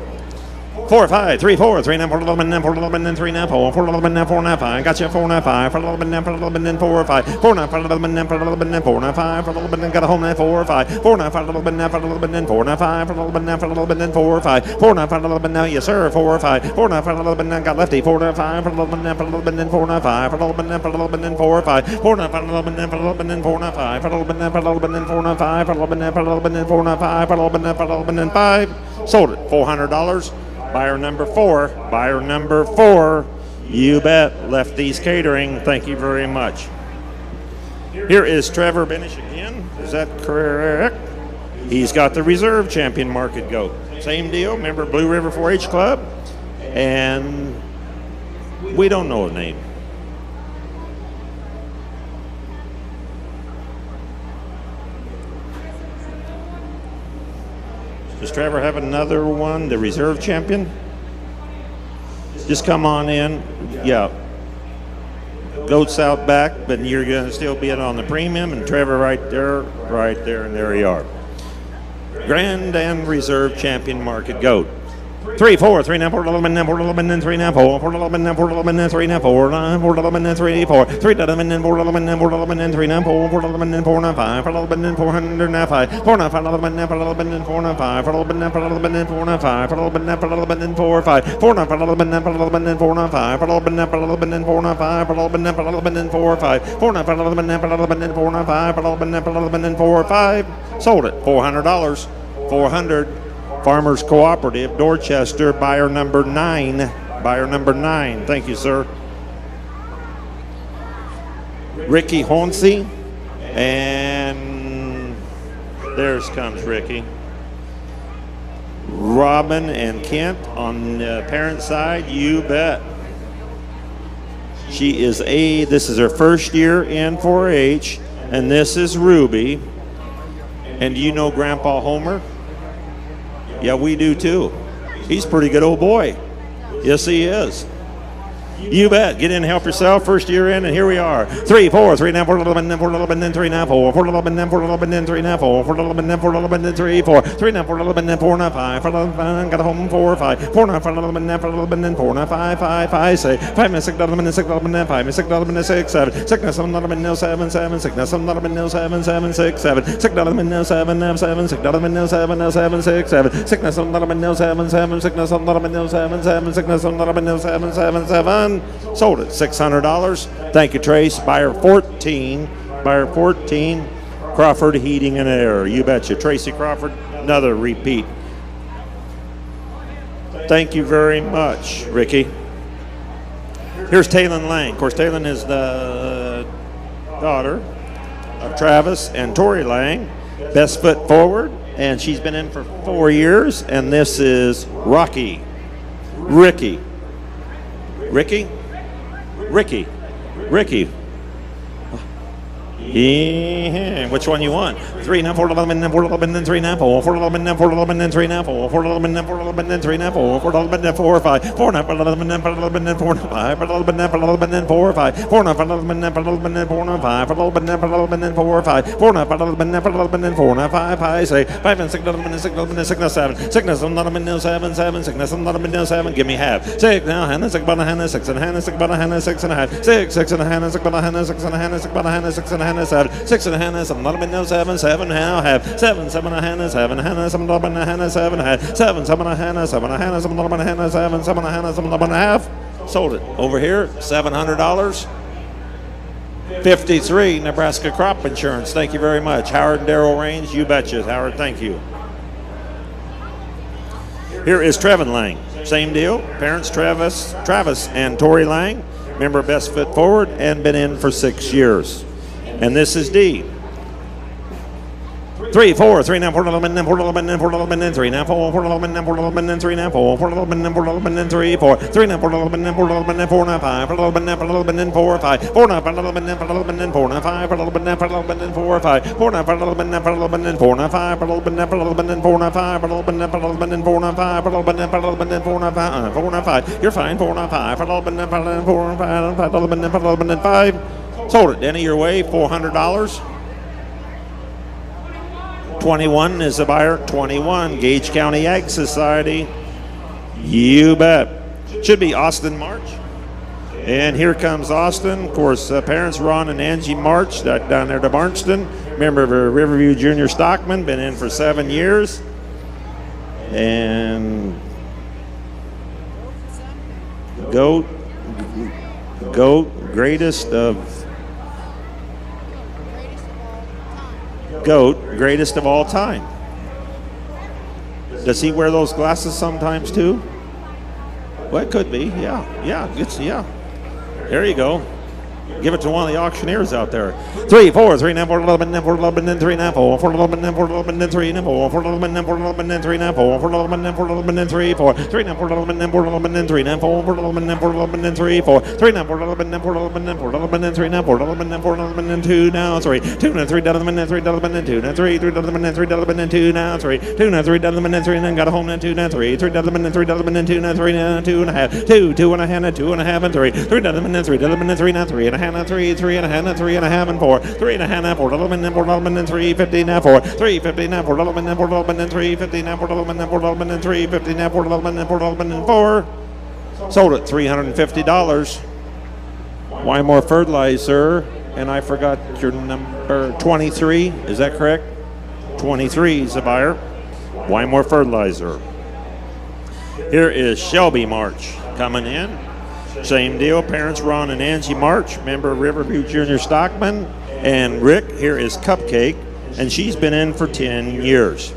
4, 5, 3, 4, 3, 9, 4, 11, 4, 11, 3, 9, 4, 4, 11, 4, 9, 5. Gotcha, 4, 9, 5, 4, 11, 4, 11, 4, 5, 4, 9, 5, 11, 4, 11, 4, 9, 5, 4, 11, got a home 9, 4, 5, 4, 9, 5, 11, 4, 11, 4, 9, 5, 4, 11, 4, 11, 4, 5, 4, 9, 5, 11, now, yes, sir, 4, 5, 4, 9, 5, 11, got lefty, 4, 9, 5, 4, 11, 4, 11, 4, 9, 5, 4, 11, 4, 11, 4, 5, 4, 9, 5, 11, 4, 11, 4, 9, 5, 4, 11, 4, 11, 4, 9, 5, 4, 11, 4, 11, 4, 9, 5, 4, 11, 4, 11, 5. Sold it, $400. Buyer number 4. Buyer number 4. You bet. Lefty's Catering. Thank you very much. Here is Trevor Benish again. Is that correct? He's got the reserve champion market goat. Same deal. Member Blue River 4-H Club. And we don't know a name. Does Trevor have another one, the reserve champion? Just come on in. Yeah. Goats out back, but you're going to still be on the premium, and Trevor right there, and there you are. Grand and reserve champion market goat. 3, 4, 3, 9, 4, 11, 4, 11, 3, 9, 4, 4, 11, 4, 11, 3, 9, 4, 9, 4, 11, 3, 4, 3, 11, 4, 11, 4, 11, 3, 9, 4, 4, 11, 4, 9, 5, 4, 11, 400, 9, 5, 4, 9, 5, 11, 4, 11, 4, 9, 5, 4, 11, 4, 11, 4, 9, 5, 4, 11, 4, 11, 4, 5, 4, 9, 4, 11, 4, 11, 4, 9, 5, 4, 11, 4, 11, 4, 9, 5, 4, 11, 4, 11, 4, 5, 4, 9, 4, 11, 4, 11, 4, 9, 5, 4, 11, 4, 11, 4, 5. Sold it, $400. 400. Farmers Cooperative, Dorchester, buyer number 9. Buyer number 9. Thank you, sir. Ricky Hornsey. And there's comes Ricky. Robin and Kent on the parent side, you bet. She is this is her first year in 4-H, and this is Ruby. And do you know Grandpa Homer? Yeah, we do too. He's a pretty good old boy. Yes, he is. You bet. Get in and help yourself. First year in, and here we are. 3, 4, 3, 9, 4, 11, 4, 11, 3, 9, 4, 4, 11, 4, 11, 3, 9, 4, 4, 11, 4, 11, 3, 4, 3, 9, 4, 11, 4, 9, 5, 4, 11, got a home 4, 5, 4, 9, 4, 11, 4, 11, 4, 9, 5, 5, 5, say 5, 6, 11, 6, 11, 5, 6, 11, 6, 7, 6, 11, 7, 7, 6, 11, 7, 7, 6, 7, 6, 11, 7, 7, 6, 11, 7, 7, 6, 7, 6, 11, 7, 7, 6, 11, 7, 7, 6, 11, 7, 7, 7. Sold it. $600. Thank you, Trace. Buyer 14. Buyer 14. Crawford Heating and Air. You betcha. Tracy Crawford. Another repeat. Thank you very much, Ricky. Here's Taylin Lang. Of course, Taylin is the daughter of Travis and Tori Lang. Best foot forward. And she's been in for 4 years. And this is Ricky. Yeah. Which one you want? 3 now, 4 11 and 4 11 and 3 now, 4 4 11 and 4 11 and 3 now, 4 4 11 and 4 11 and 3 now, 4 4 11 and 4 5 4 now, 11 and 11 and 4 5 11 and 11 and 4 5 4 now, 11 and 11 and 4 5 11 and 11 and 4 5 4 now, 11 and 11 and 4 5 I say 5 and 6 11 and 6 11 and 6 now 7 6 now 11 and 7 7 6 now 11 and 7 give me half 6 now Hannah 6 but Hannah 6 and Hannah 6 but Hannah 6 and a half 6 6 and Hannah 6 but Hannah 6 and Hannah 6 but Hannah 6 and Hannah 7 6 and Hannah 11 and 7 7 now have 7 7 and Hannah 7 Hannah 7 11 and Hannah 7 had 7 7 and Hannah 7 and Hannah 7 11 and Hannah 7 7 and Hannah 7 11 and a half sold it over here $700 53 Nebraska Crop Insurance. Thank you very much. Howard and Darrell Range, you betcha. Howard, thank you. Here is Trevin Lang. Same deal. Parents Travis and Tori Lang. Member Best Foot Forward and been in for 6 years. And this is D. 3 4 3 now 4 11 and 4 11 and 4 11 and 3 now 4 4 11 and 4 11 and 3 now 4 4 11 and 4 11 and 3 4 3 now 4 11 and 4 11 and 4 now 5 4 11 and 4 11 and 4 5 4 now 4 11 and 4 11 and 4 now 5 4 11 and 4 11 and 4 5 4 now 4 11 and 4 11 and 4 now 5 4 11 and 4 11 and 4 now 5 4 11 and 4 11 and 4 now 5 4 11 and 4 11 and 4 now 5 4 now 5 you're fine 4 now 5 4 11 and 4 11 and 4 now 5 4 11 and 4 11 and 5 sold it Denny your way $400 21 is the buyer. 21, Gage County Ag Society. You bet. Should be Austin March. And here comes Austin. Of course, parents Ron and Angie March down there to Barnston. Member of Riverview Junior Stockman. Been in for 7 years. And Goat, greatest of all time. Does he wear those glasses sometimes too? Well, it could be. Yeah. There you go. Give it to one of the auctioneers out there. 3 4 3 now 4 11 and 4 11 and 3 now 4 4 11 and 4 11 and 3 now 4 4 11 and 4 11 and 3 now 4 4 11 and 4 11 and 3 4 3 now 4 11 and 4 11 and 3 now 4 4 11 and 4 11 and 3 4 3 now 4 11 and 4 11 and 4 11 and 3 now 4 11 and 4 11 and 2 now 3 2 now 3 11 and 3 11 and 2 now 3 3 11 and 3 11 and 2 now 3 2 now 3 11 and 3 and got a home now 2 now 3 3 11 and 3 11 and 2 now 3 now 2 and a half 2 2 and a half now 2 and a half and 3 3 11 and 3 11 and 3 now 3 and a half now 3 3 and a half now 3 and a half and 4 3 and a half now 4 11 and 4 11 and 3 50 now 4 3 50 now 4 11 and 4 11 and 3 50 now 4 11 and 4 11 and 3 50 now 4 11 and 4 11 and 4 sold at $350. Wymore Fertilizer, and I forgot your number 23. Is that correct? 23 is the buyer. Wymore Fertilizer. Here is Shelby March coming in. Same deal. Parents Ron and Angie March, member of Riverview Junior Stockman. And Rick, here is Cupcake, and she's been in for 10 years.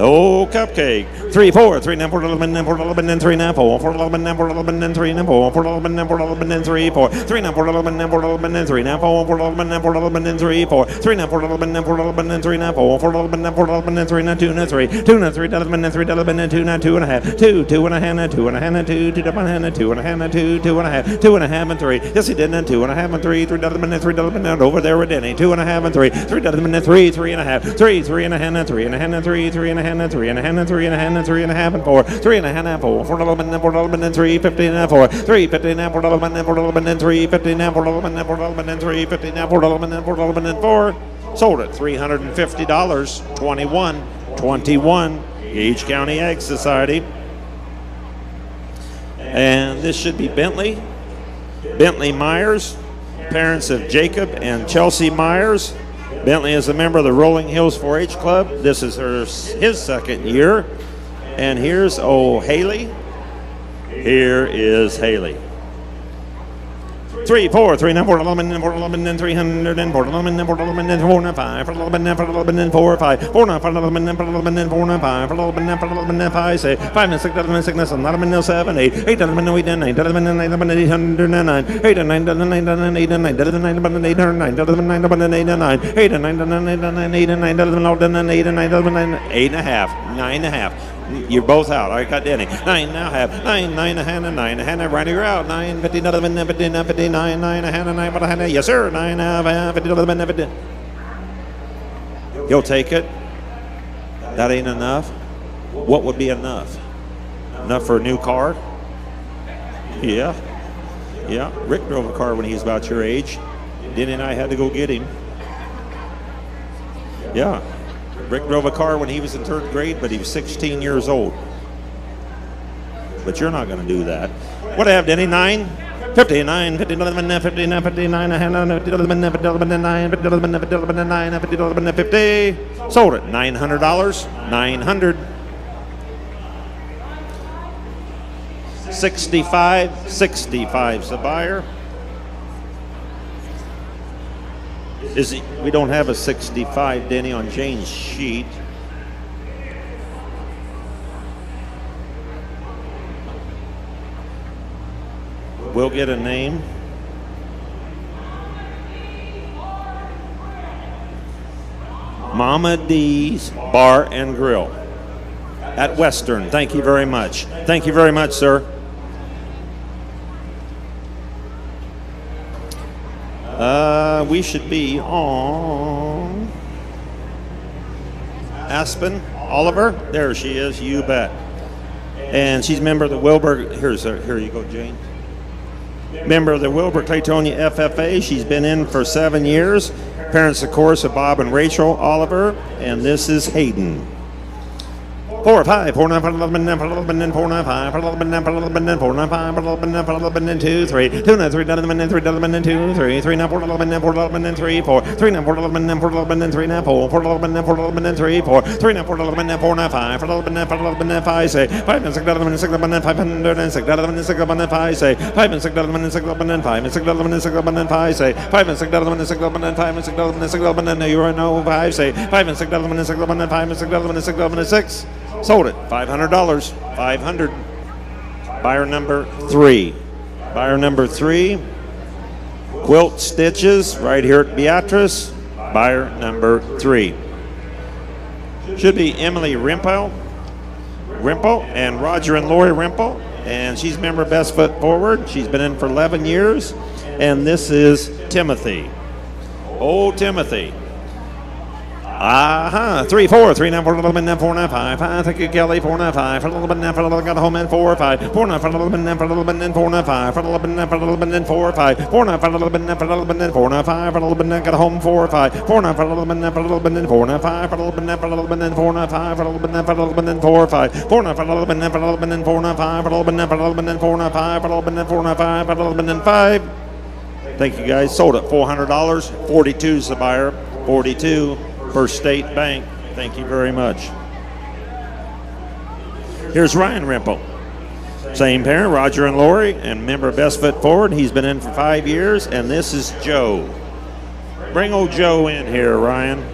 Oh, Cupcake. 3 4 3 now 4 11 and 4 11 and 3 now 4 4 11 and 4 11 and 3 now 4 4 11 and 4 11 and 3 4 3 now 4 11 and 4 11 and 3 now 4 4 11 and 4 11 and 3 4 3 now 4 11 and 4 11 and 3 now 4 4 11 and 4 11 and 3 now 2 now 3 2 now 3 11 and 3 11 and 2 now 2 and a half 2 2 and a half now 2 and a half now 2 2 and a half now 2 and a half now 2 2 and a half 2 and a half and 3 yes he did now 2 and a half and 3 3 11 and 3 11 and over there with Denny 2 and a half and 3 3 11 and 3 3 and a half 3 3 and a half now 3 and a half now 3 3 and a half now 3 and a half now 3 and a half now 3 and a half and 4 3 and a half now 4 4 11 and 4 11 and 3 50 now 4 3 50 now 4 11 and 4 11 and 3 50 now 4 11 and 4 11 and 3 50 now 4 11 and 4 11 and 4 sold at $350. 21 Gage County Ag Society. And this should be Bentley Myers, parents of Jacob and Chelsea Myers. Bentley is a member of the Rolling Hills 4-H Club. This is his second year. And here's Haley. Here is Haley. 3 4 3 now 4 11 and 4 11 and 300 and 4 11 and 4 11 and 4 now 5 4 11 and 4 11 and 4 5 4 now 4 11 and 4 11 and 4 now 5 4 11 and 4 11 and 5 6 5 and 6 11 and 6 and 11 and 7 8 8 11 and 8 and 9 11 and 9 11 and 800 and 9 8 and 9 11 and 8 and 9 11 and 9 11 and 8 and 9 11 and 9 11 and 8 and 9 8 and 9 11 and 8 and 9 8 and 9 11 and 8 and 9 11 and 8 and a half 9 and a half. You're both out. I got Denny. 9 now have 9 9 a hand and 9 a hand and Randy, you're out. 9 50 11 50 59 9 a hand and 9 but a hand. Yes sir. 9 50 11 50. He'll take it. That ain't enough. What would be enough? Enough for a new car? Yeah. Yeah. Rick drove a car when he was about your age. Denny and I had to go get him. Yeah. Rick drove a car when he was in 3rd grade, but he was 16 years old. But you're not going to do that. What do I have, Denny? 9? 59, 59, 59, 59, 59, 50. Sold it. $900. 900. 65. 65's the buyer. We don't have a 65, Denny, on Jane's sheet. We'll get a name. Mama D's Bar and Grill at Western. Thank you very much. Thank you very much, sir. We should be on Aspen Oliver. There she is. You bet. And she's a member of the Wilbur. Here you go, Jane. Member of the Wilbur Claytonia FFA. She's been in for 7 years. Parents, of course, of Bob and Rachel Oliver. And this is Hayden. 4, 5, 4, 9, 5, 11, 9, 11, 4, 9, 5, 11, 9, 11, 4, 9, 5, 11, 9, 11, 2, 3, 2, 9, 3, 11, 3, 11, 2, 3, 3, 9, 4, 11, 4, 11, 3, 4, 3, 9, 4, 11, 4, 11, 3, 9, 4, 4, 11, 4, 11, 3, 4, 3, 9, 4, 11, 4, 9, 5, 11, 4, 11, 5, say, 5, 6, 11, 6, 11, 500, 6, 11, 6, 11, 5, say, 5, 6, 11, 6, 11, 5, 6, 11, 6, 11, 5, say, 5, 6, 11, 6, 11, 5, 6, 11, 6, 11, you know, 5, say, 5, 6, 11, 6, 11, 5, 6, 11, 6, 11, 6. Sold it. $500. 500. Buyer number 3. Buyer number 3. Quilt Stitches right here at Beatrice. Buyer number 3. Should be Emily Rimpo and Roger and Lori Rimpo. And she's a member of Best Foot Forward. She's been in for 11 years. And this is Timothy. Old Timothy. 3, 4, 3, 9, 4, 11, 9, 4, 9, 5, 5. Thank you, Kelly. 4, 9, 5. 11, 9, 11, got home in 4, 5. 4, 9, 11, 9, 11, 4, 9, 5. 11, 9, 11, 4, 5. 4, 9, 11, 9, 11, 4, 9, 5. 11, 9, got home 4, 5. 4, 9, 11, 9, 11, 4, 9, 5. 11, 9, 11, 4, 9, 5. 11, 9, 11, 4, 5. 4, 9, 11, 9, 11, 4, 9, 5. 11, 9, 11, 4, 9, 5. 11, 9, 4, 9, 5. 11, 5. Thank you, guys. Sold at $400. 42 is the buyer. 42. First State Bank. Thank you very much. Here's Ryan Rimple. Same parent, Roger and Lori, and member of Best Foot Forward. He's been in for 5 years, and this is Joe. Bring old Joe in here, Ryan.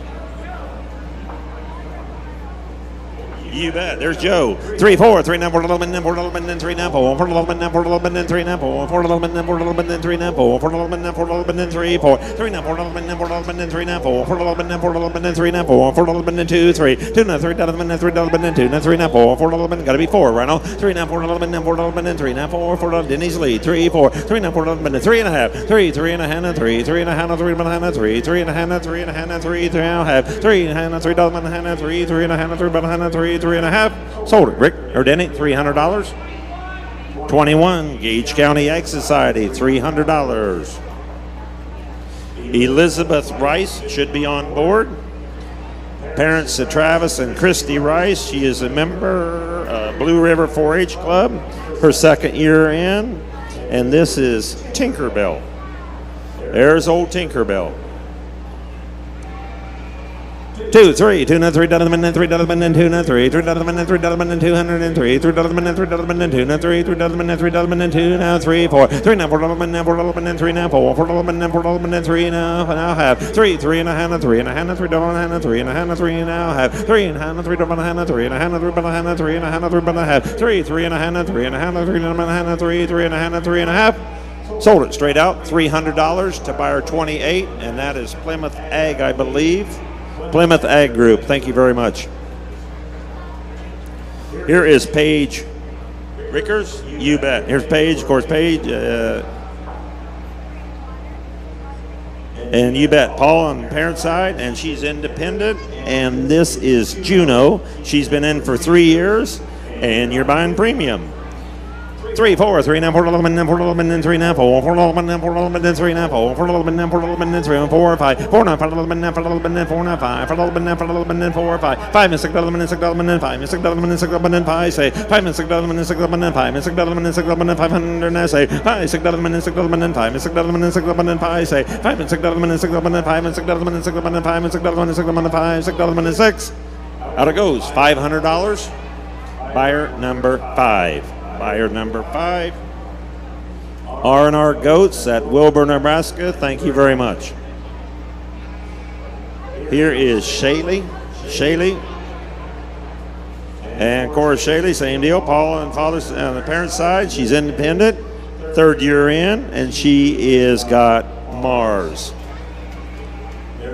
You bet. There's Joe. 3, 4, 3, 9, 4, 11, 9, 4, 11, 3, 9, 4, 4, 11, 9, 4, 11, 3, 9, 4, 4, 11, 9, 4, 11, 3, 9, 4, 4, 11, 9, 4, 11, 3, 4, 3, 9, 4, 11, 9, 4, 11, 3, 9, 4, 4, 11, 9, 4, 11, 3, 9, 4, 4, 11, 2, 3, 2, 9, 3, 11, 3, 11, 2, 9, 3, 9, 4, 4, 11, got to be 4 right now. 3, 9, 4, 11, 9, 4, 11, 3, 9, 4, 4, Denny's lead. 3, 4, 3, 9, 4, 11, 3 and a half. 3, 3 and a half, 3, 3 and a half, 3 and a half, 3, 3 and a half, 3 and a half, 3, 3 and a half, 3 and a half, 3 and a half, 3, 3 and a half, 3 and a half, 3, 3 and a half. Sold it, Rick or Denny, $300. 21, Gage County Ag Society, $300. Elizabeth Rice should be on board. Parents of Travis and Christy Rice. She is a member of Blue River 4-H Club, her 2nd year in. And this is Tinkerbell. There's old Tinkerbell. 2, 3, 2, 9, 3, 3, 2, 9, 3, 3, 2, 9, 3, 3, 2, 9, 203, 3, 2, 9, 3, 2, now 3, 4, 3, 9, 4, 11, 4, 11, 3, now 4, 4, 11, 4, 11, 3, now have 3, 3 and a half, 3 and a half, 3, 3 and a half, 3, now have 3 and a half, 3 and a half, 3 and a half, 3 and a half, 3 and a half, 3 and a half, 3, 3 and a half, 3 and a half, 3 and a half, 3, 3 and a half, 3 and a half. Sold it straight out, $300 to buyer 28, and that is Plymouth Ag, I believe. Plymouth Ag Group. Thank you very much. Here is Paige Rickers. You bet. Here's Paige. Of course, Paige. And you bet, Paul on the parent side, and she's independent. And this is Juno. She's been in for 3 years, and you're buying premium. 3, 4, 3, 9, 4, 11, 9, 4, 11, 9, 3, 9, 4, 4, 11, 9, 4, 11, 9, 3, 9, 4, 4, 11, 9, 4, 11, 9, 3, 4, 5, 4, 9, 5, 11, 9, 4, 11, 9, 4, 9, 5, 4, 11, 9, 4, 11, 9, 4, 5, 5, and 6, 11, and 6, 11, and 5, and 6, 11, and 6, 11, and 5, say, 5, and 6, 11, and 6, 11, and 5, and 6, 11, and 6, 11, and 500, and I say, 5, 6, 11, and 6, 11, and 5, and 6, 11, and 6, 11, and 5, say, 5, and 6, 11, and 6, 11, and 5, and 6, 11, and 6, 11, and 5, and 6, 11, and 6, 11, and 5, 6, 11, and 6. Out it goes, $500. Buyer number 5. Buyer number 5. R&R Goats at Wilbur, Nebraska. Thank you very much. Here is Shaylee. And of course, Shaylee, same deal. Paul on the parent side. She's independent. 3rd year in, and she is got Mars.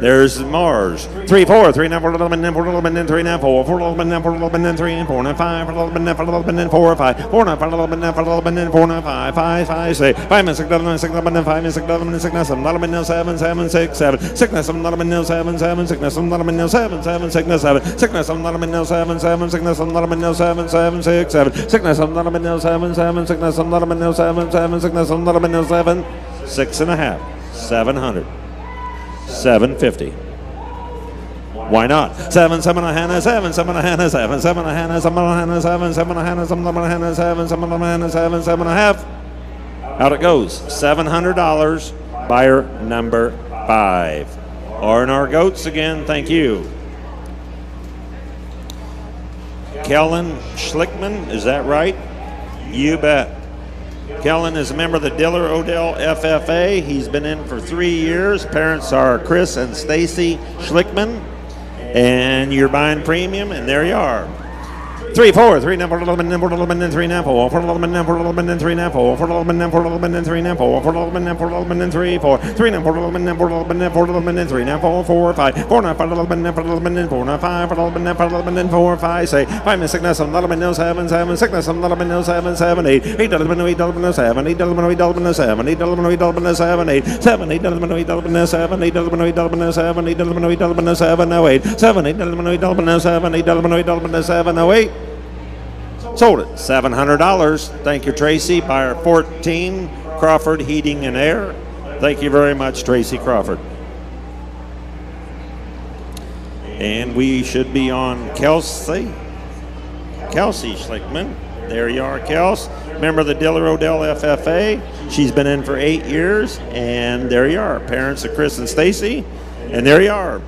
There's Mars. 3, 4, 3, 9, 4, 11, 9, 4, 11, 9, 3, 9, 4, 4, 11, 9, 4, 11, 9, 3, 4, 9, 5, 4, 11, 9, 4, 11, 9, 4, 5, 4, 9, 5, 11, 9, 4, 11, 9, 4, 9, 5, 5, 5, say, 5, and 6, 11, 6, 11, 5, and 6, 11, 6, 9, 7, 11, 7, 7, 6, 7, 6, 9, 7, 11, 7, 7, 6, 9, 7, 11, 7, 7, 6, 9, 7, 6, 9, 7, 11, 7, 7, 6, 9, 7, 11, 7, 7, 6, 7, 6, 9, 7, 11, 7, 7, 6, 9, 7, 11, 7, 7, 6, 9, 7, 11, 7, 6.5, 700, 750. Why not? 7, 7, a Hannah, 7, 7, a Hannah, 7, 7, a Hannah, 7, a Hannah, 7, 7, a Hannah, 7, 7, a Hannah, 7, 7, a Hannah, 7, 7 and a half. Out it goes. $700. Buyer number 5. R&R Goats again. Thank you. Kellen Schlickman, is that right? You bet. Kellen is a member of the Diller Odell FFA. He's been in for 3 years. Parents are Chris and Stacy Schlickman. And you're buying premium, and there you are. 3, 4, 3, 9, 4, 11, 9, 4, 11, 3, 9, 4, 4, 11, 9, 4, 11, 3, 9, 4, 4, 11, 9, 4, 11, 3, 9, 4, 4, 11, 9, 4, 11, 3, 4, 3, 9, 4, 11, 9, 4, 11, 4, 11, 3, 9, 4, 4, 5, 4, 9, 5, 11, 9, 4, 11, 4, 9, 5, 4, 11, 9, 4, 11, 4, 5, say, 5, 6, 9, 7, 11, 7, 7, 6, 9, 7, 11, 7, 7, 8, 8, 11, 8, 11, 7, 8, 11, 8, 11, 7, 8, 11, 8, 11, 7, 8, 7, 8, 11, 8, 11, 7, 8, 11, 8, 11, 7, 8, 11, 8, 11, 7, 8, 7, 8, 11, 8, 11, 7, 8, 11, 8, 11, 7, 8. Sold it. $700. Thank you, Tracy. Buyer 14, Crawford Heating and Air. Thank you very much, Tracy Crawford. And we should be on Kelsey Schlickman. There you are, Kels. Member of the Diller Odell FFA. She's been in for 8 years. And there you are. Parents of Chris and Stacy. And there you are.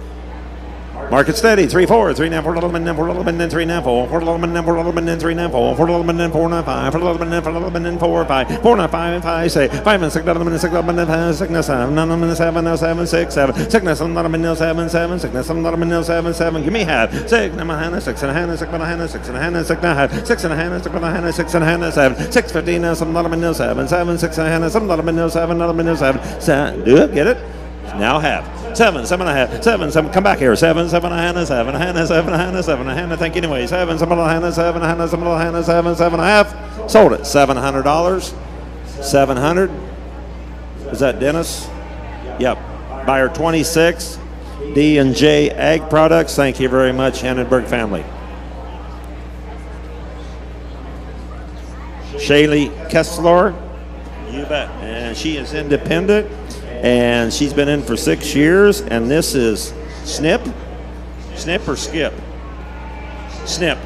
Market steady. 3, 4, 3, 9, 4, 11, 9, 4, 11, 3, 9, 4, 4, 11, 9, 4, 11, 3, 9, 4, 4, 11, 4, 9, 5, 4, 11, 9, 4, 11, 4, 5, 4, 9, 5, 5, say, 5, and 6, 11, 6, 11, 5, 6, 9, 7, 9, 7, 7, 6, 7, 6, 9, 7, 11, 7, 7, 6, 9, 7, 11, 7, 7, give me half, 6, 9, Hannah, 6, and Hannah, 6, and Hannah, 6, and Hannah, 6, and Hannah, 6, and Hannah, 6, and Hannah, 6, and Hannah, 7, 6, 15, 7, 11, 7, 7, 6, and Hannah, 7, 11, 7, 11, 7, do it, get it? Now half. 7, 7 and a half, 7, 7, come back here, 7, 7, a Hannah, 7, a Hannah, 7, a Hannah, 7, a Hannah, thank you anyway, 7, 7, a Hannah, 7, a Hannah, 7, a Hannah, 7, 7 and a half, sold it, $700, 700, is that Dennis? Yep, buyer 26, D&J Ag Products, thank you very much, Hannenberg family. Shaylee Kessler, you bet, and she is independent. And she's been in for 6 years, and this is Snip or Skip? Snip.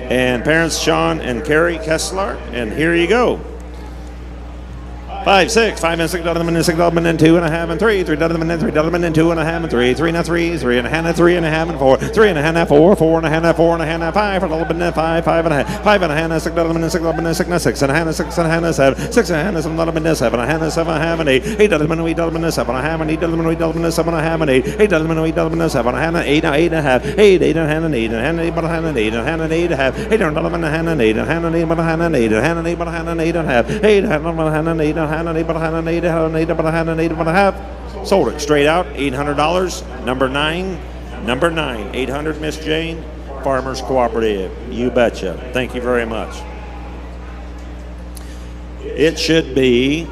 And parents Sean and Carrie Kessler, and here you go. 5, 6, 5 and 6, 11 and 2 and a half and 3, 3 and 3 and 2 and a half and 3, 3 and 3, 3 and a half and 3 and a half and 4, 3 and a half, 4, 4 and a half, 4 and a half, 5, 11 5, 5 and a half, 5 and a half, 6 and 6 and 6 6 and a half, 6 and a half, 7, 6 and a half, 7 and 7 and a half, 7 and a half and 8, 8 and 8 and 7 and a half and 8 and 7 and a half and 8, 8 and 8 and 7 and a half and 8 and a half, 8 and a half, 8 and 8 and 8 and 8 and 8 and 8 and a half, 8 and 11 and 8 and 8 and 8 and 8 and 8 and 8 and 8 and 8 and a half, 8 and 11 and 8 and 8 and 8 and a half. Sold it straight out, $800. Number 9, 800 Miss Jane, Farmers Cooperative. You betcha. Thank you very much. It should be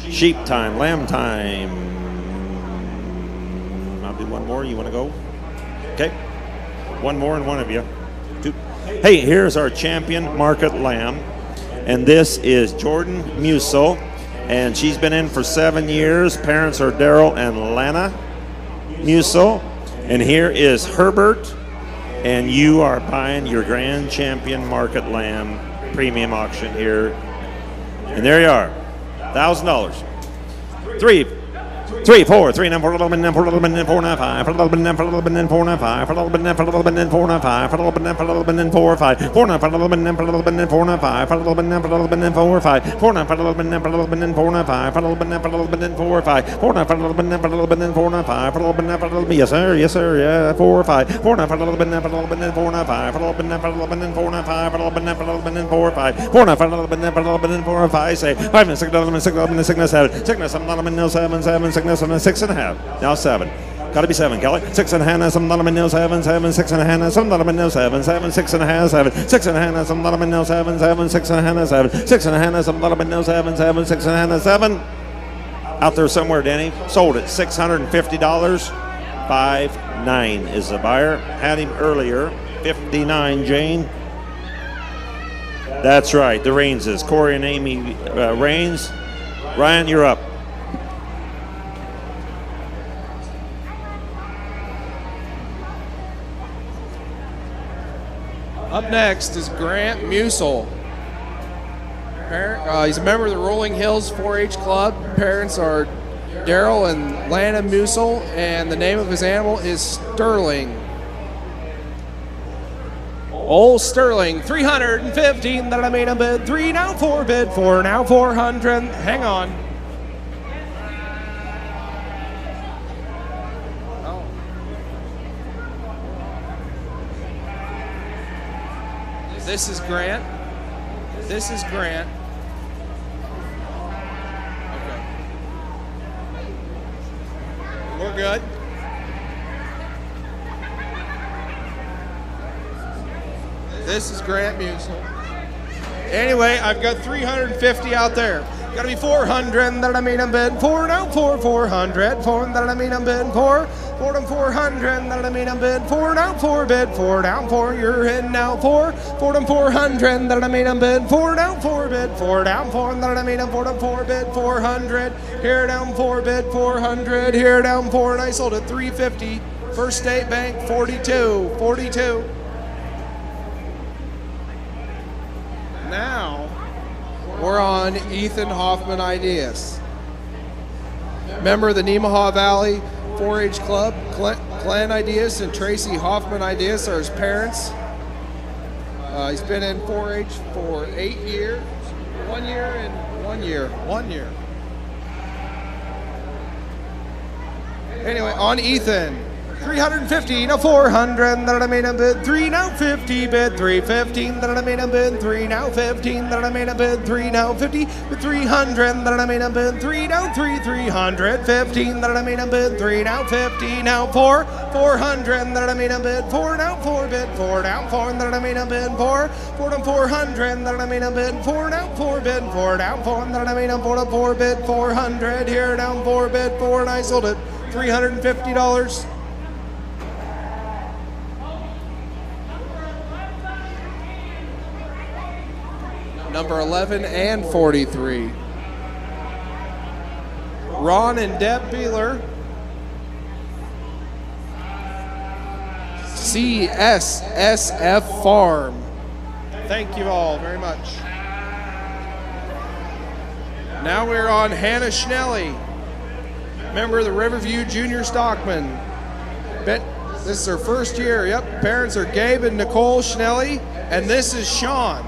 sheep time, lamb time. want to do one more? You want to go? Okay. One more and one of you. Two. Hey, here's our champion market lamb. And this is Jordan Musil. And she's been in for 7 years. Parents are Daryl and Lana Musil. And here is Herbert. And you are buying your grand champion market lamb premium auction here. And there you are. $1,000. 3, 4, 3, 9, 4, 11, 9, 4, 11, 9, 4, 9, 5, 11, 9, 11, 9, 4, 9, 5, 11, 9, 11, 9, 4, 9, 5, 11, 9, 11, 9, 4, 5, 4, 9, 11, 9, 11, 9, 4, 9, 5, 11, 9, 11, 9, 4, 5, 4, 9, 11, 9, 11, 9, 4, 9, 5, 11, 9, 11, 9, 4, 5, 4, 9, 11, 9, 11, 9, 4, 9, 5, 11, 9, 11, yes sir, yeah, 4, 5, 4, 9, 11, 9, 11, 9, 4, 9, 5, 11, 9, 11, 9, 4, 9, 5, 11, 9, 11, 9, 4, 5, 4, 9, 11, 9, 11, 9, 4, 5, say 5, 6, 11, 6, 11, 6, 7, 6, 7, 7, 7, 6, 6 and a half. Now 7. Got to be 7, Kelly. 6 and a half, some not no 7, 7, 6 and a half, some not no 7, 7, 6 and a half, 7, 6 and a half, some not no 7, 7, 6 and a half, 7, 6 and a half, some not no 7, 7, 6 and a half, 7. Out there somewhere, Danny. Sold at $650. 5.9 is the buyer. Had him earlier. 59, Jane. That's right. The Rainses. Corey and Amy Rains. Ryan, you're up. Up next is Grant Musil. He's a member of the Rolling Hills 4-H Club. Parents are Daryl and Lana Musil, and the name of his animal is Sterling. Old Sterling, 315 that I made him bid. 3 now 4 bid 4 now 400. Hang on. This is Grant. This is Grant. Okay. We're good. This is Grant Musil. Anyway, I've got 350 out there. Got to be 400 that I made him bid. 4 now 400. 4 that I made him bid. 4 them 400 that I made him bid. 4 now 4 bid. 4 down 4. You're in now 4 them 400 that I made him bid. 4 down 4 bid. 4 down 4 that I made him. 4 them 4 bid. 400. Here down 4 bid. 400. Here down 4, and I sold at 350. First State Bank 42. 42. Now we're on Ethan Hoffman Ideas. Member of the Nemaha Valley 4-H Club, Glenn Ideas and Tracy Hoffman Ideas are his parents. He's been in 4-H for 8 years, 1 year and 1 year. 1 year. Anyway, on Ethan. 350 now 400 that I made him bid. 3 now 50 bid. 315 that I made him bid. 3 now 15 that I made him bid. 3 now 50 with 300 that I made him bid. 3 now 300 15 that I made him bid. 3 now 50 now 400 that I made him bid. 4 now 4 bid. 4 down 4 that I made him bid. 4 down 400 that I made him bid. 4 now 4 bid. 4 down 4 that I made him. 4 down 4 bid. 400 here down 4 bid. 4 and I sold it $350. Number 11 and 43. Ron and Deb Beeler. CSSF Farm. Thank you all very much. Now we're on Hannah Schnelly, member of the Riverview Junior Stockman. This is her first year. Yep, parents are Gabe and Nicole Schnelly, and this is Sean.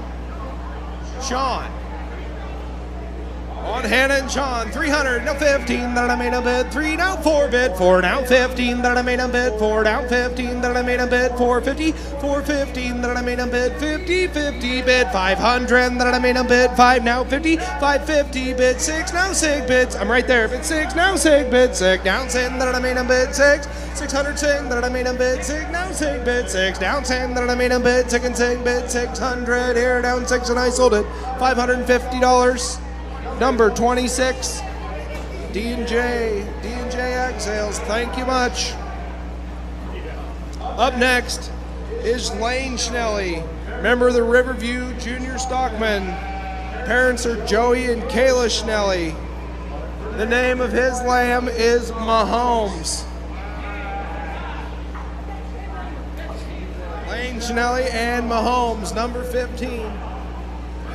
On Hannah and Sean, 300 now 15 that I made a bid. 3 now 4 bid. 4 down 15 that I made a bid. 4 down 15 that I made a bid. 450, 415 that I made a bid. 50, 50 bid. 500 that I made a bid. 5 now 50, 550 bid. 6 now 6 bids. I'm right there. Bid 6 now 6 bid. 6 down 10 that I made a bid. 6, 600 10 that I made a bid. 6 now 6 bid. 6 down 10 that I made a bid. 6 and 6 bid. 600 here down 6 and I sold it $550. Number 26, D&J Ag Sales. Thank you much. Up next is Lane Schnelly, member of the Riverview Junior Stockman. Parents are Joey and Kayla Schnelly. The name of his lamb is Mahomes. Lane Schnelly and Mahomes, number 15.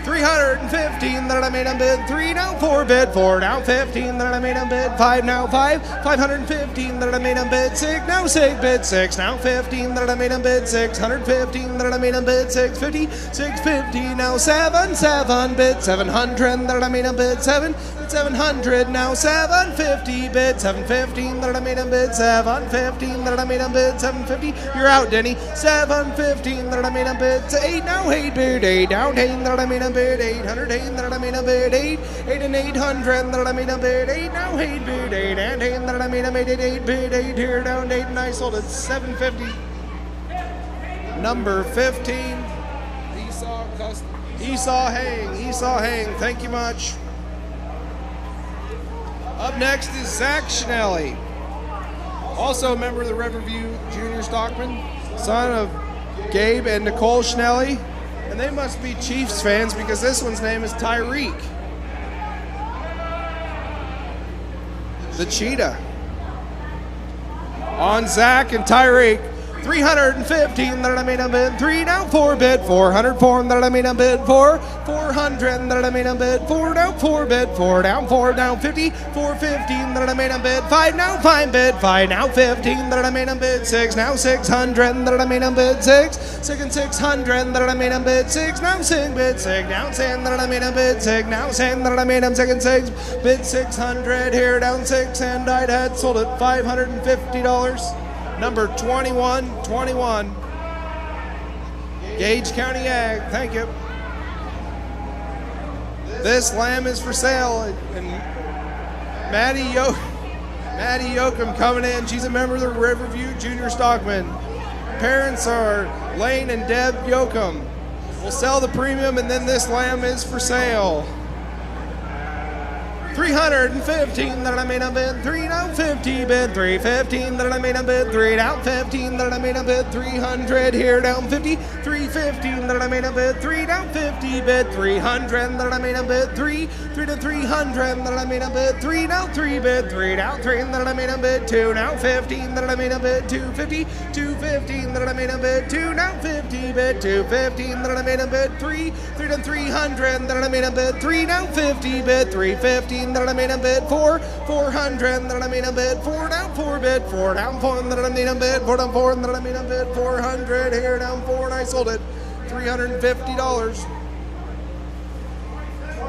315 that I made him bid, 3 now 4 bid, 4 now 15 that I made him bid, 5 now 5, 515 that I made him bid, 6 now 6 bid, 6 now 15 that I made him bid, 615 that I made him bid, 650, 650 now 7, 7 bid, 700 that I made him bid, 700 now 750 bid, 715 that I made him bid, 715 that I made him bid, 750, you're out Denny, 715 that I made him bid, 8 now 8 bid, 8 down 8 that I made him bid, 808 that I made him bid, 8 and 800 that I made him bid, 8 now 8 bid, 8 and 8 that I made him bid, 8 bid, 8 here down 8 and I sold it 750. Number 15, Esau Hang, thank you much. Up next is Zach Schnelly, also a member of the Riverview Junior Stockman, son of Gabe and Nicole Schnelly, and they must be Chiefs fans because this one's name is Tyreek. The Cheetah. On Zach and Tyreek, 315 that I made him bid, 3 now 4 bid, 404 that I made him bid, 400 that I made him bid, 4 now 4 bid, 4 down 50, 415 that I made him bid, 5 now 5 bid, 5 now 15 that I made him bid, 6 now 600 that I made him bid, 6 and 600 that I made him bid, 6 now 6 bid, 6 down 10 that I made him bid, 6 now 10 that I made him, 6 bid 600 here down 6 and I had sold it $550. Number 21, Gage County Ag, thank you. This lamb is for sale, and Maddie Yoakum coming in. She's a member of the Riverview Junior Stockman. Parents are Lane and Deb Yoakum. We'll sell the premium, and then this lamb is for sale. 315 that I made a bid, 3 now 50 bid, 315 that I made a bid, 3 down 15 that I made a bid, 300 here down 50, 315 that I made a bid, 3 down 50 bid, 300 that I made a bid, 3 to 300 that I made a bid, 3 down 3 bid, 3 down 3 that I made a bid, 2 now 15 that I made a bid, 250, 215 that I made a bid, 2 now 50 bid, 215 that I made a bid, 3 to 300 that I made a bid, 3 now 50 bid, 315 that I made a bid, 400 that I made a bid, 4 down 4 bid, 4 down 4 that I made a bid, 4 down 4 that I made a bid, 400 here down 4 and I sold it $350.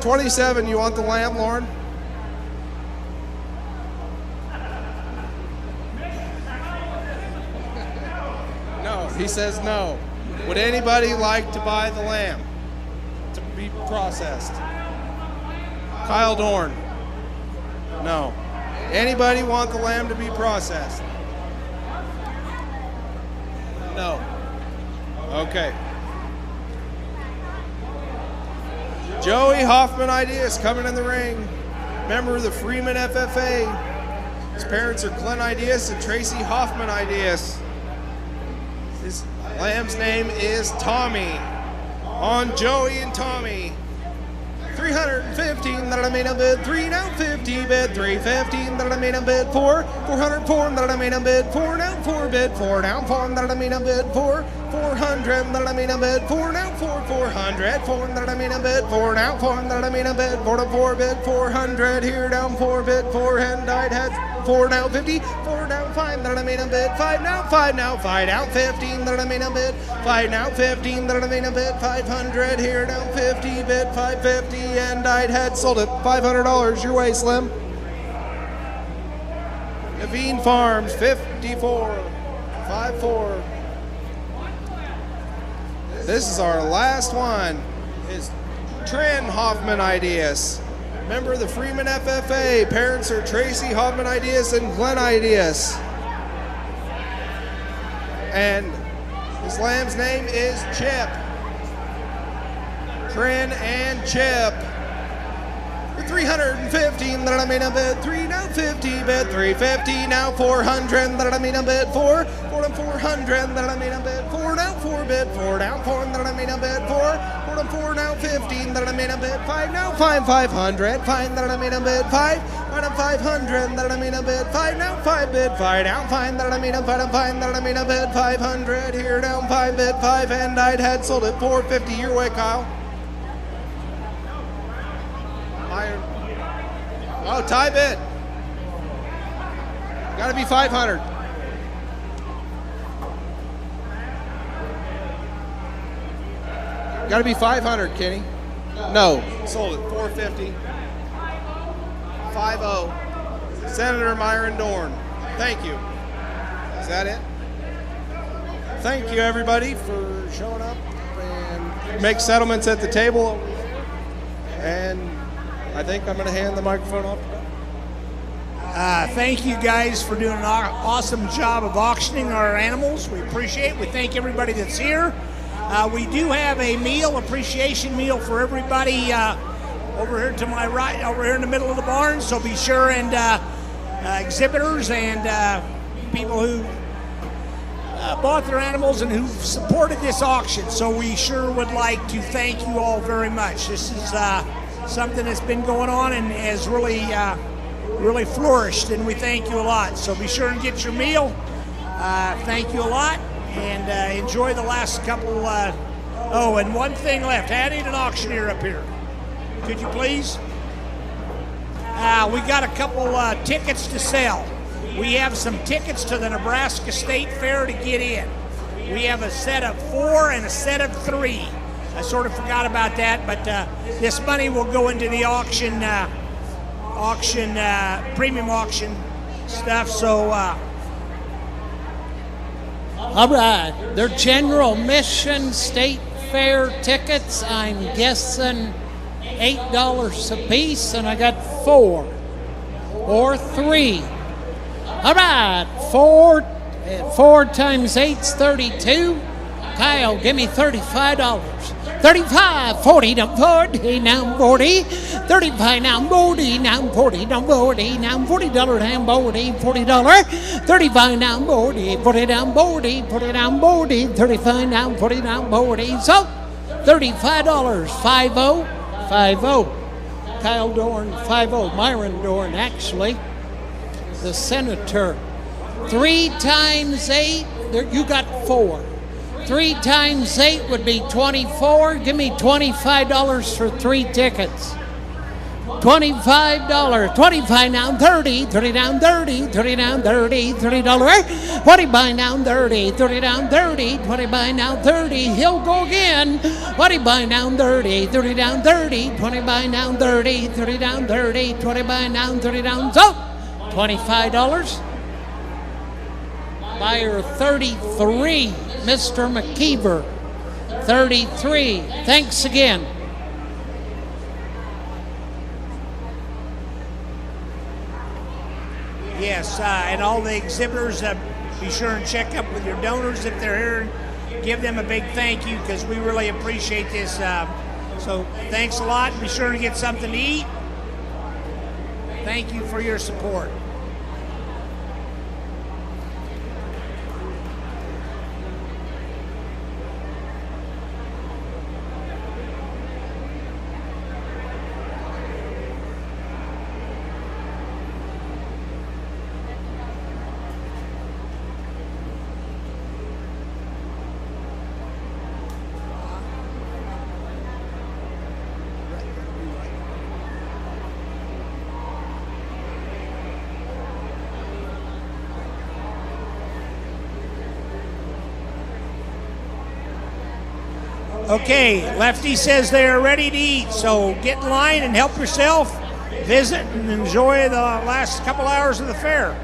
27, you want the lamb, Lauren? No, he says no. Would anybody like to buy the lamb to be processed? Kyle Dorn. No. Anybody want the lamb to be processed? No. Okay. Joey Hoffman Ideas coming in the ring. Member of the Freeman FFA. His parents are Glenn Ideas and Tracy Hoffman Ideas. His lamb's name is Tommy. On Joey and Tommy. 315 that I made a bid, 3 now 50 bid, 315 that I made a bid, 404 that I made a bid, 4 now 4 bid, 4 down 4 that I made a bid, 400 that I made a bid, 4 now 400, 4 that I made a bid, 4 now 4 that I made a bid, 4 to 4 bid, 400 here down 4 bid, 4 and I'd had 4 now 50, 4 down 5 that I made a bid, 5 now 5 down 15 that I made a bid, 5 now 15 that I made a bid, 500 here down 50 bid, 550 and I'd had sold it $500. Your way, Slim. Naveen Farms 54 54. This is our last one. Is Tran Hoffman Ideas. Member of the Freeman FFA. Parents are Tracy Hoffman Ideas and Glenn Ideas. And his lamb's name is Chip. Tran and Chip. For 315 that I made a bid, 3 now 50 bid, 350 now 400 that I made a bid, 4 down 400, that I made a bid 4 now, 4 bid 4 down, 4 that I made a bid 4 down 4 now, 15 that I made a bid 5 now, 500, 5 that I made a bid 5 down 500 that I made a bid 5 now, 5 bid 5 down, 5 that I made a 5 that I made a bid 500 here down 5 bid 5 and I'd had sold it 450 your way, Kyle. Oh, tie bid. Got to be 500. Got to be 500, Kenny. No, sold it 450. 50. Senator Myron Dorn. Thank you. Is that it? Thank you, everybody, for showing up and make settlements at the table. And I think I'm going to hand the microphone off. Thank you guys for doing an awesome job of auctioning our animals. We appreciate it. We thank everybody that's here. We do have a meal, appreciation meal for everybody over here to my right, over here in the middle of the barn. So be sure and exhibitors and people who bought their animals and who supported this auction. So we sure would like to thank you all very much. This is something that's been going on and has really flourished, and we thank you a lot. So be sure and get your meal. Thank you a lot, and enjoy the last couple. Oh, and one thing left. I need an auctioneer up here. Could you please? We got a couple tickets to sell. We have some tickets to the Nebraska State Fair to get in. We have a set of 4 and a set of 3. I sort of forgot about that, but this money will go into the premium auction stuff. So, all right, they're general admission state fair tickets. I'm guessing $8 a piece, and I got 4 or 3. All right, 4 times 8's 32. Kyle, give me $35. 35, 40, now 40, now 40, 35, now 40, now 40, now 40, now $40, now 40, $40, 35, now 40, 40, now 40, 40, now 40, 35, now 40, now 40, so $35, 50, 50. Kyle Dorn, 50, Myron Dorn, actually, the senator. 3 times 8, there, you got 4. 3 times 8 would be 24. Give me $25 for 3 tickets. $25. 25 now 30. 30 down 30. 30 down 30. $30. 20 by now 30. 30 down 30. 20 by now 30. He'll go again. 20 by now 30. 30 down 30. 20 by now 30. 30 down 30. 20 by now 30 down. So $25. Buyer 33, Mr. McKeever, 33. Thanks again. Yes, and all the exhibitors, be sure and check up with your donors if they're here. Give them a big thank you because we really appreciate this. So thanks a lot. Be sure to get something to eat. Thank you for your support. Okay, Lefty says they are ready to eat, so get in line and help yourself. Visit and enjoy the last couple hours of the fair.